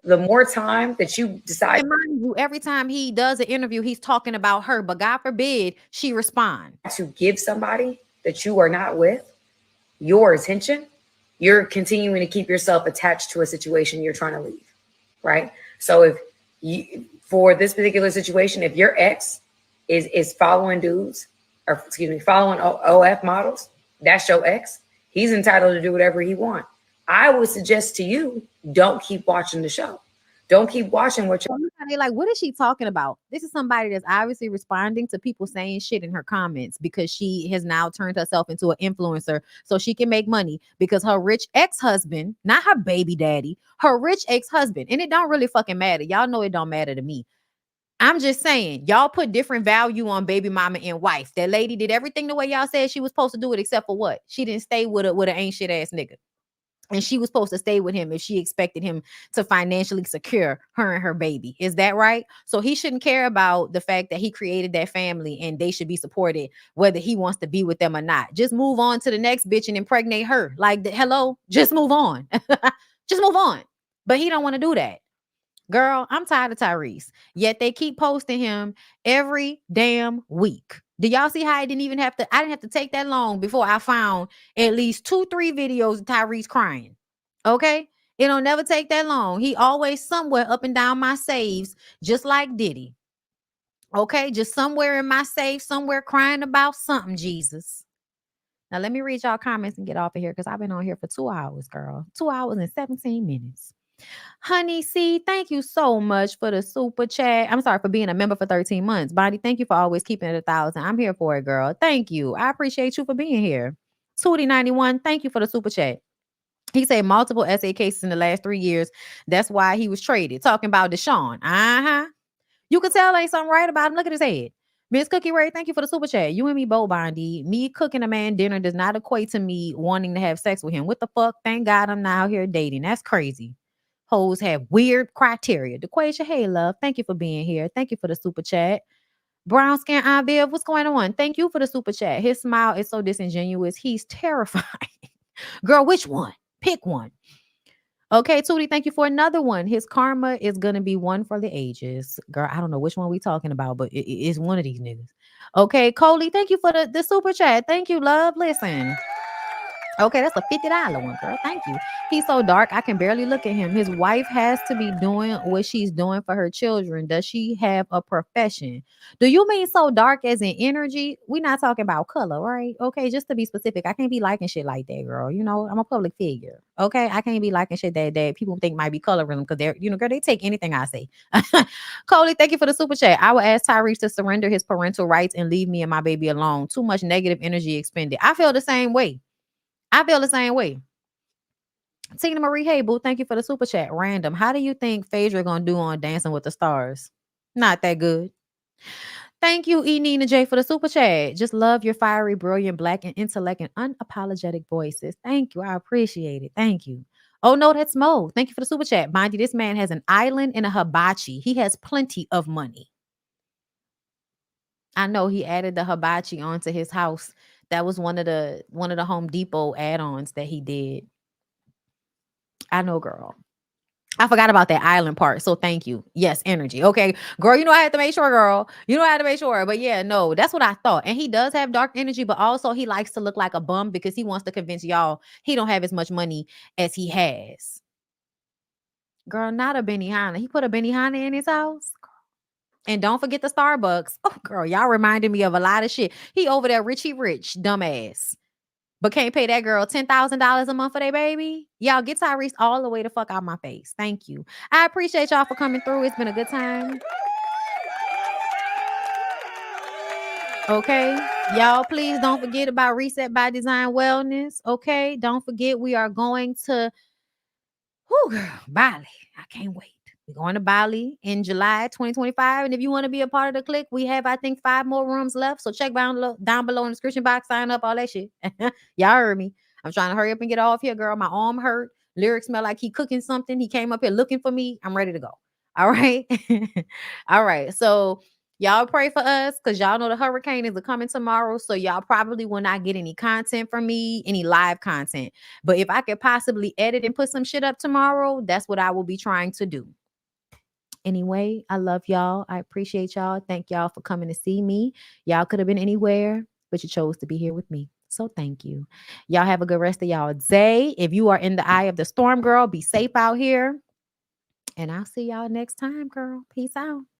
The more time that you decide,
and mind you, every time he does an interview, he's talking about her, but God forbid she respond
to give somebody that you are not with your attention, you're continuing to keep yourself attached to a situation you're trying to leave, right? So if you, for this particular situation, if your ex is following dudes, or excuse me, following OF models, that's your ex. He's entitled to do whatever he wants. I would suggest to you, don't keep watching the show. Don't keep watching what you're
like. What is she talking about? This is somebody that's obviously responding to people saying shit in her comments because she has now turned herself into an influencer so she can make money because her rich ex-husband, not her baby daddy, her rich ex-husband. And it don't really fucking matter. Y'all know it don't matter to me. I'm just saying, y'all put different value on baby mama and wife. That lady did everything the way y'all said she was supposed to do it, except for what? She didn't stay with an ain't shit ass nigga. And she was supposed to stay with him if she expected him to financially secure her and her baby. Is that right? So he shouldn't care about the fact that he created that family and they should be supported, whether he wants to be with them or not. Just move on to the next bitch and impregnate her. Like, hello, just move on. Just move on. But he don't want to do that. Girl, I'm tired of Tyrese. Yet they keep posting him every damn week. Do y'all see how I didn't have to take that long before I found at least 2-3 videos of Tyrese crying. Okay? It don't never take that long. He always somewhere up and down my saves, just like Diddy. Okay? Just somewhere in my save, somewhere crying about something, Jesus. Now let me read y'all comments and get off of here because I've been on here for 2 hours, girl. 2 hours and 17 minutes. Honey C, thank you so much for the super chat. I'm sorry for being a member for 13 months. Bonnie, thank you for always keeping it 1,000. I'm here for it, girl. Thank you. I appreciate you for being here. Tootie91, thank you for the super chat. He said multiple SA cases in the last 3 years. That's why he was traded. Talking about Deshaun. You can tell ain't something right about him. Look at his head. Miss Cookie Ray, thank you for the super chat. You and me both, Bondi. Me cooking a man dinner does not equate to me wanting to have sex with him. What the fuck? Thank God I'm now here dating. That's crazy. Hoes have weird criteria. DeQuasia, hey, love. Thank you for being here. Thank you for the super chat. Brown skin Viv, what's going on? Thank you for the super chat. His smile is so disingenuous. He's terrifying. Girl, which one? Pick one. Okay, Tootie, thank you for another one. His karma is going to be one for the ages. Girl, I don't know which one we talking about, but it's one of these niggas. Okay, Coley, thank you for the super chat. Thank you, love. Listen. Okay, that's a $50 one, girl. Thank you. He's so dark, I can barely look at him. His wife has to be doing what she's doing for her children. Does she have a profession? Do you mean so dark as in energy? We're not talking about color, right? Okay, just to be specific, I can't be liking shit like that, girl. You know, I'm a public figure. Okay, I can't be liking shit that people think might be colorism because they're, you know, girl, they take anything I say. Coley, thank you for the super chat. I will ask Tyrese to surrender his parental rights and leave me and my baby alone. Too much negative energy expended. I feel the same way. Tina Marie, hey, boo, thank you for the super chat. Random. How do you think Phaedra gonna do on Dancing with the Stars? Not that good. Thank you, E. Nina J, for the super chat. Just love your fiery, brilliant, black, and intellect and unapologetic voices. Thank you. I appreciate it. Thank you. Oh, no, that's Mo. Thank you for the super chat. Mind you, this man has an island and a hibachi. He has plenty of money. I know he added the hibachi onto his house. That was one of the Home Depot add-ons that he did. I know, girl. I forgot about that island part. So thank you. Yes, energy. Okay, girl, you know I had to make sure, girl. You know I had to make sure. But yeah, no, that's what I thought. And he does have dark energy, but also he likes to look like a bum because he wants to convince y'all he don't have as much money as he has. Girl, not a Benihana. He put a Benihana in his house. And don't forget the Starbucks. Oh, girl, y'all reminded me of a lot of shit. He over there, rich, dumbass. But can't pay that girl $10,000 a month for their baby. Y'all get Tyrese all the way the fuck out my face. Thank you. I appreciate y'all for coming through. It's been a good time. Okay. Y'all, please don't forget about Reset by Design Wellness. Okay. Don't forget we are going to Bali. I can't wait. We're going to Bali in July 2025. And if you want to be a part of the clique, we have, I think, 5 more rooms left. So check down below in the description box, sign up, all that shit. Y'all heard me. I'm trying to hurry up and get off here, girl. My arm hurt. Lyric smell like he cooking something. He came up here looking for me. I'm ready to go. All right. All right. So y'all pray for us because y'all know the hurricane is coming tomorrow. So y'all probably will not get any content from me, any live content. But if I could possibly edit and put some shit up tomorrow, that's what I will be trying to do. Anyway, I love y'all. I appreciate y'all. Thank y'all for coming to see me. Y'all could have been anywhere, but you chose to be here with me. So thank you. Y'all have a good rest of y'all day. If you are in the eye of the storm, girl, be safe out here. And I'll see y'all next time, girl. Peace out.